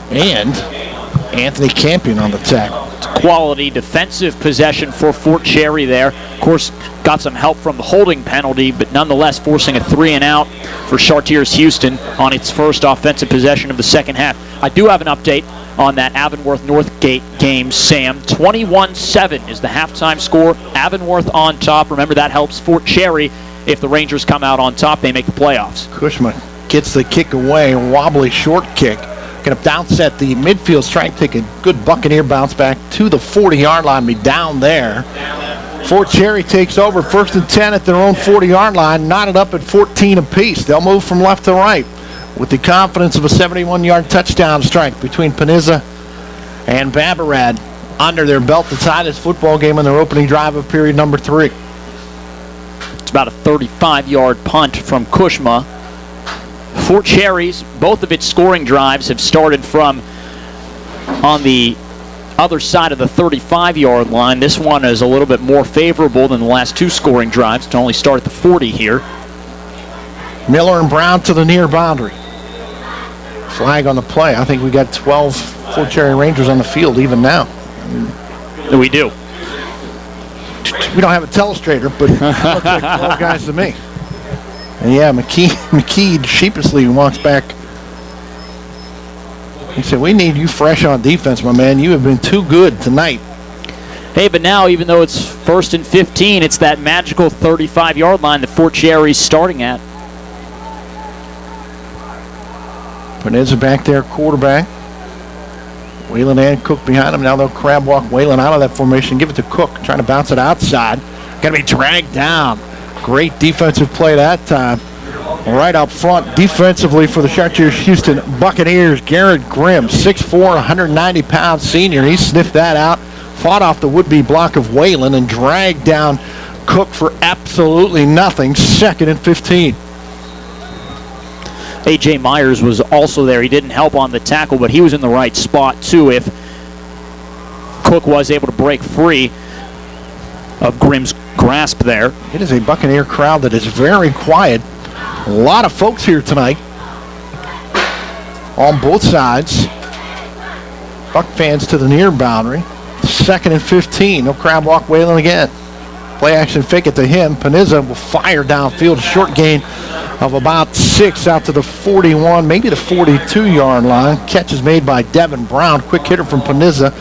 Speaker 4: and Anthony Campion on the tackle.
Speaker 5: Quality defensive possession for Fort Cherry there. Of course, got some help from the holding penalty, but nonetheless forcing a 3-and-out for Chartiers-Houston on its first offensive possession of the second half. I do have an update on that Avonworth-Northgate game, Sam. 21-7 is the halftime score. Avonworth on top. Remember, that helps Fort Cherry. If the Rangers come out on top, they make the playoffs.
Speaker 4: Cushman gets the kick away, a wobbly short kick. Going to bounce at the midfield, trying to take a good Buccaneer bounce back to the 40-yard line, be down there. Fort Cherry takes over 1st and 10 at their own 40-yard line, knotted up at 14 apiece. They'll move from left to right with the confidence of a 71-yard touchdown strike between Panizza and Babarad under their belt to tie this football game in their opening drive of period number 3.
Speaker 5: It's about a 35-yard punt from Kushma. Fort Cherry's, both of its scoring drives have started from on the other side of the 35-yard line. This one is a little bit more favorable than the last 2 scoring drives to only start at the 40 here.
Speaker 4: Miller and Brown to the near boundary. Flag on the play. I think we got 12 Fort Cherry Rangers on the field even now.
Speaker 5: We do.
Speaker 4: We don't have a telestrator, but it looks like 12 guys to me. And yeah, McKee sheepishly walks back. He said, "We need you fresh on defense, my man. You have been too good tonight."
Speaker 5: Hey, but now, even though it's 1st and 15, it's that magical 35-yard line that Fort Cherry's starting at.
Speaker 4: Panizza back there, quarterback. Whalen and Cook behind him. Now they'll crab walk Whalen out of that formation. Give it to Cook, trying to bounce it outside. Going to be dragged down. Great defensive play that time. Right up front defensively for the Chartiers-Houston Buccaneers, Garrett Grimm, 6'4", 190-pound senior. He sniffed that out, fought off the would-be block of Whalen, and dragged down Cook for absolutely nothing. 2nd and 15.
Speaker 5: A.J. Myers was also there. He didn't help on the tackle, but he was in the right spot, too, if Cook was able to break free of Grimm's grasp there.
Speaker 4: It is a Buccaneer crowd that is very quiet. A lot of folks here tonight on both sides. Buck fans to the near boundary. 2nd and 15. No crab walk Whalen again. Play action fake it to him. Panizza will fire downfield. A short gain of about 6 out to the 41, maybe the 42-yard line. Catch is made by Devin Brown. Quick hitter from Panizza.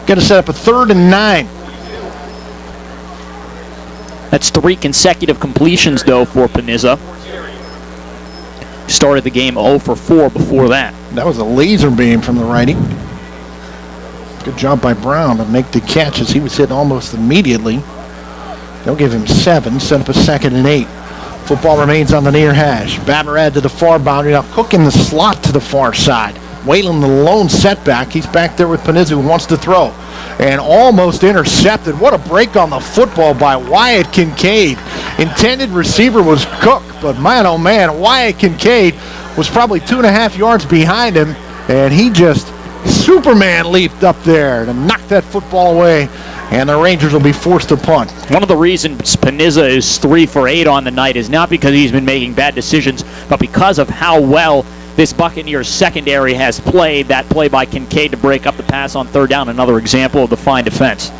Speaker 4: Going to set up a 3rd and 9.
Speaker 5: That's 3 consecutive completions, though, for Panizza. Started the game 0 for 4 before that.
Speaker 4: That was a laser beam from the righty. Good job by Brown to make the catches. He was hit almost immediately. They'll give him 7, set up a 2nd and 8. Football remains on the near hash. Babarad to the far boundary. Now Cook in the slot to the far side. Whalen the lone setback. He's back there with Panizza who wants to throw. And almost intercepted. What a break on the football by Wyatt Kincaid. Intended receiver was Cook, but man, oh man, Wyatt Kincaid was probably 2.5 yards behind him, and he just Superman leaped up there to knock that football away, and the Rangers will be forced to punt.
Speaker 5: One of the reasons Panizza is 3 for 8 on the night is not because he's been making bad decisions, but because of how well this Buccaneers secondary has played. That play by Kincaid to break up the pass on 3rd down, another example of the fine defense.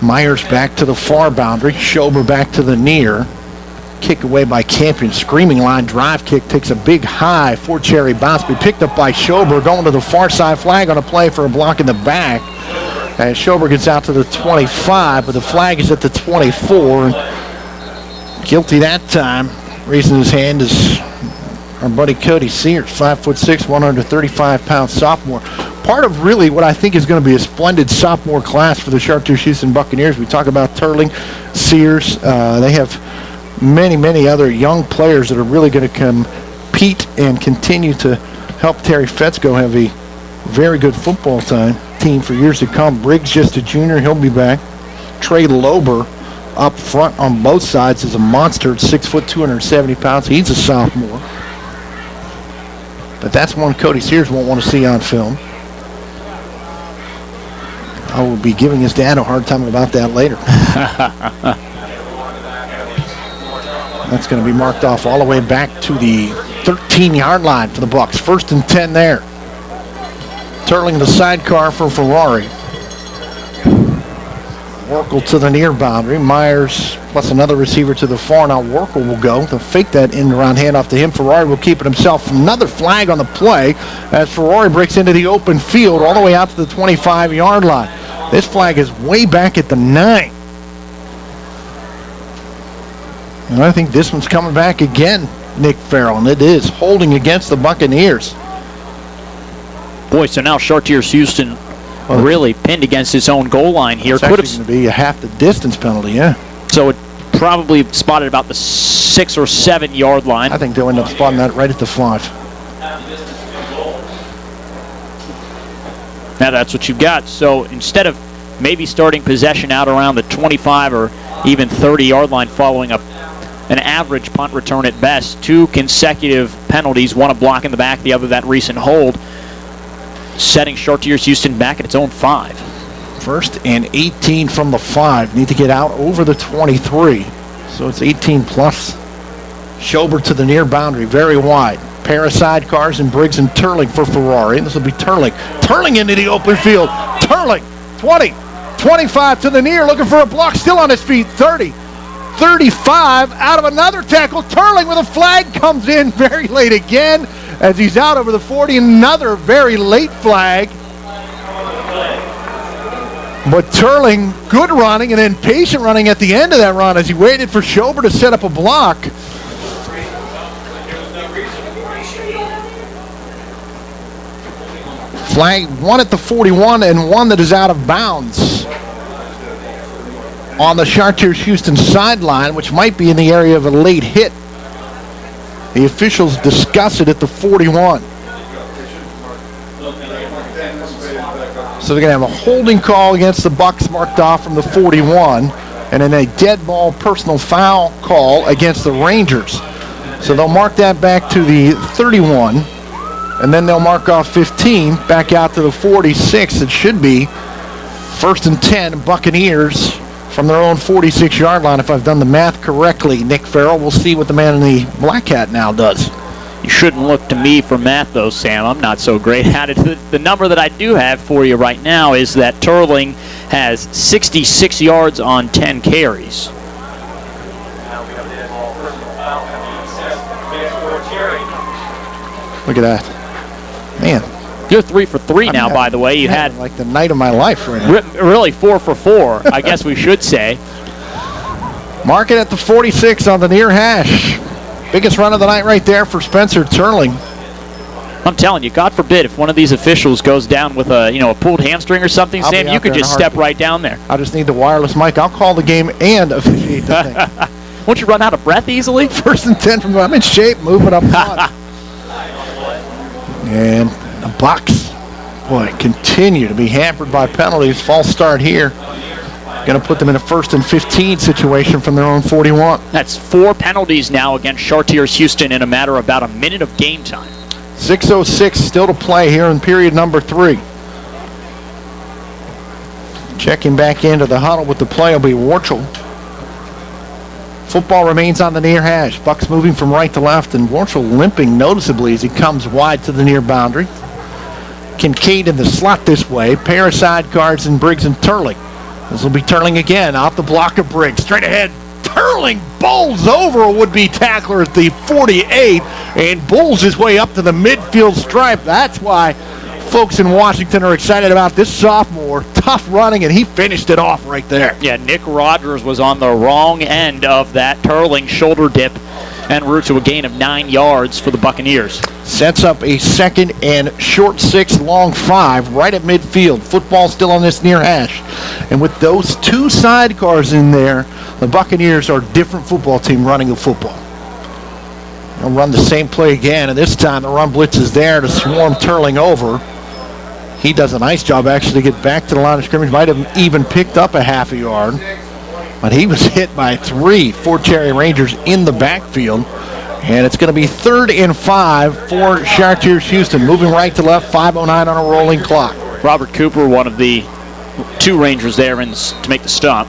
Speaker 4: Myers back to the far boundary. Schober back to the near. Kick away by Campion. Screaming line drive kick takes a big high for Cherry bounce. Be picked up by Schober going to the far side. Flag on a play for a block in the back. As Schober gets out to the 25, but the flag is at the 24. Guilty that time. Raising his hand is our buddy Cody Sears, 5'6", 135-pound sophomore. Part of really what I think is going to be a splendid sophomore class for the Chartiers-Houston Buccaneers. We talk about Turling, Sears. They have many other young players that are really going to compete and continue to help Terry Fetzko have a very good football team for years to come. Briggs, just a junior, he'll be back. Trey Lober up front on both sides is a monster at 6 foot, 270 pounds. He's a sophomore. But that's one Cody Sears won't want to see on film. I will be giving his dad a hard time about that later. That's going to be marked off all the way back to the 13-yard line for the Bucs. 1st and 10 there. Turling the sidecar for Ferrari. Workle to the near boundary. Myers plus another receiver to the far. Now Workle will go. They'll fake that in around handoff to him. Ferrari will keep it himself. Another flag on the play as Ferrari breaks into the open field all the way out to the 25-yard line. This flag is way back at the 9. And I think this one's coming back again, Nick Farrell, and it is holding against the Buccaneers.
Speaker 5: Boy, so now Chartiers-Houston really pinned against his own goal line here.
Speaker 4: It's actually going to be a half the distance penalty, yeah.
Speaker 5: So it probably spotted about the 6 or 7 yard line.
Speaker 4: I think they'll end up spotting that right at the 5.
Speaker 5: Now that's what you've got. So instead of maybe starting possession out around the 25 or even 30-yard line following an average punt return at best, 2 consecutive penalties, one a block in the back, the other that recent hold, setting Chartiers-Houston back at its own 5.
Speaker 4: 1st and 18 from the 5. Need to get out over the 23. So it's 18 plus. Schober to the near boundary, very wide. Pair of sidecars and Briggs and Turling for Ferrari. And this will be Turling. Turling into the open field. Turling, 20, 25 to the near, looking for a block, still on his feet. 30, 35, out of another tackle. Turling with a flag comes in very late again as he's out over the 40. Another very late flag. But Turling, good running and then patient running at the end of that run as he waited for Schober to set up a block. Flag, one at the 41 and one that is out of bounds on the Chartiers-Houston sideline, which might be in the area of a late hit. The officials discuss it at the 41. So they're going to have a holding call against the Bucs marked off from the 41, and then a dead ball personal foul call against the Rangers. So they'll mark that back to the 31, and then they'll mark off 15 back out to the 46. It should be 1st and 10 Buccaneers from their own 46-yard line, if I've done the math correctly. Nick Farrell, we'll see what the man in the black hat now does.
Speaker 5: You shouldn't look to me for math, though, Sam. I'm not so great at it. The number that I do have for you right now is that Turling has 66 yards on 10 carries.
Speaker 4: Look at that. Man.
Speaker 5: You're 3 for 3 now, by the way. You had
Speaker 4: like the night of my life right now.
Speaker 5: Really 4 for 4, I guess we should say.
Speaker 4: Mark it at the 46 on the near hash. Biggest run of the night right there for Spencer Turling.
Speaker 5: I'm telling you, God forbid if one of these officials goes down with a pulled hamstring or something, Sam, you could just step right down there.
Speaker 4: I just need the wireless mic. I'll call the game and officiate the thing.
Speaker 5: Won't you run out of breath easily?
Speaker 4: 1st and 10 from I'm in shape, moving up front. And the Bucs, boy, continue to be hampered by penalties. False start here. Going to put them in a 1st and 15 situation from their own 41.
Speaker 5: That's 4 penalties now against Chartiers-Houston in a matter of about a minute of game time.
Speaker 4: 6:06 still to play here in period number 3. Checking back into the huddle with the play will be Warchel. Football remains on the near hash. Bucs moving from right to left, and Warchel limping noticeably as he comes wide to the near boundary. Kincaid in the slot this way. Pair of sidecars and Briggs and Turling. This will be Turling again, off the block of Briggs. Straight ahead, Turling bowls over a would-be tackler at the 48 and bowls his way up to the midfield stripe. That's why folks in Washington are excited about this sophomore. Tough running, and he finished it off right there.
Speaker 5: Yeah, Nick Rogers was on the wrong end of that Turling shoulder dip en route to a gain of 9 yards for the Buccaneers.
Speaker 4: Sets up a 2nd and short 6, long 5, right at midfield. Football still on this near hash. And with those 2 sidecars in there, the Buccaneers are a different football team running the football. They'll run the same play again, and this time the run blitz is there to swarm Turling over. He does a nice job actually to get back to the line of scrimmage. Might have even picked up a half a yard. But he was hit by 3 Fort Cherry Rangers in the backfield. And it's going to be 3rd and 5 for Chartiers-Houston. Moving right to left, 5:09 on a rolling clock.
Speaker 5: Robert Cooper, one of the 2 Rangers there to make the stop.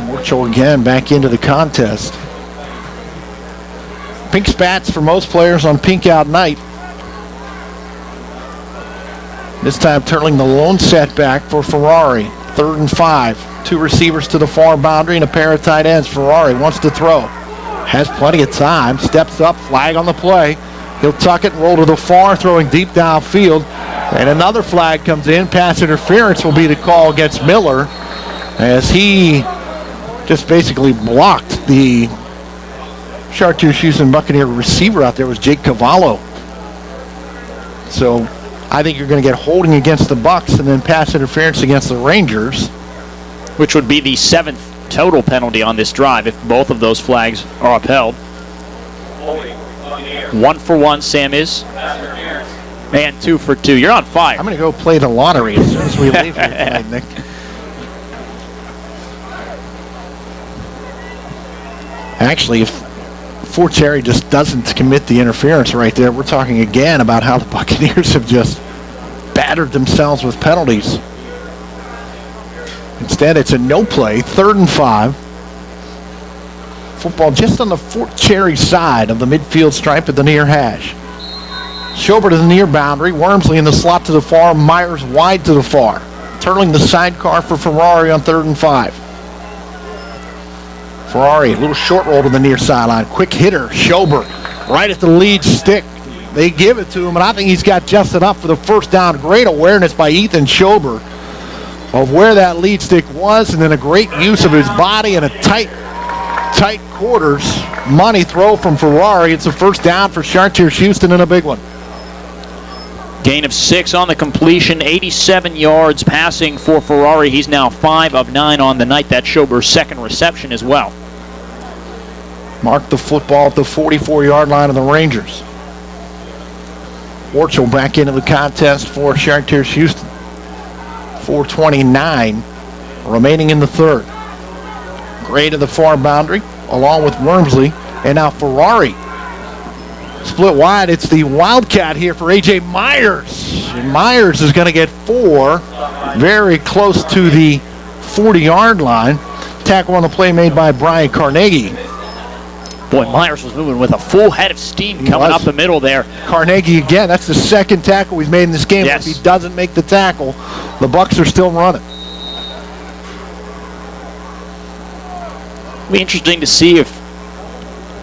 Speaker 4: Warchel again back into the contest. Pink spats for most players on pink out night. This time Turling the lone setback for Ferrari. 3rd and 5. 2 receivers to the far boundary and a pair of tight ends. Ferrari wants to throw. Has plenty of time. Steps up. Flag on the play. He'll tuck it and roll to the far, throwing deep downfield. And another flag comes in. Pass interference will be the call against Miller as he just basically blocked the Chartiers-Houston Buccaneer receiver out there. Was Jake Cavallo. So I think you're going to get holding against the Bucs and then pass interference against the Rangers.
Speaker 5: Which would be the 7th total penalty on this drive if both of those flags are upheld. 1 for 1, Sam is. And 2 for 2. You're on fire.
Speaker 4: I'm going to go play the lottery as soon as we leave here tonight, Nick. Actually, if Fort Cherry just doesn't commit the interference right there, we're talking again about how the Buccaneers have just battered themselves with penalties. Instead, it's a no play, 3rd and 5. Football just on the Fort Cherry side of the midfield stripe at the near hash. Schober to the near boundary. Wormsley in the slot to the far. Myers wide to the far. Turling the sidecar for Ferrari on 3rd and 5. Ferrari, a little short roll to the near sideline. Quick hitter, Schober, right at the lead stick. They give it to him, and I think he's got just enough for the first down. Great awareness by Ethan Schober of where that lead stick was, and then a great use of his body and a tight quarters money throw from Ferrari. It's a first down for Chartiers-Houston and a big one.
Speaker 5: Gain of 6 on the completion, 87 yards passing for Ferrari. He's now 5 of 9 on the night. That's Schober's 2nd reception as well.
Speaker 4: Mark the football at the 44-yard line of the Rangers. Warchel back into the contest for Chartiers-Houston. 4:29 remaining in the 3rd. Gray to the far boundary, along with Wormsley, and now Ferrari. Split wide, it's the Wildcat here for A.J. Myers. And Myers is going to get 4, very close to the 40-yard line. Tackle on the play made by Brian Carnegie.
Speaker 5: Boy, Myers was moving with a full head of steam coming up the middle there.
Speaker 4: Carnegie again, that's the 2nd tackle he's made in this game.
Speaker 5: Yes.
Speaker 4: If he doesn't make the tackle, the Bucs are still running.
Speaker 5: It'll be interesting to see if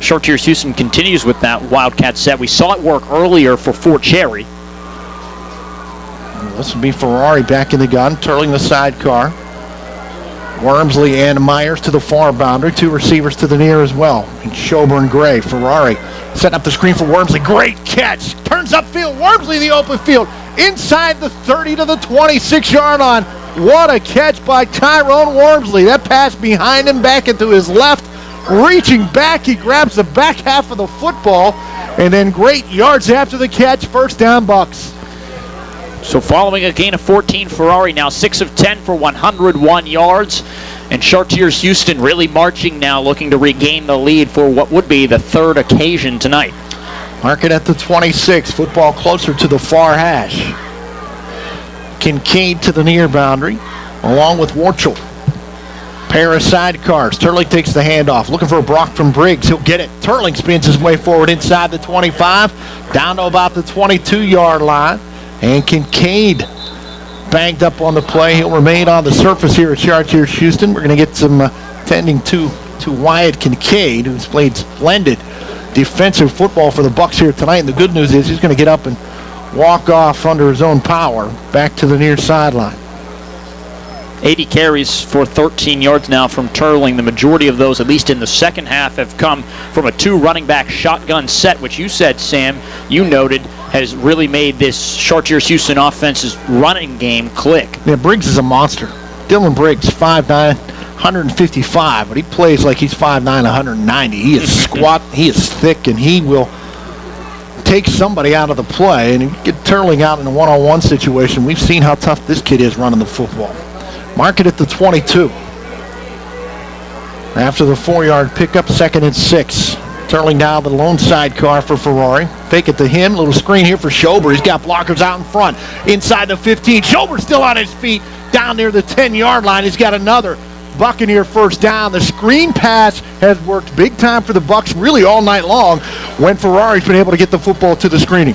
Speaker 5: Chartiers-Houston continues with that Wildcat set. We saw it work earlier for Fort Cherry.
Speaker 4: This will be Ferrari back in the gun, turling the sidecar. Wormsley and Myers to the far boundary. 2 receivers to the near as well. And Schober and Gray. Ferrari setting up the screen for Wormsley. Great catch. Turns upfield. Wormsley in the open field. Inside the 30 to the 26-yard line. What a catch by Tyrone Wormsley. That pass behind him, back into his left. Reaching back, he grabs the back half of the football. And then great yards after the catch. First down, Bucs.
Speaker 5: So following a gain of 14, Ferrari now 6 of 10 for 101 yards. And Chartiers-Houston really marching now, looking to regain the lead for what would be the 3rd occasion tonight.
Speaker 4: Mark it at the 26. Football closer to the far hash. Kincaid to the near boundary, along with Warchel. Pair of sidecars. Turling takes the handoff, looking for a block from Briggs. He'll get it. Turling spins his way forward inside the 25, down to about the 22-yard line. And Kincaid banged up on the play. He'll remain on the surface here at Chartiers-Houston. We're going to get some tending to Wyatt Kincaid, who's played splendid defensive football for the Bucs here tonight. And the good news is he's going to get up and walk off under his own power back to the near sideline.
Speaker 5: 80 carries for 13 yards now from Turling. The majority of those, at least in the second half, have come from a 2 running back shotgun set, which you said, Sam, you noted, has really made this Chartiers-Houston offense's running game click.
Speaker 4: Yeah, Briggs is a monster. Dylan Briggs, 5'9", 155, but he plays like he's 5'9", 190. He is squat, he is thick, and he will take somebody out of the play. And get Turling out in a one-on-one situation. We've seen how tough this kid is running the football. Mark it at the 22. After the 4-yard pickup, 2nd and 6. Turling now the lone sidecar for Ferrari. Fake it to him. Little screen here for Schober. He's got blockers out in front. Inside the 15. Schober's still on his feet. Down near the 10-yard line. He's got another Buccaneer first down. The screen pass has worked big time for the Bucs really all night long when Ferrari's been able to get the football to the screening.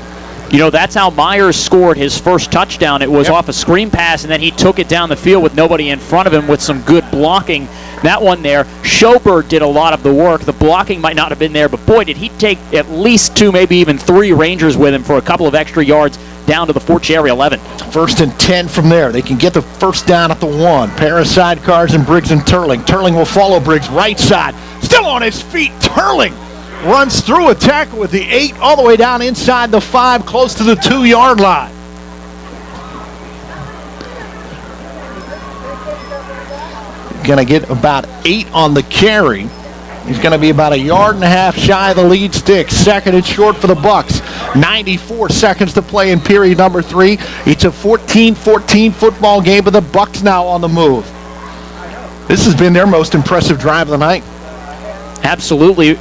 Speaker 5: You know, that's how Myers scored his first touchdown. It was off a screen pass, and then he took it down the field with nobody in front of him with some good blocking. That one there, Schober did a lot of the work. The blocking might not have been there, but boy, did he take at least 2, maybe even 3 Rangers with him for a couple of extra yards down to the Fort Cherry 11.
Speaker 4: 1st and 10 from there. They can get the first down at the 1. Pair of sidecars and Briggs and Turling. Turling will follow Briggs right side. Still on his feet, Turling runs through a tackle with the 8 all the way down inside the 5, close to the 2-yard line. Going to get about 8 on the carry. He's going to be about 1.5 yards shy of the lead stick. 2nd and short for the Bucs. 94 seconds to play in period number 3. It's a 14-14 football game, but the Bucs now on the move. This has been their most impressive drive of the night.
Speaker 5: Absolutely.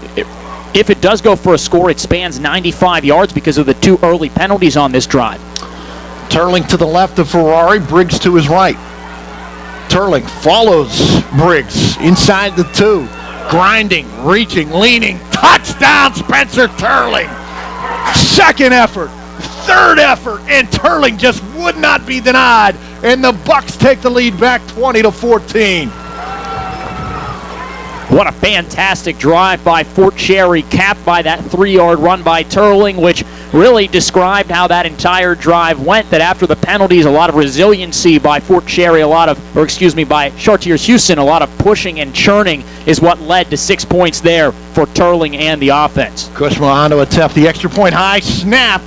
Speaker 5: If it does go for a score, it spans 95 yards because of the 2 early penalties on this drive.
Speaker 4: Turling to the left of Ferrari, Briggs to his right. Turling follows Briggs inside the 2. Grinding, reaching, leaning. Touchdown, Spencer Turling. 2nd effort, 3rd effort, and Turling just would not be denied. And the Bucs take the lead back 20-14.
Speaker 5: What a fantastic drive by Fort Cherry, capped by that 3-yard run by Turling, which really described how that entire drive went. That after the penalties, a lot of resiliency by Fort Cherry, by Chartiers-Houston, a lot of pushing and churning is what led to 6 points there for Turling and the offense.
Speaker 4: Kushma on to attempt the extra point high snap,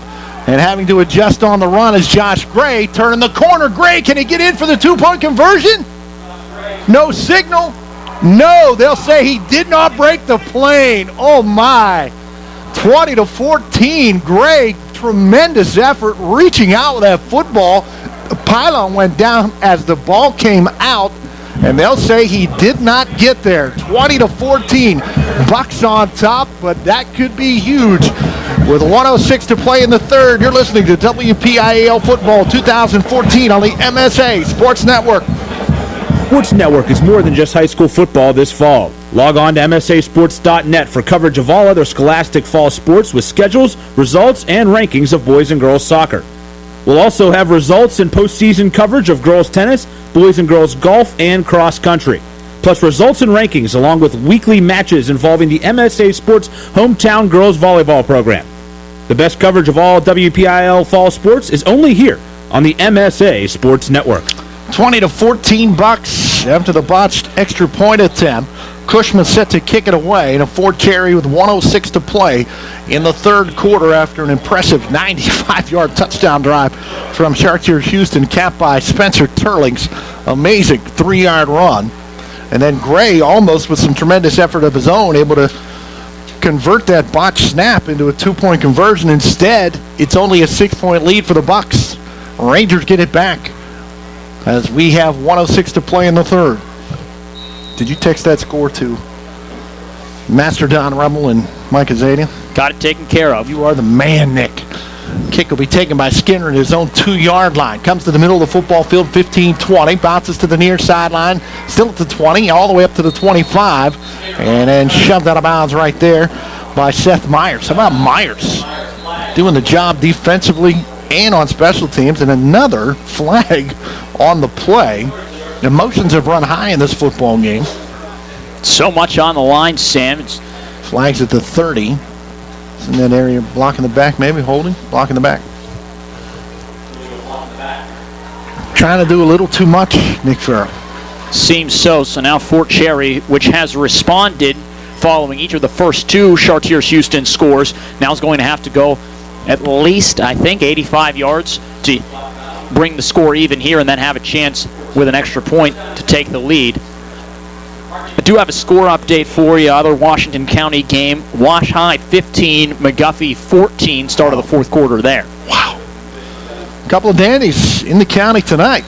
Speaker 4: and having to adjust on the run is Josh Gray. Turning the corner, Gray, can he get in for the 2-point conversion? No signal. No, they'll say he did not break the plane. Oh my. 20-14. Gray, tremendous effort reaching out with that football. The pylon went down as the ball came out, and they'll say he did not get there. 20-14. Bucs on top, but that could be huge. With 1:06 to play in the 3rd, you're listening to WPIAL Football 2014 on the MSA Sports Network.
Speaker 16: Sports Network is more than just high school football this fall. Log on to MSASports.net for coverage of all other scholastic fall sports with schedules, results, and rankings of boys and girls soccer. We'll also have results and postseason coverage of girls tennis, boys and girls golf, and cross country. Plus results and rankings along with weekly matches involving the MSA Sports Hometown Girls Volleyball program. The best coverage of all WPIAL fall sports is only here on the MSA Sports Network.
Speaker 4: 20-14 Bucs after the botched extra point attempt. Cushman set to kick it away, and a Fort Cherry with 1:06 to play in the 3rd quarter after an impressive 95-yard touchdown drive from Chartiers-Houston, capped by Spencer Turling's amazing 3-yard run. And then Gray, almost with some tremendous effort of his own, able to convert that botched snap into a 2-point conversion. Instead, it's only a 6-point lead for the Bucs. Rangers get it back as we have 1:06 to play in the 3rd. Did you text that score to Master Don Rummel and Mike Azania?
Speaker 5: Got it taken care of.
Speaker 4: You are the man, Nick. Kick will be taken by Skinner at his own 2-yard line. Comes to the middle of the football field, 15-20. Bounces to the near sideline, still at the 20, all the way up to the 25. And then shoved out of bounds right there by Seth Myers. How about Myers doing the job defensively and on special teams, and another flag on the play. Emotions have run high in this football game.
Speaker 5: So much on the line, Sam. It's
Speaker 4: flags at the 30. It's in that area, blocking the back, maybe holding, blocking the back. Trying to do a little too much, Nick Farrell.
Speaker 5: Seems so. So now Fort Cherry, which has responded following each of the first two Chartiers-Houston scores, now is going to have to go at least, I think, 85 yards to bring the score even here and then have a chance with an extra point to take the lead. I do have a score update for you. Other Washington County game. Wash High 15, McGuffey 14, start of the fourth quarter there.
Speaker 4: Wow. A couple of dandies in the county tonight.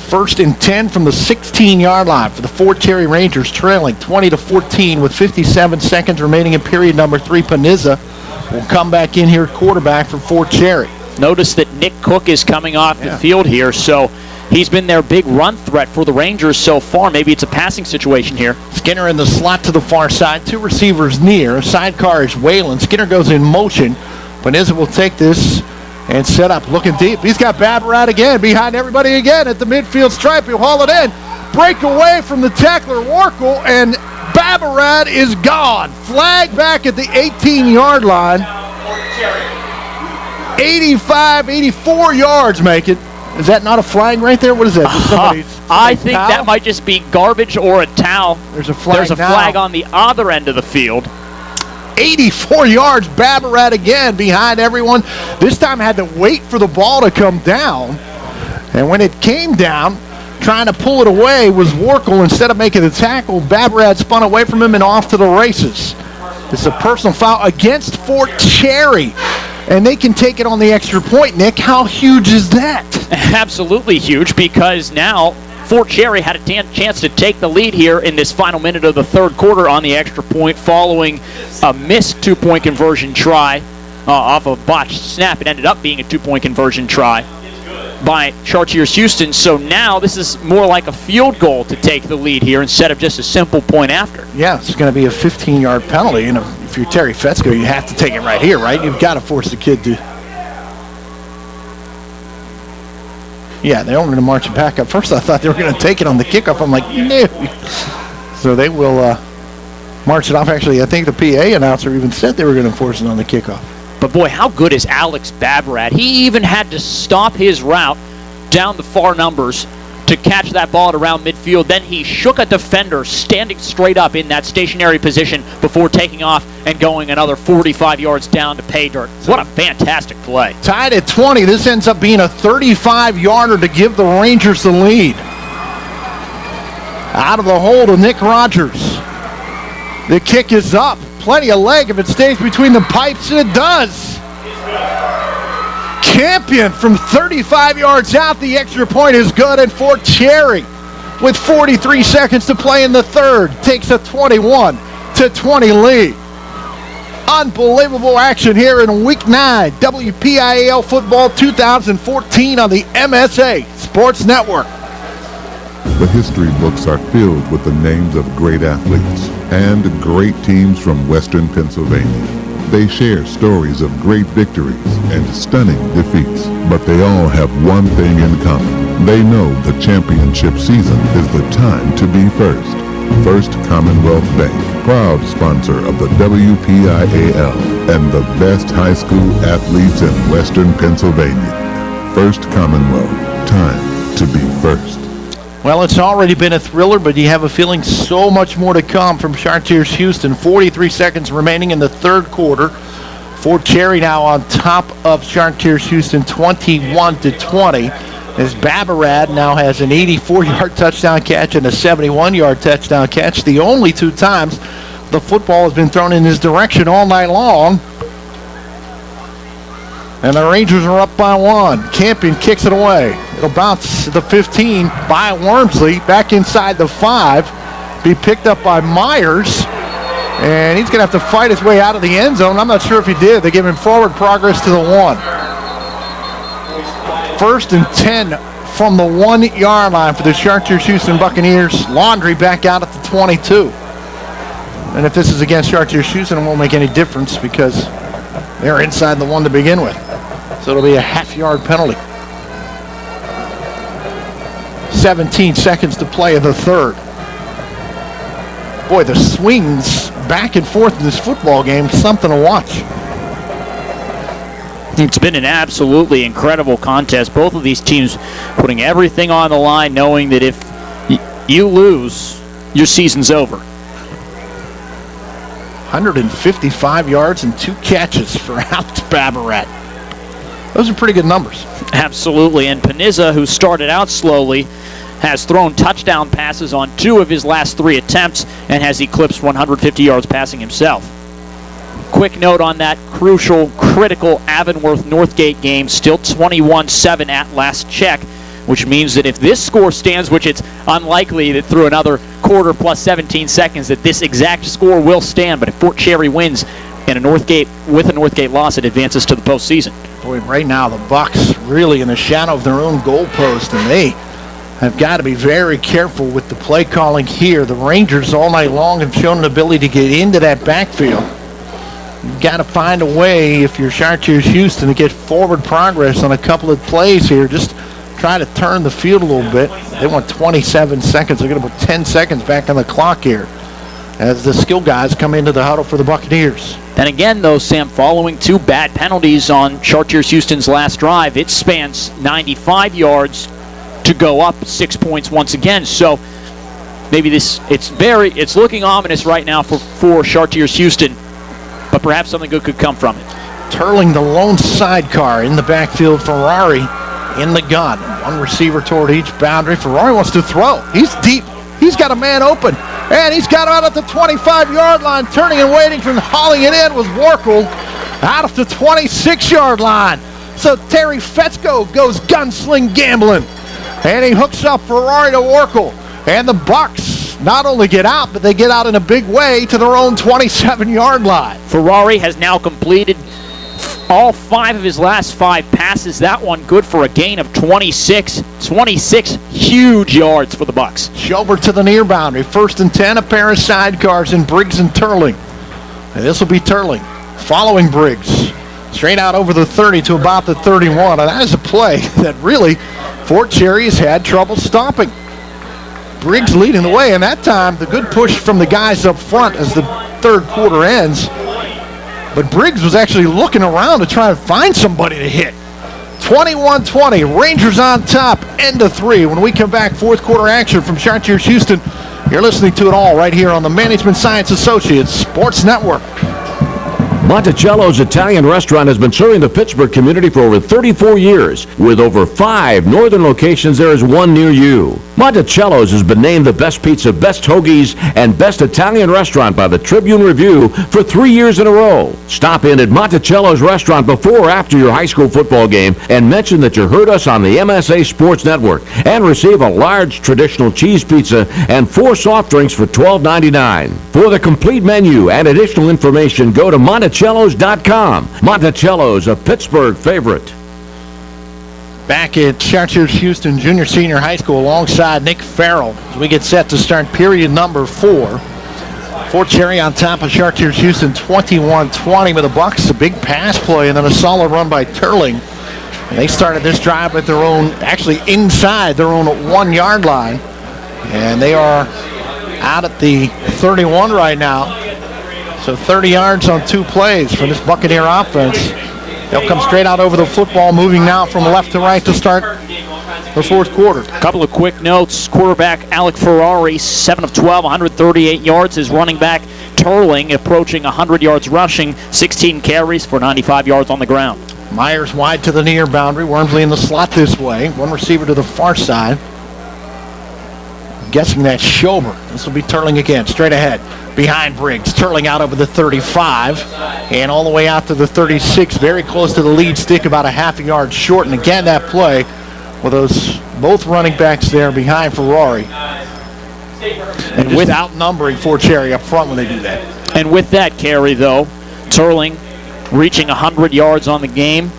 Speaker 4: 1st and 10 from the 16-yard line for the Fort Cherry Rangers, trailing 20-14 with 57 seconds remaining in period number 3. Panizza will come back in here, quarterback for Fort Cherry.
Speaker 5: Notice that Nick Cook is coming off the field here, so he's been their big run threat for the Rangers so far. Maybe it's a passing situation here.
Speaker 4: Skinner in the slot to the far side. 2 receivers near. Sidecar is Whalen. Skinner goes in motion. Panizza will take this and set up, looking deep. He's got Babarat again, behind everybody again at the midfield stripe. He'll haul it in. Break away from the tackler, Warkle, and Babarat is gone. Flag back at the 18-yard line. 85, 84 yards make it. Is that not a flag right there? What is that?
Speaker 5: I think that might just be garbage or a towel.
Speaker 4: There's a flag.
Speaker 5: There's a flag on the other end of the field.
Speaker 4: 84 yards, Babarat again behind everyone. This time had to wait for the ball to come down. And when it came down, trying to pull it away was Warkle. Instead of making the tackle, Babarat spun away from him and off to the races. It's a personal foul against Fort Cherry. And they can take it on the extra point, Nick. How huge is that?
Speaker 5: Absolutely huge, because now Fort Cherry had a chance to take the lead here in this final minute of the third quarter on the extra point following a missed 2-point conversion try off a botched snap. It ended up being a 2-point conversion try by Chartiers-Houston. So now this is more like a field goal to take the lead here instead of just a simple point after.
Speaker 4: Yeah, it's going to be a 15-yard penalty. And if you're Terry Fetzko, you have to take it right here, right? You've got to force the kid to. Yeah, they're only going to march it back. At first, I thought they were going to take it on the kickoff. I'm like, no. So they will march it off. Actually, I think the PA announcer even said they were going to force it on the kickoff.
Speaker 5: But boy, how good is Alex Babarat? He even had to stop his route down the far numbers to catch that ball at around midfield. Then he shook a defender standing straight up in that stationary position before taking off and going another 45 yards down to pay dirt. What a fantastic play.
Speaker 4: Tied at 20. This ends up being a 35-yarder to give the Rangers the lead. Out of the hole to Nick Rogers. The kick is up. Plenty of leg if it stays between the pipes, and it does. Campion from 35 yards out. The extra point is good, and Fort Cherry, with 43 seconds to play in the third, takes a 21-20 lead. Unbelievable action here in Week 9, WPIAL Football 2014 on the MSA Sports Network.
Speaker 9: The history books are filled with the names of great athletes and great teams from Western Pennsylvania. They share stories of great victories and stunning defeats, but they all have one thing in common. They know the championship season is the time to be first. First Commonwealth Bank, proud sponsor of the WPIAL and the best high school athletes in Western Pennsylvania. First Commonwealth, time to be first.
Speaker 4: Well, it's already been a thriller, but you have a feeling so much more to come from Chartiers-Houston. 43 seconds remaining in the third quarter. Fort Cherry now on top of Chartiers-Houston 21-20. As Babarat now has an 84-yard touchdown catch and a 71-yard touchdown catch. The only 2 times the football has been thrown in his direction all night long. And the Rangers are up by 1. Campion kicks it away. It'll bounce to the 15 by Wormsley. Back inside the 5. Be picked up by Myers. And he's going to have to fight his way out of the end zone. I'm not sure if he did. They give him forward progress to the 1. 1st and 10 from the 1-yard line for the Chartiers-Houston Buccaneers. Laundrie back out at the 22. And if this is against Chartiers-Houston, it won't make any difference because they're inside the 1 to begin with. So it'll be a half-yard penalty. 17 seconds to play in the third. Boy, the swings back and forth in this football game, something to watch.
Speaker 5: It's been an absolutely incredible contest. Both of these teams putting everything on the line, knowing that if you lose, your season's over.
Speaker 4: 155 yards and 2 catches for Alex Babarat. Those are pretty good numbers.
Speaker 5: Absolutely. And Panizza, who started out slowly, has thrown touchdown passes on 2 of his last 3 attempts and has eclipsed 150 yards passing himself. Quick note on that crucial, critical Avonworth-Northgate game, still 21-7 at last check, which means that if this score stands, which it's unlikely that through another quarter plus 17 seconds that this exact score will stand, but if Fort Cherry wins and a Northgate loss, it advances to the postseason.
Speaker 4: Boy, right now the Bucs really in the shadow of their own goalpost, and they have got to be very careful with the play calling here. The Rangers all night long have shown an ability to get into that backfield. You've got to find a way, if you're Chartiers-Houston, to get forward progress on a couple of plays here. Just try to turn the field a little bit. They want 27 seconds. They're going to put 10 seconds back on the clock here as the skill guys come into the huddle for the Buccaneers.
Speaker 5: And again, though, Sam, following 2 bad penalties on Chartiers-Houston's last drive, it spans 95 yards to go up 6 points once again. So maybe it's looking ominous right now for Chartiers-Houston, but perhaps something good could come from it.
Speaker 4: Turling the lone sidecar in the backfield. Ferrari in the gun. One receiver toward each boundary. Ferrari wants to throw. He's deep. He's got a man open. And he's got out at the 25-yard line. Turning and waiting and hauling it in was Warkle out of the 26-yard line. So Terry Fetzko goes gunsling gambling. And he hooks up Ferrari to Warkle. And the Bucs not only get out, but they get out in a big way to their own 27-yard line.
Speaker 5: Ferrari has now completed all 5 of his last 5 passes. That one good for a gain of 26. 26 huge yards for the Bucs.
Speaker 4: Schobert to the near boundary. 1st and 10, a pair of sidecars in Briggs and Turling. And this will be Turling following Briggs. Straight out over the 30 to about the 31. And that is a play that really Fort Cherry has had trouble stopping. Briggs leading the way, and that time the good push from the guys up front as the third quarter ends. But Briggs was actually looking around to try and find somebody to hit. 21-20, Rangers on top, end of 3. When we come back, fourth quarter action from Chartiers-Houston. You're listening to it all right here on the Management Science Associates Sports Network.
Speaker 2: Monticello's Italian restaurant has been serving the Pittsburgh community for over 34 years. With over 5 northern locations, there is one near you. Monticello's has been named the best pizza, best hoagies, and best Italian restaurant by the Tribune Review for 3 years in a row. Stop in at Monticello's restaurant before or after your high school football game and mention that you heard us on the MSA Sports Network and receive a large traditional cheese pizza and 4 soft drinks for $12.99. For the complete menu and additional information, go to Monticello's.com. Monticello's, a Pittsburgh favorite.
Speaker 4: Back at Chartiers-Houston Junior Senior High School alongside Nick Farrell as we get set to start period number 4. Fort Cherry on top of Chartiers-Houston 21-20 with the Bucs. A big pass play and then a solid run by Turling. And they started this drive at their own, actually inside their own 1-yard line. And they are out at the 31 right now. So 30 yards on 2 plays for this Buccaneer offense. They'll come straight out over the football, moving now from left to right to start the fourth quarter.
Speaker 5: A couple of quick notes. Quarterback Alec Ferrari, 7 of 12, 138 yards. His running back Turling approaching 100 yards rushing, 16 carries for 95 yards on the ground.
Speaker 4: Myers wide to the near boundary. Wormsley in the slot this way. One receiver to the far side. I'm guessing that's Schobert. This will be Turling again, straight ahead. Behind Briggs, Turling out over the 35 and all the way out to the 36, very close to the lead stick, about a half a yard short. And again, that play with those both running backs there behind Ferrari. And with outnumbering Fort Cherry up front when they do that.
Speaker 5: And with that carry, though, Turling reaching 100 yards on the game,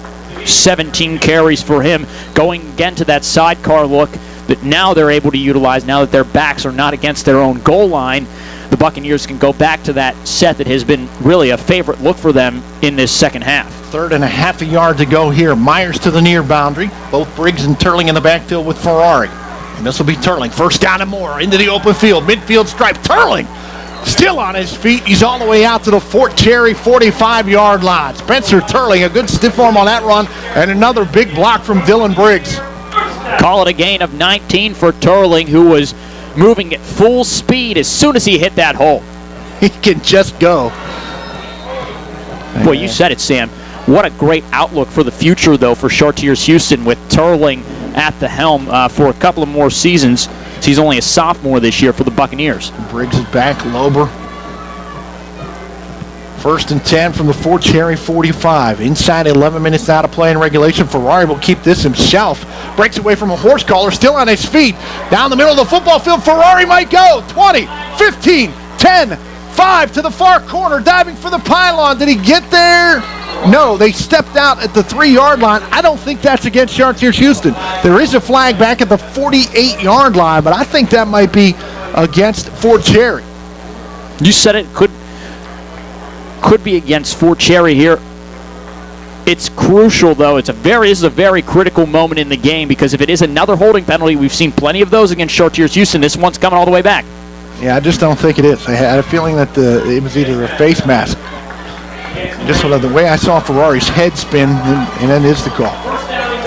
Speaker 5: 17 carries for him, going again to that sidecar look that now they're able to utilize now that their backs are not against their own goal line. the Buccaneers can go back to that set that has been really a favorite look for them in this second half.
Speaker 4: 3.5 yards to go here. Myers to the near boundary. Both Briggs and Turling in the backfield with Ferrari. And this will be Turling. First down and more. Into the open field. Midfield stripe. Turling still on his feet. He's all the way out to the Fort Cherry 45-yard line. Spencer Turling, a good stiff arm on that run. And another big block from Dylan Briggs.
Speaker 5: Call it a gain of 19 for Turling, who was moving at full speed as soon as he hit that hole.
Speaker 4: He can just go.
Speaker 5: Boy, you said it, Sam. What a great outlook for the future, though, for Chartiers-Houston with Turling at the helm for a couple of more seasons. He's only a sophomore this year for the Buccaneers.
Speaker 4: Briggs is back. Lober. 1st and 10 from the Fort Cherry 45. Inside 11 minutes out of play in regulation. Ferrari will keep this himself. Breaks away from a horse collar. Still on his feet. Down the middle of the football field. Ferrari might go. 20, 15, 10, 5 to the far corner. Diving for the pylon. Did he get there? No, they stepped out at the 3-yard line. I don't think that's against Chartiers-Houston. There is a flag back at the 48-yard line, but I think that might be against Fort Cherry.
Speaker 5: You said it could be against Fort Cherry here. It's crucial, though. This is a very critical moment in the game, because if it is another holding penalty, we've seen plenty of those against Chartiers-Houston. This one's coming all the way back.
Speaker 4: Yeah, I just don't think it is. I had a feeling that it was either a face mask. Just the way I saw Ferrari's head spin, and that is the call.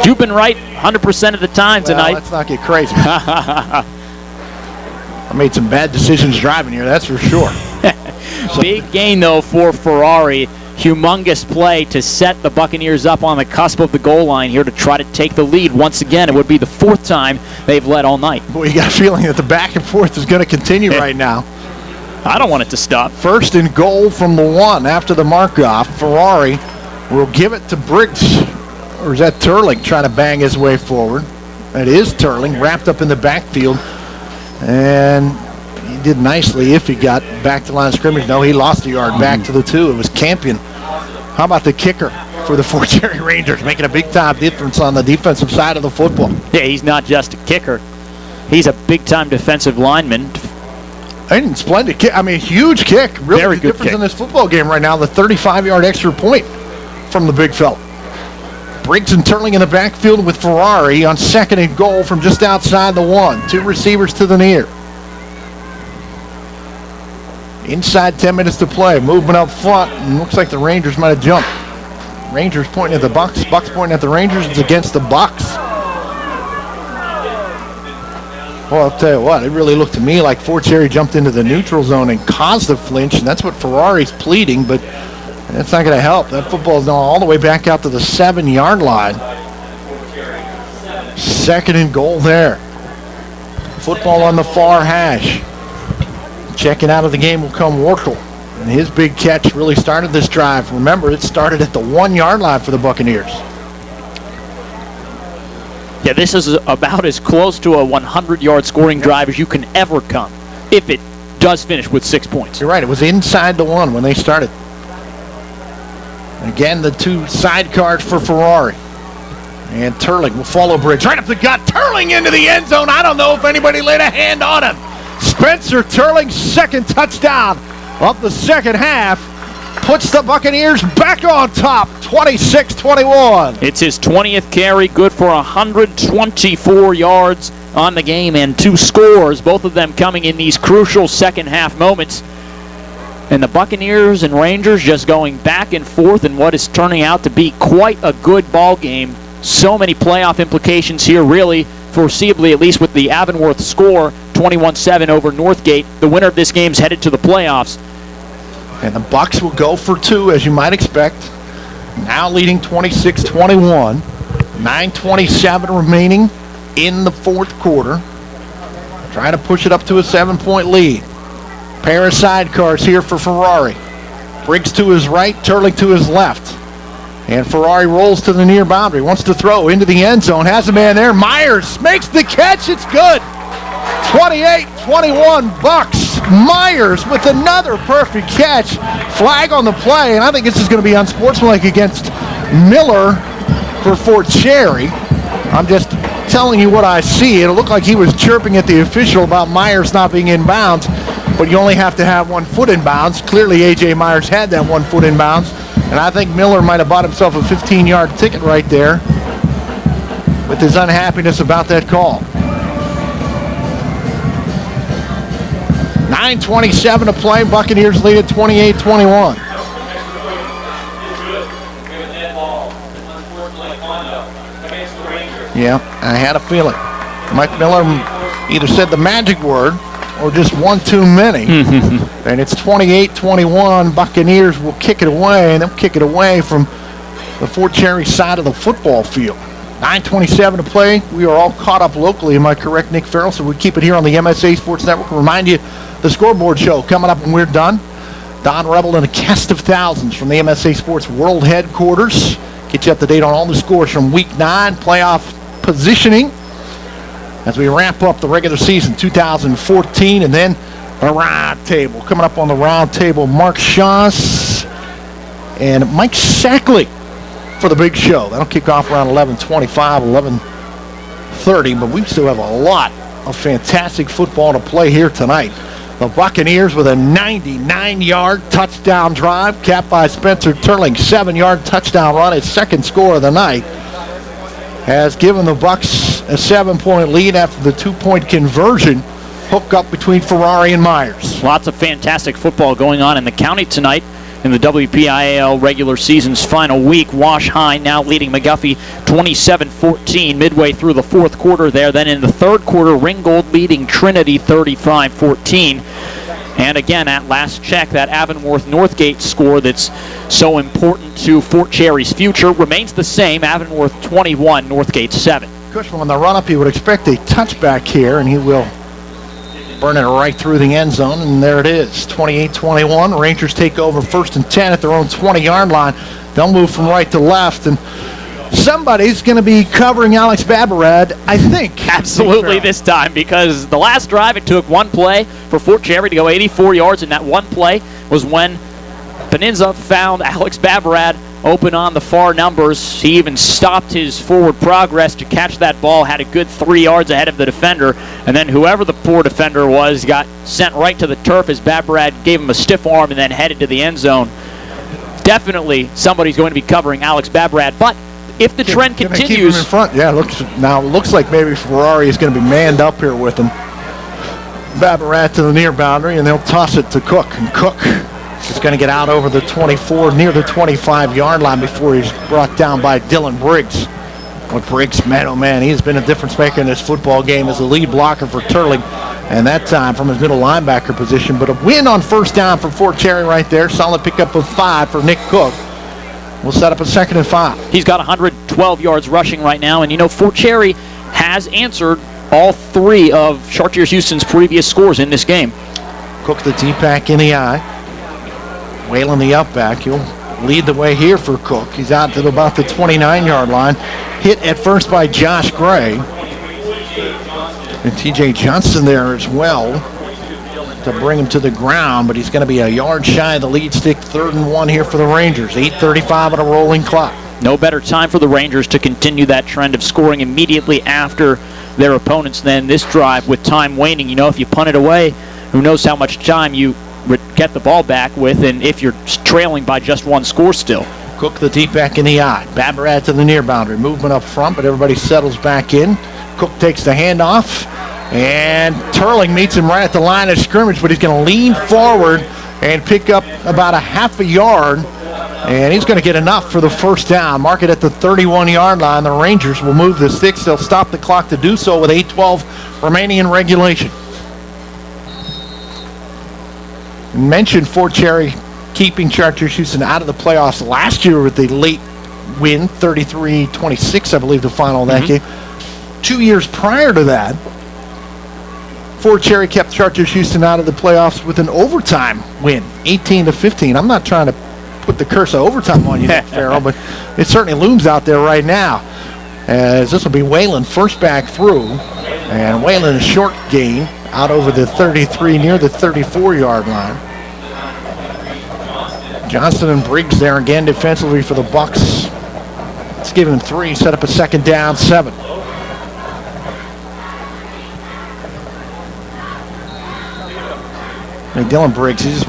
Speaker 5: You've been right 100% of the time tonight.
Speaker 4: Let's not get crazy. I made some bad decisions driving here, that's for sure.
Speaker 5: Big gain, though, for Ferrari. Humongous play to set the Buccaneers up on the cusp of the goal line here to try to take the lead once again. It would be the 4th time they've led all night.
Speaker 4: Boy, you got a feeling that the back and forth is going to continue right now.
Speaker 5: I don't want it to stop.
Speaker 4: 1st and goal from the 1 after the mark-off. Ferrari will give it to Briggs. Or is that Turling trying to bang his way forward? That is Turling, wrapped up in the backfield. And he did nicely if he got back to line of scrimmage. No, he lost a yard back to the 2. It was Campion. How about the kicker for the Fort Cherry Rangers, making a big-time difference on the defensive side of the football?
Speaker 5: Yeah, he's not just a kicker. He's a big-time defensive lineman.
Speaker 4: And splendid kick. I mean, huge kick. Really
Speaker 5: Very good
Speaker 4: difference
Speaker 5: kick
Speaker 4: in this football game right now. The 35-yard extra point from the big fella. Briggs and Turling in the backfield with Ferrari on 2nd and goal from just outside the 1. 2 receivers to the near. Inside 10 minutes to play. Movement up front. And looks like the Rangers might have jumped. Rangers pointing at the Bucs. Bucs pointing at the Rangers. It's against the Bucs. Well, I'll tell you what, it really looked to me like Fort Cherry jumped into the neutral zone and caused the flinch, and that's what Ferrari's pleading, but that's not going to help. That football is now all the way back out to the 7-yard line. 2nd and goal there. Football on the far hash. Checking out of the game will come Workle, and his big catch really started this drive. Remember, it started at the 1-yard line for the Buccaneers.
Speaker 5: Yeah, this is about as close to a 100-yard scoring drive as you can ever come, if it does finish with 6 points.
Speaker 4: You're right. It was inside the 1 when they started. Again, the 2 sidecars for Ferrari. And Turling will follow Briggs. Right up the gut. Turling into the end zone. I don't know if anybody laid a hand on him. Spencer Turling's 2nd touchdown of the second half puts the Buccaneers back on top, 26-21.
Speaker 5: It's his 20th carry, good for 124 yards on the game and 2 scores, both of them coming in these crucial second half moments. And the Buccaneers and Rangers just going back and forth in what is turning out to be quite a good ball game. So many playoff implications here, really, foreseeably, at least with the Avonworth score, 21-7 over Northgate. The winner of this game is headed to the playoffs.
Speaker 4: And the Bucs will go for 2, as you might expect. Now leading 26-21. 9:27 remaining in the 4th quarter. Trying to push it up to a 7-point lead. Pair of sidecars here for Ferrari. Briggs to his right, Turling to his left. And Ferrari rolls to the near boundary. Wants to throw into the end zone. Has a man there. Myers makes the catch. It's good. 28-21 Bucs. Myers with another perfect catch. Flag on the play, and I think this is going to be unsportsmanlike against Miller for Fort Cherry. I'm just telling you what I see. It looked like he was chirping at the official about Myers not being in bounds. but you only have to have 1 foot in bounds. Clearly, A.J. Myers had that 1 foot in bounds, and I think Miller might have bought himself a 15-yard ticket right there with his unhappiness about that call. 9:27 to play. Buccaneers lead at 28-21. Yeah, I had a feeling. Mike Miller either said the magic word or just one too many. And it's 28-21. Buccaneers will kick it away, and they'll kick it away from the Fort Cherry side of the football field. 9:27 to play. We are all caught up locally. Am I correct, Nick Farrell? So we keep it here on the MSA Sports Network. Remind you, the scoreboard show coming up when we're done. Don Rebel and a cast of thousands from the MSA Sports World Headquarters. Get you up to date on all the scores from Week 9, playoff positioning, as we wrap up the regular season 2014, and then a round table. Coming up on the round table, Mark Shaws and Mike Sackley for the big show. That'll kick off around 11:25, 11:30, but we still have a lot of fantastic football to play here tonight. The Buccaneers with a 99-yard touchdown drive, capped by Spencer Turling's 7-yard touchdown run, his second score of the night, has given the Bucs a 7-point lead after the 2-point conversion hook up between Ferrari and Myers.
Speaker 5: Lots of fantastic football going on in the county tonight in the WPIAL regular season's final week. Wash High now leading McGuffey 27-14 midway through the fourth quarter there. Then in the third quarter, Ringgold leading Trinity 35-14. And again, at last check, that Avonworth-Northgate score that's so important to Fort Cherry's future remains the same. Avonworth 21, Northgate 7.
Speaker 4: Cushman on the run-up, he would expect a touchback here, and he will burn it right through the end zone, and there it is, 28-21. Rangers take over 1st and 10 at their own 20-yard line. They'll move from right to left, and somebody's going to be covering Alex Babarad, I think.
Speaker 5: Absolutely this time, because the last drive, it took one play for Fort Cherry to go 84 yards, and that one play was when Peninsula found Alex Babarad open on the far numbers. He even stopped his forward progress to catch that ball, had a good 3 yards ahead of the defender, and then whoever the poor defender was got sent right to the turf as Babarad gave him a stiff arm and then headed to the end zone. Definitely somebody's going to be covering Alex Babarad, but if the trend continues...
Speaker 4: Keep him in front. Yeah, looks like maybe Ferrari is going to be manned up here with him. Babarad to the near boundary, and they'll toss it to Cook, and Cook is going to get out over the 24, near the 25-yard line before he's brought down by Dylan Briggs. But Briggs, man, oh man, he has been a difference maker in this football game as a lead blocker for Turling, and that time from his middle linebacker position. But a win on first down for Fort Cherry right there. Solid pickup of 5 for Nick Cook. We'll set up a 2nd and 5.
Speaker 5: He's got 112 yards rushing right now, and you know, Fort Cherry has answered all 3 of Chartiers-Houston's previous scores in this game.
Speaker 4: Cook the deep back in the eye. Whalen the up back. He'll lead the way here for Cook. He's out to about the 29-yard line. Hit at first by Josh Gray. And T.J. Johnson there as well to bring him to the ground, but he's going to be a yard shy of the lead stick. 3rd and 1 here for the Rangers. 8:35 on a rolling clock.
Speaker 5: No better time for the Rangers to continue that trend of scoring immediately after their opponents than this drive with time waning. You know, if you punt it away, who knows how much time you get the ball back with, and if you're trailing by just 1 score still.
Speaker 4: Cook the deep back in the eye. Babarad to the near boundary. Movement up front, but everybody settles back in. Cook takes the handoff, and Turling meets him right at the line of scrimmage, but he's going to lean forward and pick up about a half a yard, and he's going to get enough for the first down. Mark it at the 31-yard line. The Rangers will move the sticks. They'll stop the clock to do so with 8:12 remaining in regulation. Mentioned Fort Cherry keeping Chartiers-Houston out of the playoffs last year with the late win, 33-26, I believe the final of that game. 2 years prior to that, Fort Cherry kept Chartiers-Houston out of the playoffs with an overtime win, 18-15. I'm not trying to put the curse of overtime on you, Nick Farrell, but it certainly looms out there right now. As this will be Whalen first back through, and Whalen a short gain out over the 33, near the 34-yard line. Johnson and Briggs there again defensively for the Bucs. Let's give him 3, set up a 2nd down, 7. I mean, Dylan Briggs, he's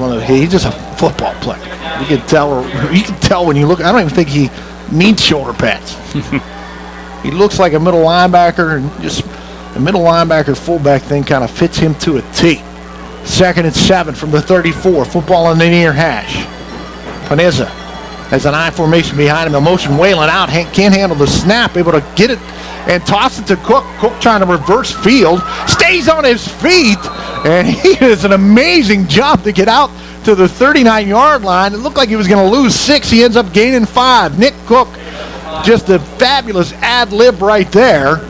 Speaker 4: just a football player. You can tell when you look. I don't even think he needs shoulder pads. He looks like a middle linebacker, and just the middle linebacker fullback thing kind of fits him to a T. 2nd and 7 from the 34. Football on the near hash. Panizza has an I formation behind him. The motion Whalen out. Can't handle the snap. Able to get it and toss it to Cook. Cook trying to reverse field. Stays on his feet. And he does an amazing job to get out to the 39-yard line. It looked like he was going to lose 6. He ends up gaining 5. Nick Cook, just a fabulous ad-lib right there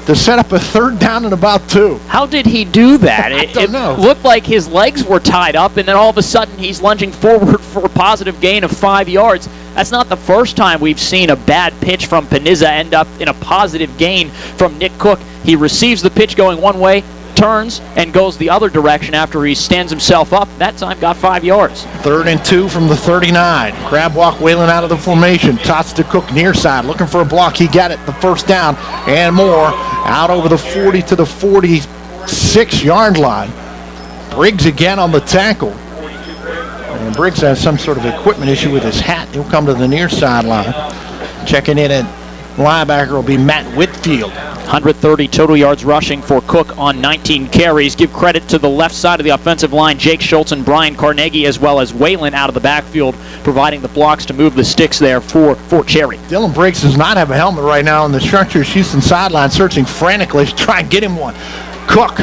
Speaker 4: to set up a 3rd down and about 2.
Speaker 5: How did he do that?
Speaker 4: I don't know.
Speaker 5: It looked like his legs were tied up, and then all of a sudden he's lunging forward for a positive gain of 5 yards. That's not the first time we've seen a bad pitch from Panizza end up in a positive gain from Nick Cook. He receives the pitch going one way, turns, and goes the other direction after he stands himself up. That time got 5 yards.
Speaker 4: 3rd and 2 from the 39. Crab walk Whalen out of the formation. Tots to Cook near side. Looking for a block. He got it. The 1st down and more. Out over the 40 to the 46-yard line. Briggs again on the tackle. And Briggs has some sort of equipment issue with his hat. He'll come to the near sideline. Checking in at linebacker will be Matt Whitfield.
Speaker 5: 130 total yards rushing for Cook on 19 carries. Give credit to the left side of the offensive line, Jake Schultz and Brian Carnegie, as well as Whalen out of the backfield, providing the blocks to move the sticks there for Fort Cherry.
Speaker 4: Dylan Briggs does not have a helmet right now on the Chartiers-Houston sideline, searching frantically to try and get him one. Cook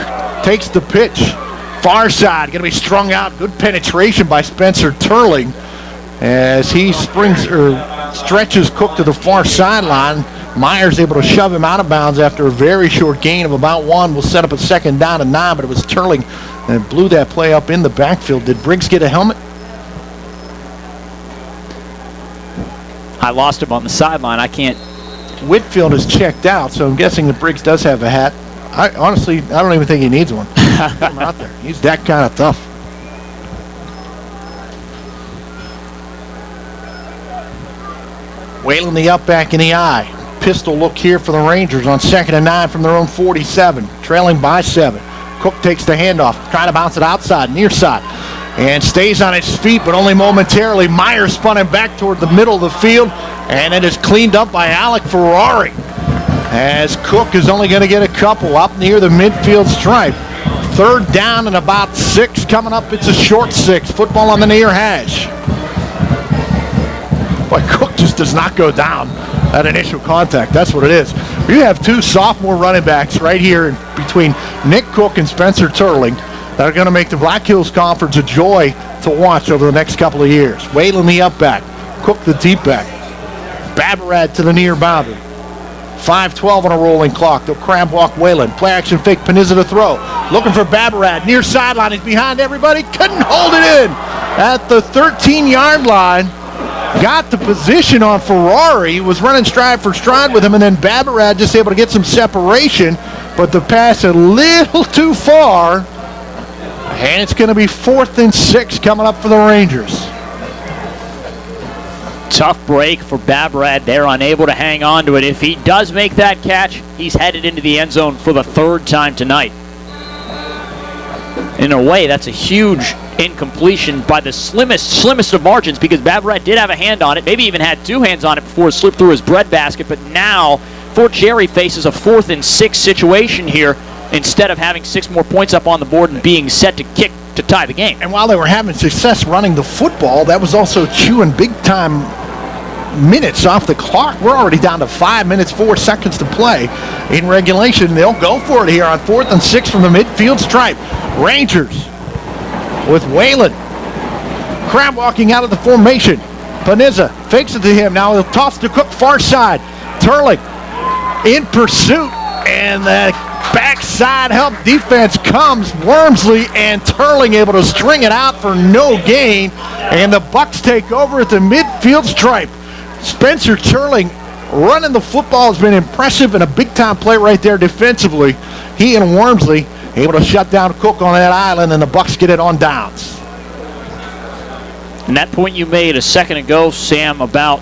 Speaker 4: takes the pitch. Far side, going to be strung out. Good penetration by Spencer Turling as he stretches Cook to the far sideline. Myers able to shove him out of bounds after a very short gain of about 1. Will set up a 2nd down and 9, but it was Turling that blew that play up in the backfield. Did Briggs get a helmet?
Speaker 5: I lost him on the sideline. I can't.
Speaker 4: Whitfield is checked out, so I'm guessing that Briggs does have a hat. I don't even think he needs one. Put him out there. He's that kind of tough. Whalen the up back in the eye. Pistol look here for the Rangers on 2nd and 9 from their own 47. Trailing by 7. Cook takes the handoff. Trying to bounce it outside, near side. And stays on his feet, but only momentarily. Myers spun him back toward the middle of the field. And it is cleaned up by Alec Ferrari. As Cook is only going to get a couple up near the midfield stripe. 3rd down and about 6 coming up. It's a short 6. Football on the near hash. Boy, Cook just does not go down at initial contact. That's what it is. You have 2 sophomore running backs right here between Nick Cook and Spencer Turling that are going to make the Black Hills Conference a joy to watch over the next couple of years. Whalen the up back. Cook the deep back. Babarad to the near boundary. 5:12 on a rolling clock. They'll crab walk Whalen. Play action fake. Panizza to throw. Looking for Babarad. Near sideline. He's behind everybody. Couldn't hold it in at the 13-yard line. Got the position on Ferrari, was running stride for stride with him, and then Babarad just able to get some separation, but the pass a little too far, and it's going to be 4th and 6 coming up for the Rangers.
Speaker 5: Tough break for Babarad. They're unable to hang on to it. If he does make that catch, he's headed into the end zone for the 3rd time tonight. In a way, that's a huge incompletion by the slimmest of margins, because Babarad did have a hand on it, maybe even had 2 hands on it before it slipped through his breadbasket, but now Fort Cherry faces a 4th and 6 situation here instead of having 6 more points up on the board and being set to kick to tie the game.
Speaker 4: And while they were having success running the football, that was also chewing big-time minutes off the clock. We're already down to 5 minutes, 4 seconds to play in regulation. They'll go for it here on 4th and 6 from the midfield stripe. Rangers with Whalen. Crab walking out of the formation. Panizza fakes it to him. Now he'll toss to Cook far side. Turling in pursuit, and the backside help defense comes. Wormsley and Turling able to string it out for no gain, and the Bucks take over at the midfield stripe. Spencer Turling running the football has been impressive, and a big-time play right there defensively. He and Wormsley able to shut down Cook on that island, and the Bucks get it on downs.
Speaker 5: And that point you made a second ago, Sam, about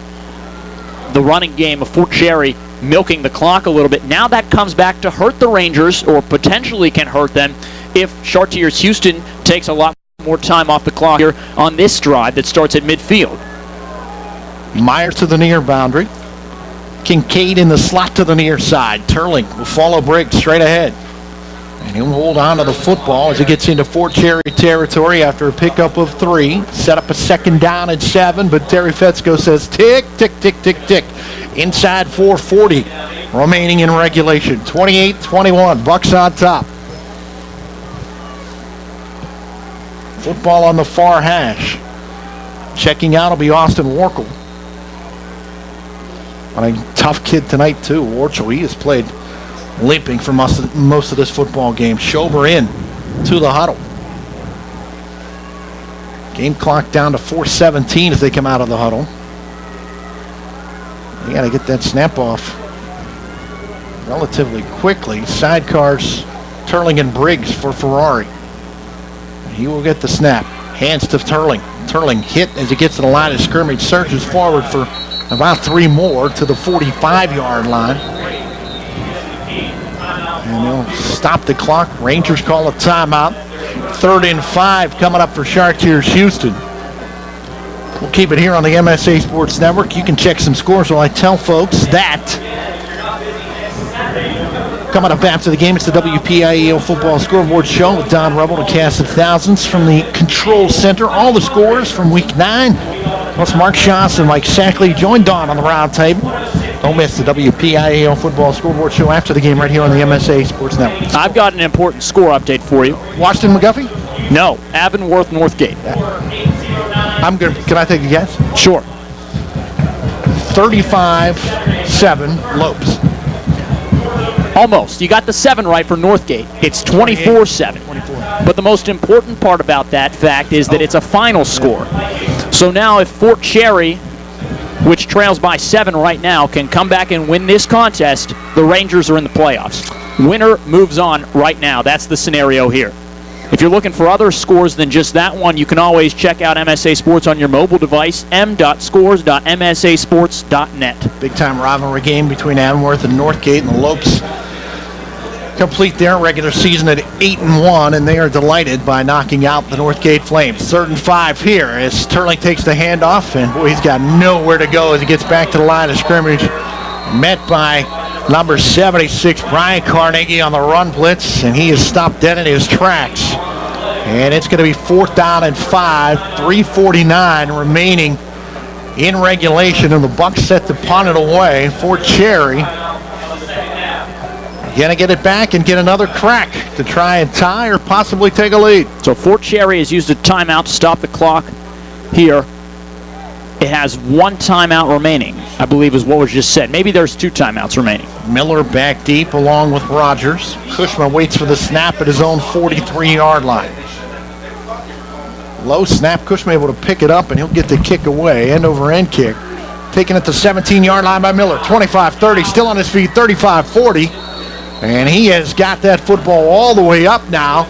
Speaker 5: the running game of Fort Cherry milking the clock a little bit, now that comes back to hurt the Rangers, or potentially can hurt them, if Chartiers-Houston takes a lot More time off the clock here on this drive that starts at midfield.
Speaker 4: Myers to the near boundary. Kincaid in the slot to the near side. Turling will follow Briggs straight ahead. And he'll hold on to the football as he gets into Fort Cherry territory after a pickup of 3. Set up a 2nd down and 7, but Terry Fetzko says tick, tick, tick, tick, tick. Inside 4:40 remaining in regulation. 28-21, Bucks on top. Football on the far hash. Checking out will be Austin Warkle. A tough kid tonight, too. Warchel, he has played limping for most of this football game. Schober in to the huddle. Game clock down to 4:17 as they come out of the huddle. You got to get that snap off relatively quickly. Sidecars, Turling and Briggs for Ferrari. He will get the snap. Hands to Turling. Turling hit as he gets to the line of scrimmage. Surges forward for about 3 more to the 45-yard line. And they'll stop the clock. Rangers call a timeout. 3rd and 5 coming up for Chartiers-Houston. We'll keep it here on the MSA Sports Network. You can check some scores while I tell folks that coming up after the game, it's the WPIAL Football Scoreboard Show with Don Rubble, the cast of thousands from the Control Center. All the scores from Week 9, plus Mark Schaas and Mike Sackley. Join Don on the round table. Don't miss the WPIAL Football Scoreboard Show after the game right here on the MSA Sports Network.
Speaker 5: I've got an important score update for you.
Speaker 4: Washington McGuffey?
Speaker 5: No, Avonworth Northgate.
Speaker 4: I'm good. Can I take a guess?
Speaker 5: Sure.
Speaker 4: 35-7 Lopes.
Speaker 5: Almost. You got the 7 right for Northgate. It's 24-7. But the most important part about that fact is that it's a final score. So now if Fort Cherry, which trails by 7 right now, can come back and win this contest, the Rangers are in the playoffs. Winner moves on right now. That's the scenario here. If you're looking for other scores than just that one, you can always check out MSA Sports on your mobile device, m.scores.msasports.net.
Speaker 4: Big-time rivalry game between Avonworth and Northgate, and the Lopes complete their regular season at 8-1, and they are delighted by knocking out the Northgate Flames. 3rd and 5 here as Turling takes the handoff, and boy, he's got nowhere to go as he gets back to the line of scrimmage. Met by number 76, Brian Carnegie, on the run blitz, and he is stopped dead in his tracks. And it's going to be 4th down and 5, 3:49 remaining in regulation, and the Bucks set to punt it away. Fort Cherry going to get it back and get another crack to try and tie or possibly take a lead.
Speaker 5: So Fort Cherry has used a timeout to stop the clock here. It has 1 timeout remaining, I believe is what was just said. Maybe there's 2 timeouts remaining.
Speaker 4: Miller back deep along with Rogers. Cushman waits for the snap at his own 43-yard line. Low snap, Cushman able to pick it up, and he'll get the kick away, end-over-end kick. Taking it to 17-yard line by Miller. 25-30, still on his feet, 35-40. And he has got that football all the way up now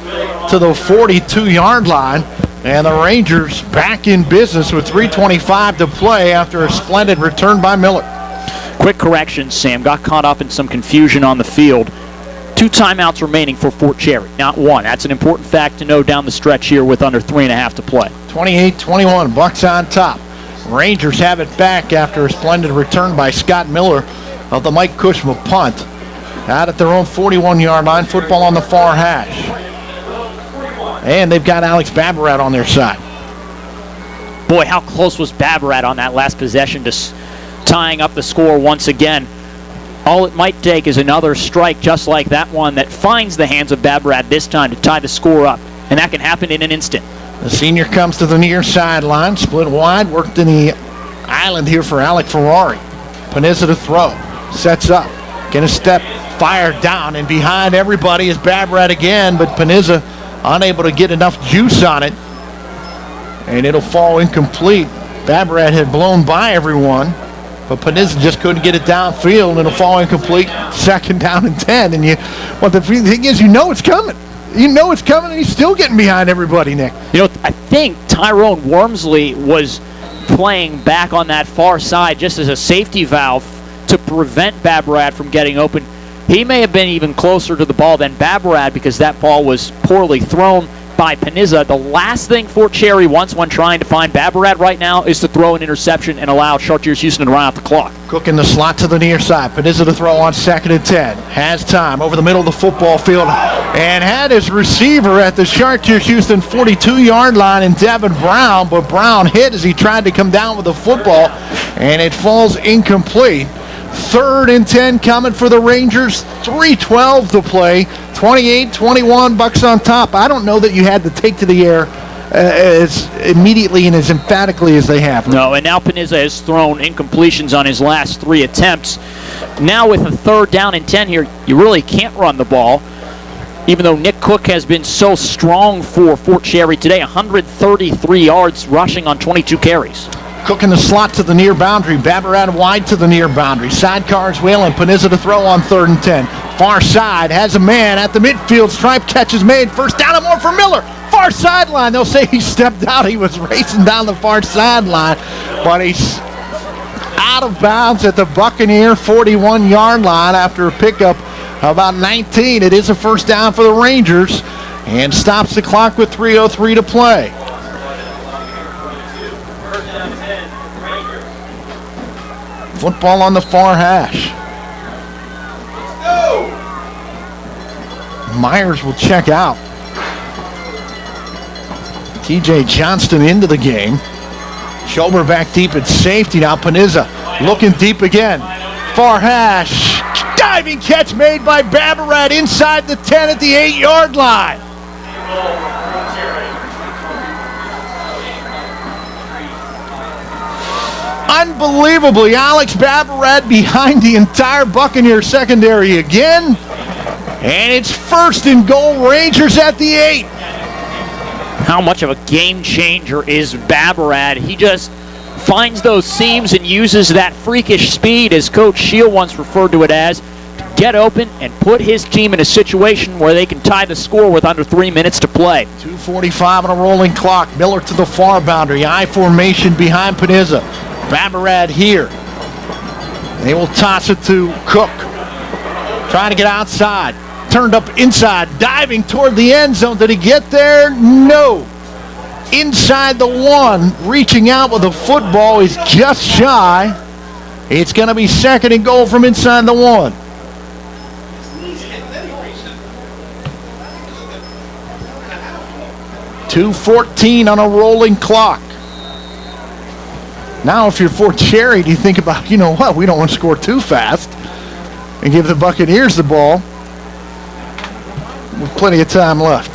Speaker 4: to the 42-yard line. And the Rangers back in business with 3:25 to play after a splendid return by Miller.
Speaker 5: Quick correction, Sam. Got caught up in some confusion on the field. 2 timeouts remaining for Fort Cherry, not 1. That's an important fact to know down the stretch here with under 3.5 to play.
Speaker 4: 28-21, Bucks on top. Rangers have it back after a splendid return by Scott Miller of the Mike Cushman punt. Out at their own 41-yard line, football on the far hash. And they've got Alex Babarat on their side.
Speaker 5: Boy, how close was Babarat on that last possession to tying up the score once again. All it might take is another strike just like that one that finds the hands of Babarat this time to tie the score up. And that can happen in an instant.
Speaker 4: The senior comes to the near sideline, split wide, worked in the island here for Alec Ferrari. Panizza to throw, sets up, gonna step, fire down, and behind everybody is Babarat again, but Panizza unable to get enough juice on it, and it'll fall incomplete. Babarat had blown by everyone, but Panizza just couldn't get it downfield, and it'll fall incomplete. 2nd down and 10, and the thing is, you know it's coming. You know it's coming, and he's still getting behind everybody, Nick.
Speaker 5: You know, I think Tyrone Wormsley was playing back on that far side just as a safety valve to prevent Babarat from getting open. He may have been even closer to the ball than Babarat because that ball was poorly thrown by Panizza. The last thing Fort Cherry wants when trying to find Babarad right now is to throw an interception and allow Chartiers-Houston to run out the clock.
Speaker 4: Cook in the slot to the near side. Panizza to throw on 2nd and 10. Has time over the middle of the football field and had his receiver at the Chartiers-Houston 42-yard line in Devin Brown, but Brown hit as he tried to come down with the football, and it falls incomplete. 3rd and 10 coming for the Rangers. 3:12 to play. 28-21, Bucks on top. I don't know that you had to take to the air as immediately and as emphatically as they have.
Speaker 5: No, and now Panizza has thrown incompletions on his last 3 attempts. Now with a 3rd down and 10 here, you really can't run the ball. Even though Nick Cook has been so strong for Fort Cherry today, 133 yards rushing on 22 carries.
Speaker 4: Cook in the slot to the near boundary. Babarad wide to the near boundary. Sidecars Whalen. Panizza to throw on 3rd and 10. Far side has a man at the midfield stripe. Catch is made. 1st down and more for Miller. Far sideline. They'll say he stepped out. He was racing down the far sideline, but he's out of bounds at the Buccaneer 41-yard line after a pickup of about 19. It is a 1st down for the Rangers and stops the clock with 3:03 to play. Football on the far hash. Myers will check out. TJ Johnston into the game. Schober back deep at safety now. Panizza looking deep again. Far hash. Diving catch made by Babarad inside the 10 at the 8-yard line. Unbelievably, Alex Babarad behind the entire Buccaneer secondary again. And it's 1st and goal, Rangers at the 8.
Speaker 5: How much of a game changer is Babarad? He just finds those seams and uses that freakish speed, as Coach Shield once referred to it as, to get open and put his team in a situation where they can tie the score with under 3 minutes to play.
Speaker 4: 2:45 on a rolling clock. Miller to the far boundary. I formation behind Panizza. Babarad here. They will toss it to Cook. Trying to get outside. Turned up inside. Diving toward the end zone. Did he get there? No. Inside the 1. Reaching out with the football. He's just shy. It's going to be 2nd and goal from inside the 1. .2:14 on a rolling clock. Now, if you're Fort Cherry, do you think about, you know what, we don't want to score too fast and give the Buccaneers the ball with plenty of time left.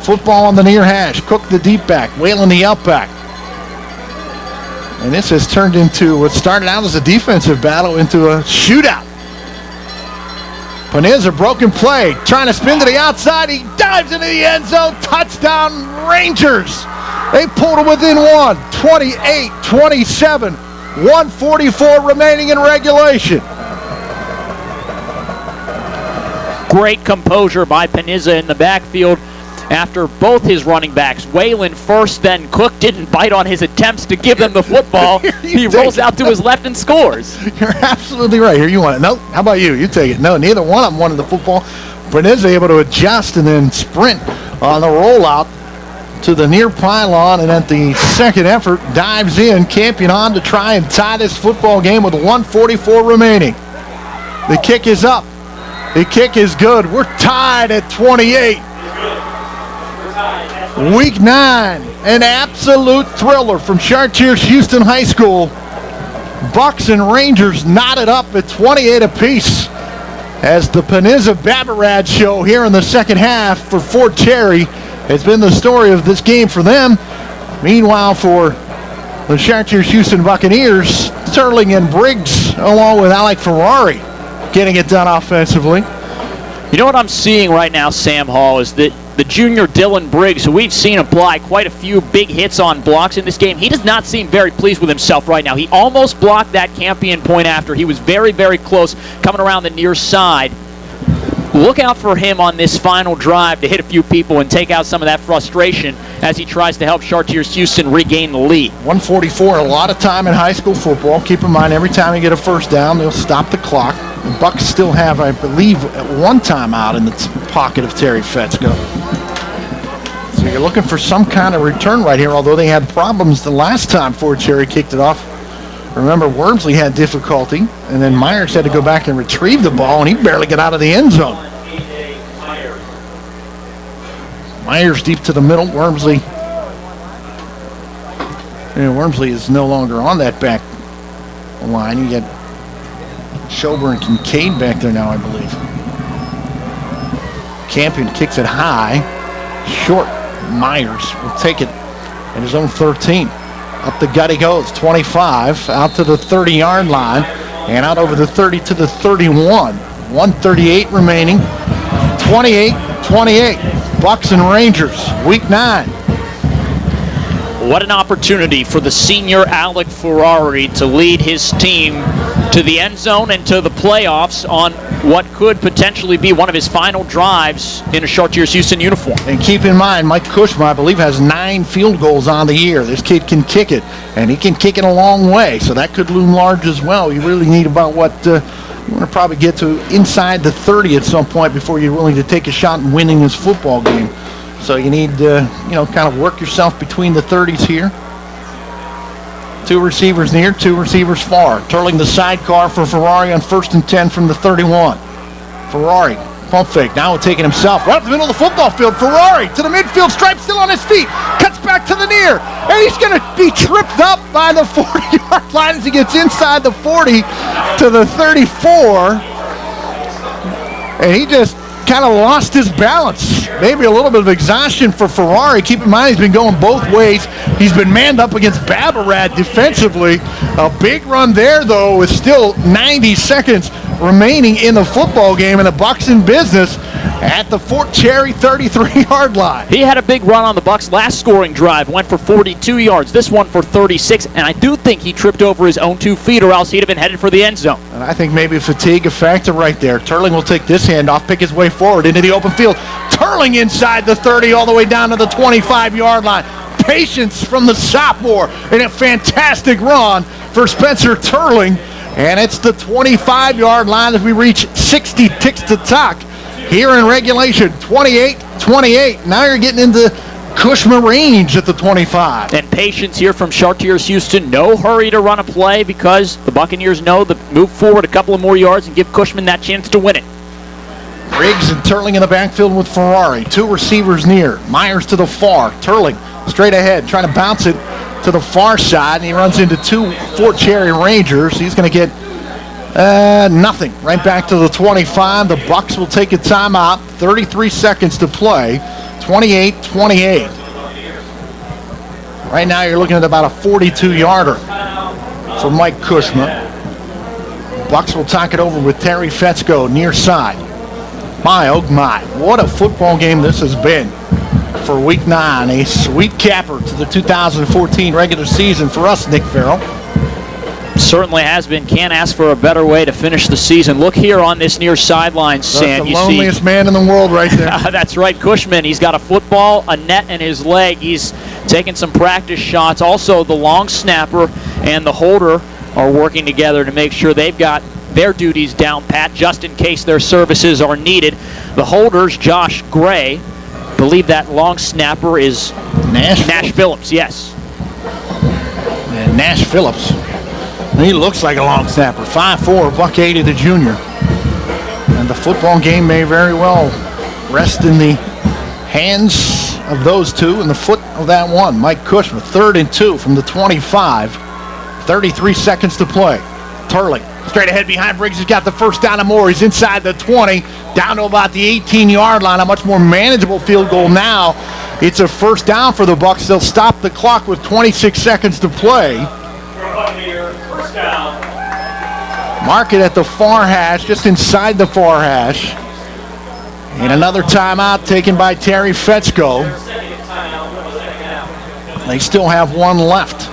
Speaker 4: Football on the near hash. Cook the deep back. Whalen the out back. And this has turned into what started out as a defensive battle into a shootout. Panizza, broken play. Trying to spin to the outside. He dives into the end zone. Touchdown, Rangers. They pulled it within 1. 28-27. 1:44 remaining in regulation.
Speaker 5: Great composure by Panizza in the backfield after both his running backs, Whalen first, then Cook didn't bite on his attempts to give them the football. He rolls out to his left and scores.
Speaker 4: You're absolutely right. Here, you want it. No, how about you? You take it. No, neither one of them wanted the football. Panizza able to adjust and then sprint on the rollout to the near pylon, and at the second effort, dives in, camping on to try and tie this football game with 1:44 remaining. The kick is up. The kick is good. We're tied at 28. Week 9, an absolute thriller from Chartiers-Houston High School. Bucks and Rangers knotted up at 28 apiece as the Panizza-Babarad show here in the second half for Fort Cherry has been the story of this game for them. Meanwhile, for the Chartiers-Houston Buccaneers, Sterling and Briggs, along with Alec Ferrari, getting it done offensively.
Speaker 5: You know what I'm seeing right now, Sam Hall, is that the junior Dylan Briggs, who we've seen apply quite a few big hits on blocks in this game, he does not seem very pleased with himself right now. He almost blocked that Campion point after. He was very, very close coming around the near side. Look out for him on this final drive to hit a few people and take out some of that frustration as he tries to help Chartiers-Houston regain the lead.
Speaker 4: 1:44, a lot of time in high school football. Keep in mind, every time you get a first down, they'll stop the clock. The Bucks still have, I believe, one timeout in the pocket of Terry Fetzko. you're looking for some kind of return right here, although they had problems the last time Fort Cherry kicked it off. Remember, Wormsley had difficulty, and then Myers had to go back and retrieve the ball, and he barely got out of the end zone. Myers deep to the middle. Wormsley is no longer on that back line. You get Schober and Kincaid back there now, I believe. Campion kicks it high. Short. Myers will take it at his own 13. Up the gut he goes. 25 out to the 30-yard line and out over the 30 to the 31. 1:38 remaining. 28-28. Bucks and Rangers. Week 9.
Speaker 5: What an opportunity for the senior Alec Ferrari to lead his team to the end zone and to the playoffs on what could potentially be one of his final drives in a Chartiers-Houston uniform.
Speaker 4: And keep in mind, Mike Cushman, I believe, has 9 field goals on the year. This kid can kick it, and he can kick it a long way, so that could loom large as well. You really need about you want to probably get to inside the 30 at some point before you're willing to take a shot in winning this football game. So you need kind of work yourself between the 30s here. 2 receivers near, 2 receivers far. Turling the sidecar for Ferrari on 1st and 10 from the 31. Ferrari, pump fake, now taking himself right up the middle of the football field. Ferrari to the midfield stripe, still on his feet. Cuts back to the near, and he's going to be tripped up by the 40-yard line as he gets inside the 40 to the 34. And he just kind of lost his balance. Maybe a little bit of exhaustion for Ferrari. Keep in mind, he's been going both ways. He's been manned up against Babarad defensively. A big run there, though, with still 90 seconds remaining in the football game, and the Bucks in business at the Fort Cherry 33-yard line.
Speaker 5: He had a big run on the Bucks last scoring drive, went for 42 yards, this one for 36, and I do think he tripped over his own 2 feet, or else he'd have been headed for the end zone.
Speaker 4: And I think maybe fatigue a factor right there. Turling will take this handoff, pick his way forward into the open field. Turling inside the 30 all the way down to the 25-yard line. Patience from the sophomore, and a fantastic run for Spencer Turling. And it's the 25-yard line as we reach 60 ticks to talk here in regulation. 28-28. Now you're getting into Cushman range at the 25.
Speaker 5: And patience here from Chartiers-Houston. No hurry to run a play because the Buccaneers know to move forward a couple of more yards and give Cushman that chance to win it.
Speaker 4: Riggs and Turling in the backfield with Ferrari. 2 receivers near. Myers to the far. Turling straight ahead, trying to bounce it to the far side, and he runs into 2 Fort Cherry Rangers. He's going to get nothing. Right back to the 25. The Bucks will take a timeout. 33 seconds to play. 28-28. Right now you're looking at about a 42-yarder for Mike Cushman. Bucks will talk it over with Terry Fetzko near side. My, oh my, what a football game this has been for Week 9. A sweet capper to the 2014 regular season for us, Nick Farrell.
Speaker 5: Certainly has been. Can't ask for a better way to finish the season. Look here on this near sideline, Sam.
Speaker 4: That's the loneliest man in the world right there.
Speaker 5: That's right, Cushman. He's got a football, a net, and his leg. He's taking some practice shots. Also, the long snapper and the holder are working together to make sure they've got their duties down pat, just in case their services are needed. The holders, Josh Gray. Believe that long snapper is Nash Phillips, yes.
Speaker 4: And Nash Phillips. He looks like a long snapper. 5'4", $180, the junior. And the football game may very well rest in the hands of those two and the foot of that one. Mike Cushman, 3rd and 2 from the 25. 33 seconds to play. Turling straight ahead behind Briggs. He's got the first down and more. He's inside the 20, down to about the 18-yard line. A much more manageable field goal now. It's a first down for the Bucks. They'll stop the clock with 26 seconds to play. Mark it at the far hash, just inside the far hash. And another timeout taken by Terry Fetzko. They still have one left.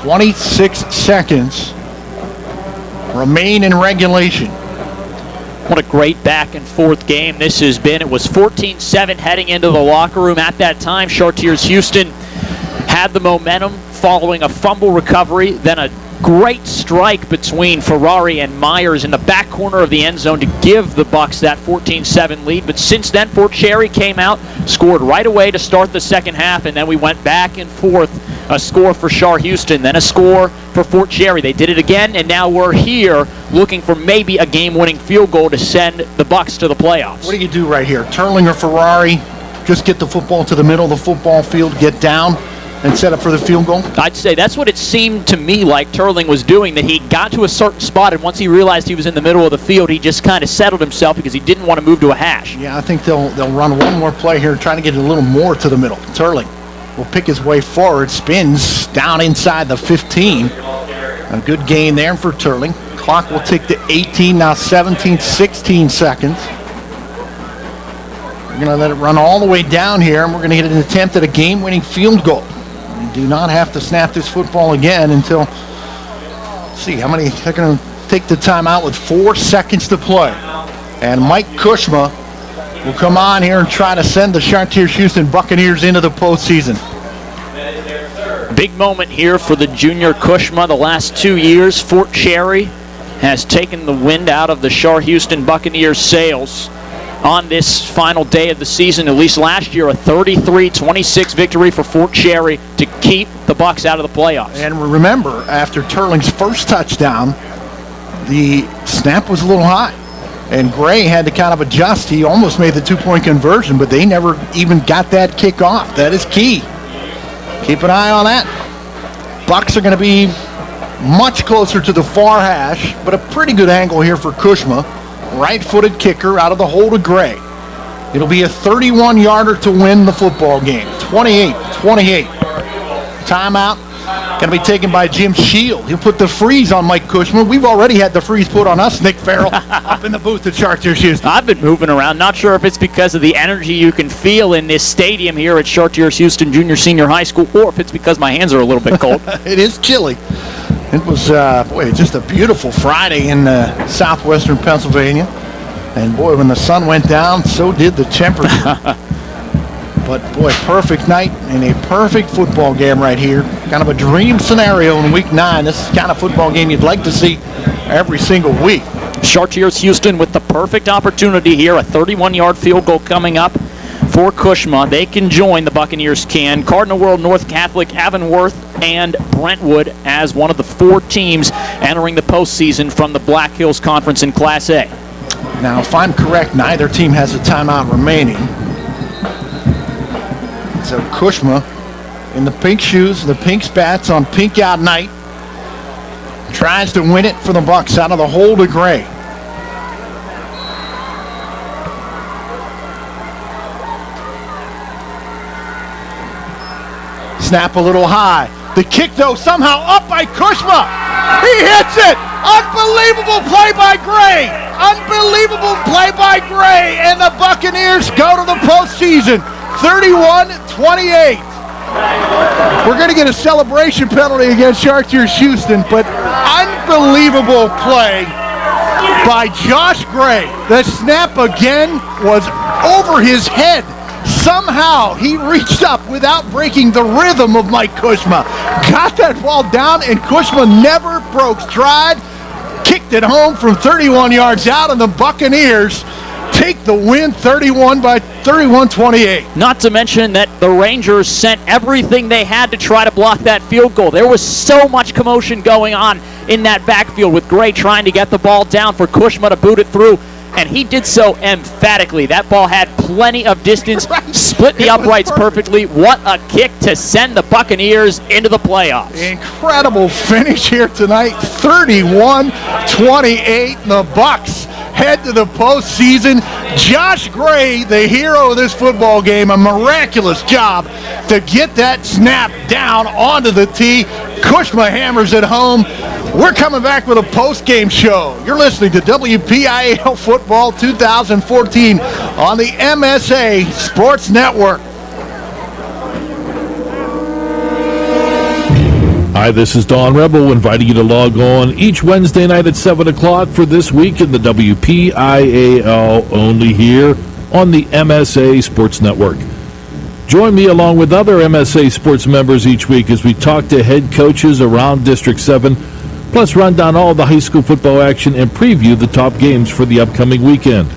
Speaker 4: .26 seconds remain in regulation.
Speaker 5: What a great back and forth game this has been. It was 14-7 heading into the locker room. At that time, Chartiers-Houston had the momentum following a fumble recovery, then a Great strike between Ferrari and Myers in the back corner of the end zone to give the Bucs that 14-7 lead. But since then, Fort Cherry came out, scored right away to start the second half, and then we went back and forth. A score for Chartiers-Houston, then a score for Fort Cherry. They did it again, and now we're here looking for maybe a game-winning field goal to send the Bucs to the playoffs.
Speaker 4: What do you do right here? Turling or Ferrari, just get the football to the middle of the football field, get down, and set up for the field goal?
Speaker 5: I'd say that's what it seemed to me like Turling was doing, that he got to a certain spot, and once he realized he was in the middle of the field, he just kind of settled himself because he didn't want to move to a hash.
Speaker 4: Yeah, I think they'll run one more play here, trying to get a little more to the middle. Turling will pick his way forward, spins down inside the 15. A good gain there for Turling. Clock will tick to 18, now 17, 16 seconds. We're going to let it run all the way down here, and we're going to get an attempt at a game-winning field goal. We do not have to snap this football again until, let's see, how many, they're going to take the timeout with 4 seconds to play. And Mike Kushma will come on here and try to send the Chartiers-Houston Buccaneers into the postseason.
Speaker 5: Big moment here for the junior Kushma. The last 2 years, Fort Cherry has taken the wind out of the Chartiers-Houston Buccaneers' sails on this final day of the season. At least last year, a 33-26 victory for Fort Cherry to keep the Bucs out of the playoffs.
Speaker 4: And remember, after Turling's first touchdown, the snap was a little high, and Gray had to kind of adjust. He almost made the two-point conversion, but they never even got that kick off. That is key. Keep an eye on that. Bucs are going to be much closer to the far hash, but a pretty good angle here for Kushma. Right-footed kicker out of the hole to Gray. It'll be a 31-yarder to win the football game. 28-28. Timeout going to be taken by Jim Shield. He'll put the freeze on Mike Kushma. We've already had the freeze put on us, Nick Farrell, up in the booth at Chartiers-Houston.
Speaker 5: I've been moving around. Not sure if it's because of the energy you can feel in this stadium here at Chartiers-Houston Junior High School, or if it's because my hands are a little bit cold.
Speaker 4: It is chilly. It was, just a beautiful Friday in southwestern Pennsylvania. And, boy, when the sun went down, so did the temperature. But, boy, perfect night and a perfect football game right here. Kind of a dream scenario in Week 9. This is the kind of football game you'd like to see every single week.
Speaker 5: Chartiers-Houston with the perfect opportunity here. A 31-yard field goal coming up for Kushma. They can join, the Buccaneers can, Cardinal World, North Catholic, Avonworth, and Brentwood as one of the 4 teams entering the postseason from the Black Hills Conference in Class A.
Speaker 4: Now, if I'm correct, neither team has a timeout remaining. So Kushma in the pink shoes, the pink spats on pink out night, tries to win it for the Bucs out of the hole to Gray. Snap a little high. The kick, though, somehow up by Kushma. He hits it. Unbelievable play by Gray. Unbelievable play by Gray. And the Buccaneers go to the postseason. 31-28. We're going to get a celebration penalty against Chartiers-Houston, but unbelievable play by Josh Gray. The snap again was over his head. Somehow he reached up without breaking the rhythm of Mike Kushma. Got that ball down, and Kushma never broke stride. Kicked it home from 31 yards out, and the Buccaneers take the win 31-28.
Speaker 5: Not to mention that the Rangers sent everything they had to try to block that field goal. There was so much commotion going on in that backfield with Gray trying to get the ball down for Kushma to boot it through, and he did so emphatically. That ball had plenty of distance, split the uprights perfectly. What a kick to send the Buccaneers into the playoffs.
Speaker 4: Incredible finish here tonight, 31-28, the Bucs head to the postseason. Josh Gray, the hero of this football game, a miraculous job to get that snap down onto the tee. Kushma hammers it home. We're coming back with a post-game show. You're listening to WPIAL Football 2014 on the MSA Sports Network.
Speaker 3: Hi, this is Don Rebel, inviting you to log on each Wednesday night at 7 o'clock for This Week in the WPIAL, only here on the MSA Sports Network. Join me along with other MSA Sports members each week as we talk to head coaches around District 7 Plus, run down all the high school football action and preview the top games for the upcoming weekend.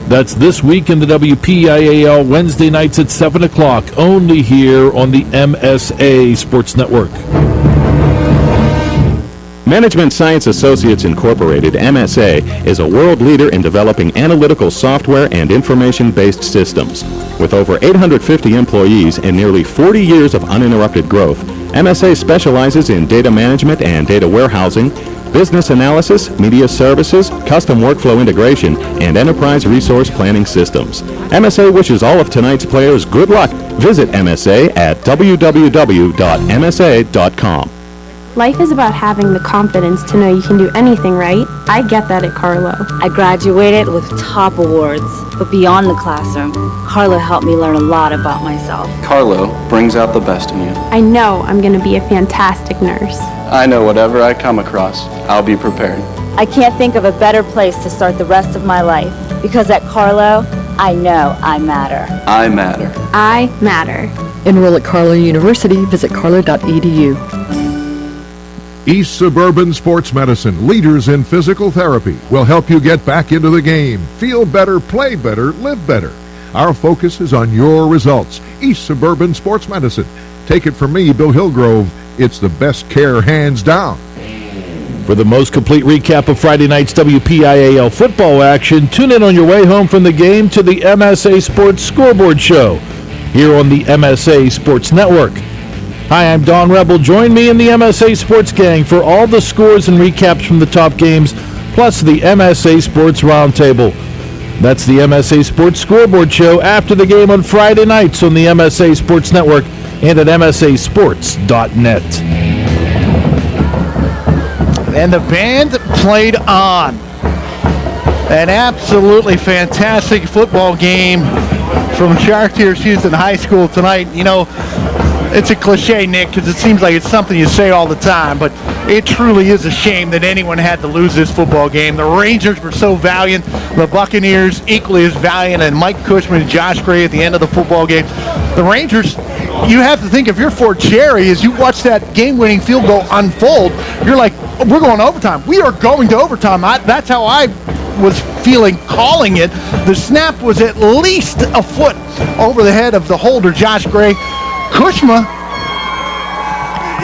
Speaker 3: That's This Week in the WPIAL, Wednesday nights at 7 o'clock, only here on the MSA Sports Network.
Speaker 8: Management Science Associates Incorporated, MSA, is a world leader in developing analytical software and information-based systems. With over 850 employees and nearly 40 years of uninterrupted growth, MSA specializes in data management and data warehousing, business analysis, media services, custom workflow integration, and enterprise resource planning systems. MSA wishes all of tonight's players good luck. Visit MSA at www.msa.com.
Speaker 10: Life is about having the confidence to know you can do anything right. I get that at Carlo.
Speaker 11: I graduated with top awards, but beyond the classroom, Carlo helped me learn a lot about myself.
Speaker 12: Carlo brings out the best in you.
Speaker 10: I know I'm going to be a fantastic nurse.
Speaker 12: I know whatever I come across, I'll be prepared.
Speaker 11: I can't think of a better place to start the rest of my life, because at Carlo, I know I matter.
Speaker 12: I matter.
Speaker 10: I matter.
Speaker 13: Enroll at Carlo University. Visit carlo.edu.
Speaker 23: East Suburban Sports Medicine, leaders in physical therapy, will help you get back into the game. Feel better, play better, live better. Our focus is on your results. East Suburban Sports Medicine. Take it from me, Bill Hillgrove. It's the best care, hands down.
Speaker 3: For the most complete recap of Friday night's WPIAL football action, tune in on your way home from the game to the MSA Sports Scoreboard Show here on the MSA Sports Network. Hi, I'm Don Rebel. Join me in the MSA Sports Gang for all the scores and recaps from the top games, plus the MSA Sports Roundtable. That's the MSA Sports Scoreboard Show after the game on Friday nights on the MSA Sports Network and at msasports.net.
Speaker 4: And the band played on. An absolutely fantastic football game from Chartiers-Houston High School tonight. You know, it's a cliche, Nick, because it seems like it's something you say all the time, but it truly is a shame that anyone had to lose this football game. The Rangers were so valiant. The Buccaneers equally as valiant, and Mike Cushman and Josh Gray at the end of the football game. The Rangers, you have to think, if you're Fort Cherry, as you watch that game-winning field goal unfold, you're like, we're going to overtime. We are going to overtime. That's how I was feeling calling it. The snap was at least a foot over the head of the holder, Josh Gray. Kushma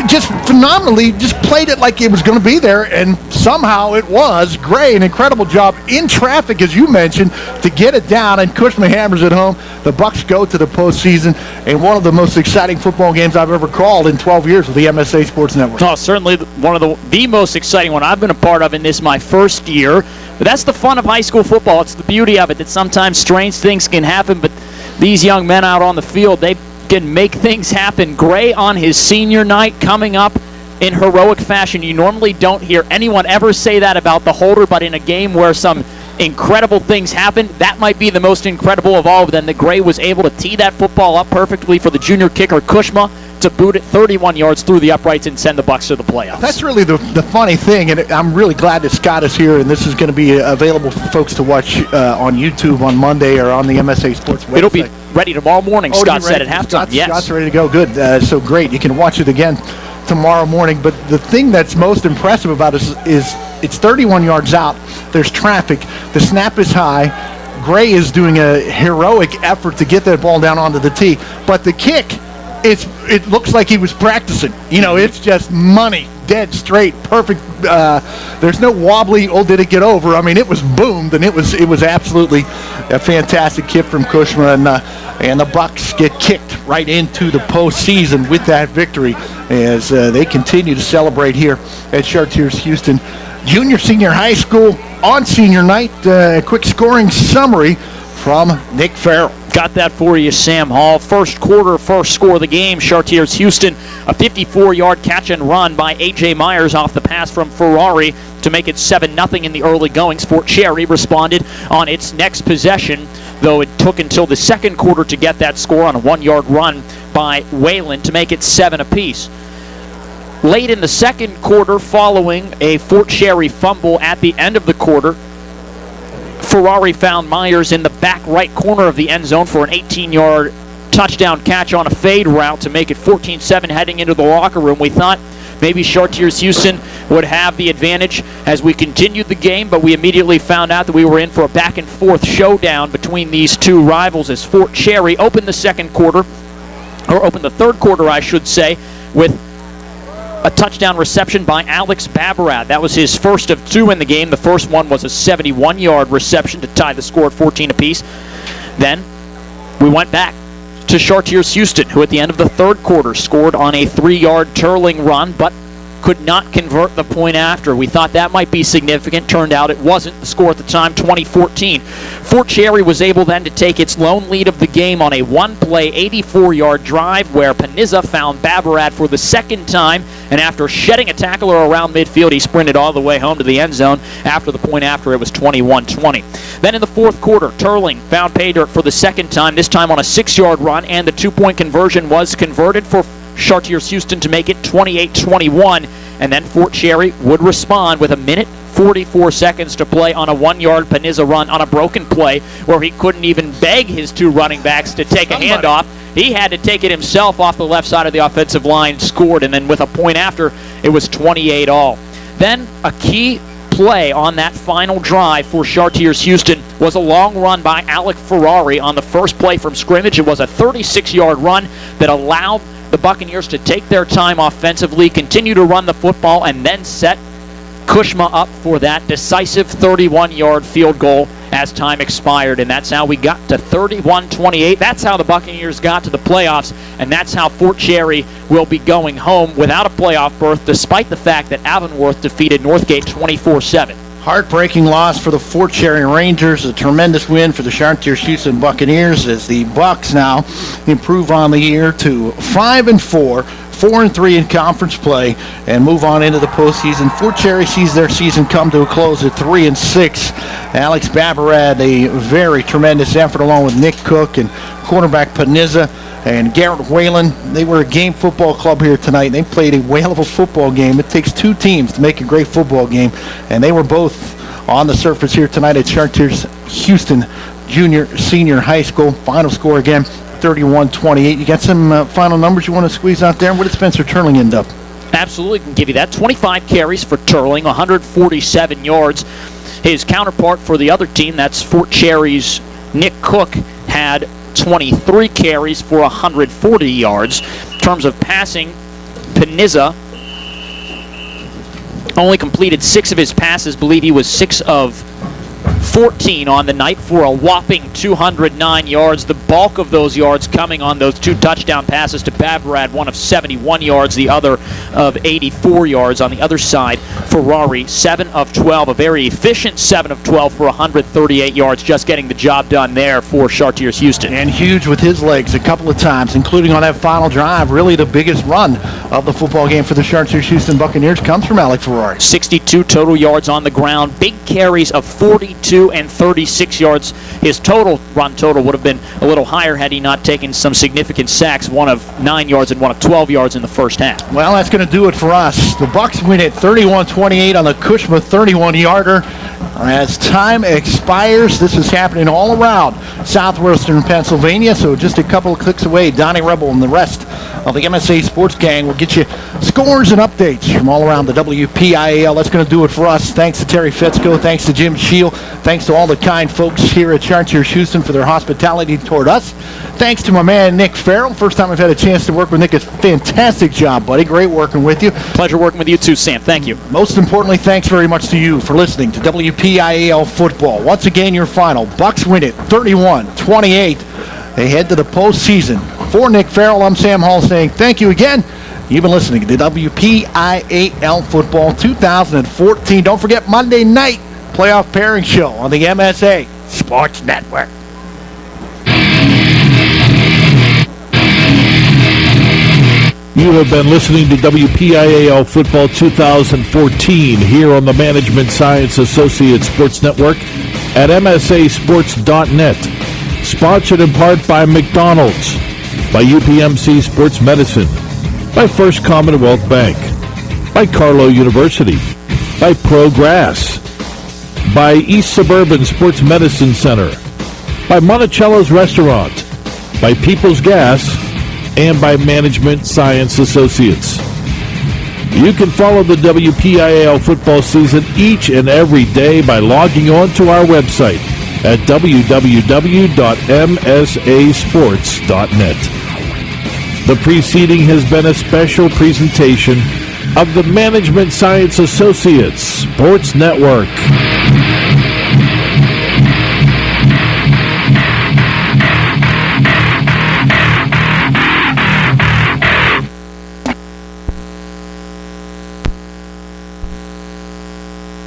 Speaker 4: just phenomenally just played it like it was going to be there, and somehow it was. Gray, an incredible job in traffic, as you mentioned, to get it down, and Kushma hammers it home. The Bucs go to the postseason, and one of the most exciting football games I've ever called in 12 years with the MSA Sports Network.
Speaker 5: Oh, certainly one of the most exciting one I've been a part of in this my first year. But that's the fun of high school football. It's the beauty of it, that sometimes strange things can happen, but these young men out on the field, they can make things happen. Gray on his senior night coming up in heroic fashion. You normally don't hear anyone ever say that about the holder, but in a game where some incredible things happen, that might be the most incredible of all of them, that Gray was able to tee that football up perfectly for the junior kicker Kushma to boot it 31 yards through the uprights and send the Bucs to the playoffs.
Speaker 4: That's really the funny thing, and I'm really glad that Scott is here, and this is going to be available for folks to watch on YouTube on Monday or on the MSA Sports website.
Speaker 5: It'll be ready tomorrow morning, Scott said at halftime.
Speaker 4: Scott's ready to go. Good. So great. You can watch it again tomorrow morning. But the thing that's most impressive about it is it's 31 yards out. There's traffic. The snap is high. Gray is doing a heroic effort to get that ball down onto the tee. But the kick, it looks like he was practicing. You know, it's just money, dead straight, perfect. There's no wobbly, did it get over? I mean, it was boomed, and it was absolutely a fantastic kick from Kushma, and the Bucs get kicked right into the postseason with that victory as they continue to celebrate here at Chartiers-Houston Junior-Senior High School on senior night. Quick scoring summary from Nick Farrell.
Speaker 5: Got that for you, Sam Hall. First quarter, first score of the game, Chartiers-Houston, a 54-yard catch and run by A.J. Myers off the pass from Ferrari to make it 7-0 in the early goings. Fort Cherry responded on its next possession, though it took until the second quarter to get that score on a 1-yard run by Whalen to make it 7 apiece. Late in the second quarter, following a Fort Cherry fumble at the end of the quarter, Ferrari found Myers in the back right corner of the end zone for an 18-yard touchdown catch on a fade route to make it 14-7 heading into the locker room. We thought maybe Chartiers-Houston would have the advantage as we continued the game, but we immediately found out that we were in for a back-and-forth showdown between these two rivals as Fort Cherry opened the third quarter, I should say, with a touchdown reception by Alex Babarad. That was his first of two in the game. The first one was a 71-yard reception to tie the score at 14 apiece. Then we went back to Chartiers-Houston, who at the end of the third quarter scored on a 3-yard Turling run, but could not convert the point after. We thought that might be significant. Turned out it wasn't. The score at the time, 20-14. Fort Cherry was able then to take its lone lead of the game on a one-play, 84-yard drive where Panizza found Babarad for the second time, and after shedding a tackler around midfield, he sprinted all the way home to the end zone. After the point after, it was 21-20. Then in the fourth quarter, Turling found pay dirt for the second time, this time on a 6-yard run, and the two-point conversion was converted for Chartiers-Houston to make it 28-21, and then Fort Cherry would respond with 1:44 seconds to play on a 1-yard Panizza run on a broken play where he couldn't even beg his two running backs to take a handoff. He had to take it himself off the left side of the offensive line, scored, and then with a point after, it was 28-all. Then a key play on that final drive for Chartiers-Houston was a long run by Alec Ferrari on the first play from scrimmage. It was a 36-yard run that allowed the Buccaneers to take their time offensively, continue to run the football, and then set Kushma up for that decisive 31-yard field goal as time expired. And that's how we got to 31-28. That's how the Buccaneers got to the playoffs, and that's how Fort Cherry will be going home without a playoff berth, despite the fact that Avonworth defeated Northgate 24-7.
Speaker 4: Heartbreaking loss for the Fort Cherry Rangers. A tremendous win for the Chartiers-Houston Buccaneers as the Bucs now improve on the year to 5-4, 4-3 in conference play, and move on into the postseason. Fort Cherry sees their season come to a close at 3-6. Alex Babarad, a very tremendous effort along with Nick Cook and cornerback Panizza and Garrett Whalen. They were a game football club here tonight. They played a whale of a football game. It takes two teams to make a great football game, and they were both on the surface here tonight at Chartiers-Houston Senior High School. Final score again, 31-28. You got some final numbers you want to squeeze out there? What did Spencer Turling end up?
Speaker 5: Absolutely, can give you that. 25 carries for Turling, 147 yards. His counterpart for the other team, that's Fort Cherry's Nick Cook, had 23 carries for 140 yards. In terms of passing, Panizza only completed 6 of his passes. Believe he was 6 of 14 on the night for a whopping 209 yards. The bulk of those yards coming on those 2 touchdown passes to Babarad, one of 71 yards, the other of 84 yards. On the other side, Ferrari, 7 of 12, a very efficient 7 of 12 for 138 yards, just getting the job done there for Chartiers-Houston.
Speaker 4: And huge with his legs a couple of times, including on that final drive. Really the biggest run of the football game for the Chartiers-Houston Buccaneers comes from Alec Ferrari.
Speaker 5: 62 total yards on the ground, big carries of 42 and 36 yards. His run total would have been a little higher had he not taken some significant sacks, one of 9 yards and one of 12 yards in the first half.
Speaker 4: Well, that's going to do it for us. The Bucs win at 31-28 on the Kushma 31-yarder. As time expires, this is happening all around southwestern Pennsylvania, so just a couple of clicks away, Donnie Rebel and the rest of the MSA Sports Gang will get you scores and updates from all around the WPIAL. That's going to do it for us. Thanks to Terry Fetzko. Thanks to Jim Scheel. Thanks to all the kind folks here at Chartiers-Houston for their hospitality toward us. Thanks to my man, Nick Farrell. First time I've had a chance to work with Nick. It's a fantastic job, buddy. Great working with you.
Speaker 5: Pleasure working with you too, Sam. Thank you.
Speaker 4: Most importantly, thanks very much to you for listening to WPIAL Football. Once again, your final. Bucs win it 31-28. They head to the postseason. For Nick Farrell, I'm Sam Hall saying thank you again. You've been listening to WPIAL Football 2014. Don't forget Monday night playoff pairing show on the MSA Sports Network.
Speaker 3: You have been listening to WPIAL Football 2014 here on the Management Science Associates Sports Network at MSASports.net. Sponsored in part by McDonald's, by UPMC Sports Medicine, by First Commonwealth Bank, by Carlow University, by Progress, by East Suburban Sports Medicine Center, by Monticello's Restaurant, by People's Gas, and by Management Science Associates. You can follow the WPIAL football season each and every day by logging on to our website at www.msasports.net. The preceding has been a special presentation of the Management Science Associates Sports Network.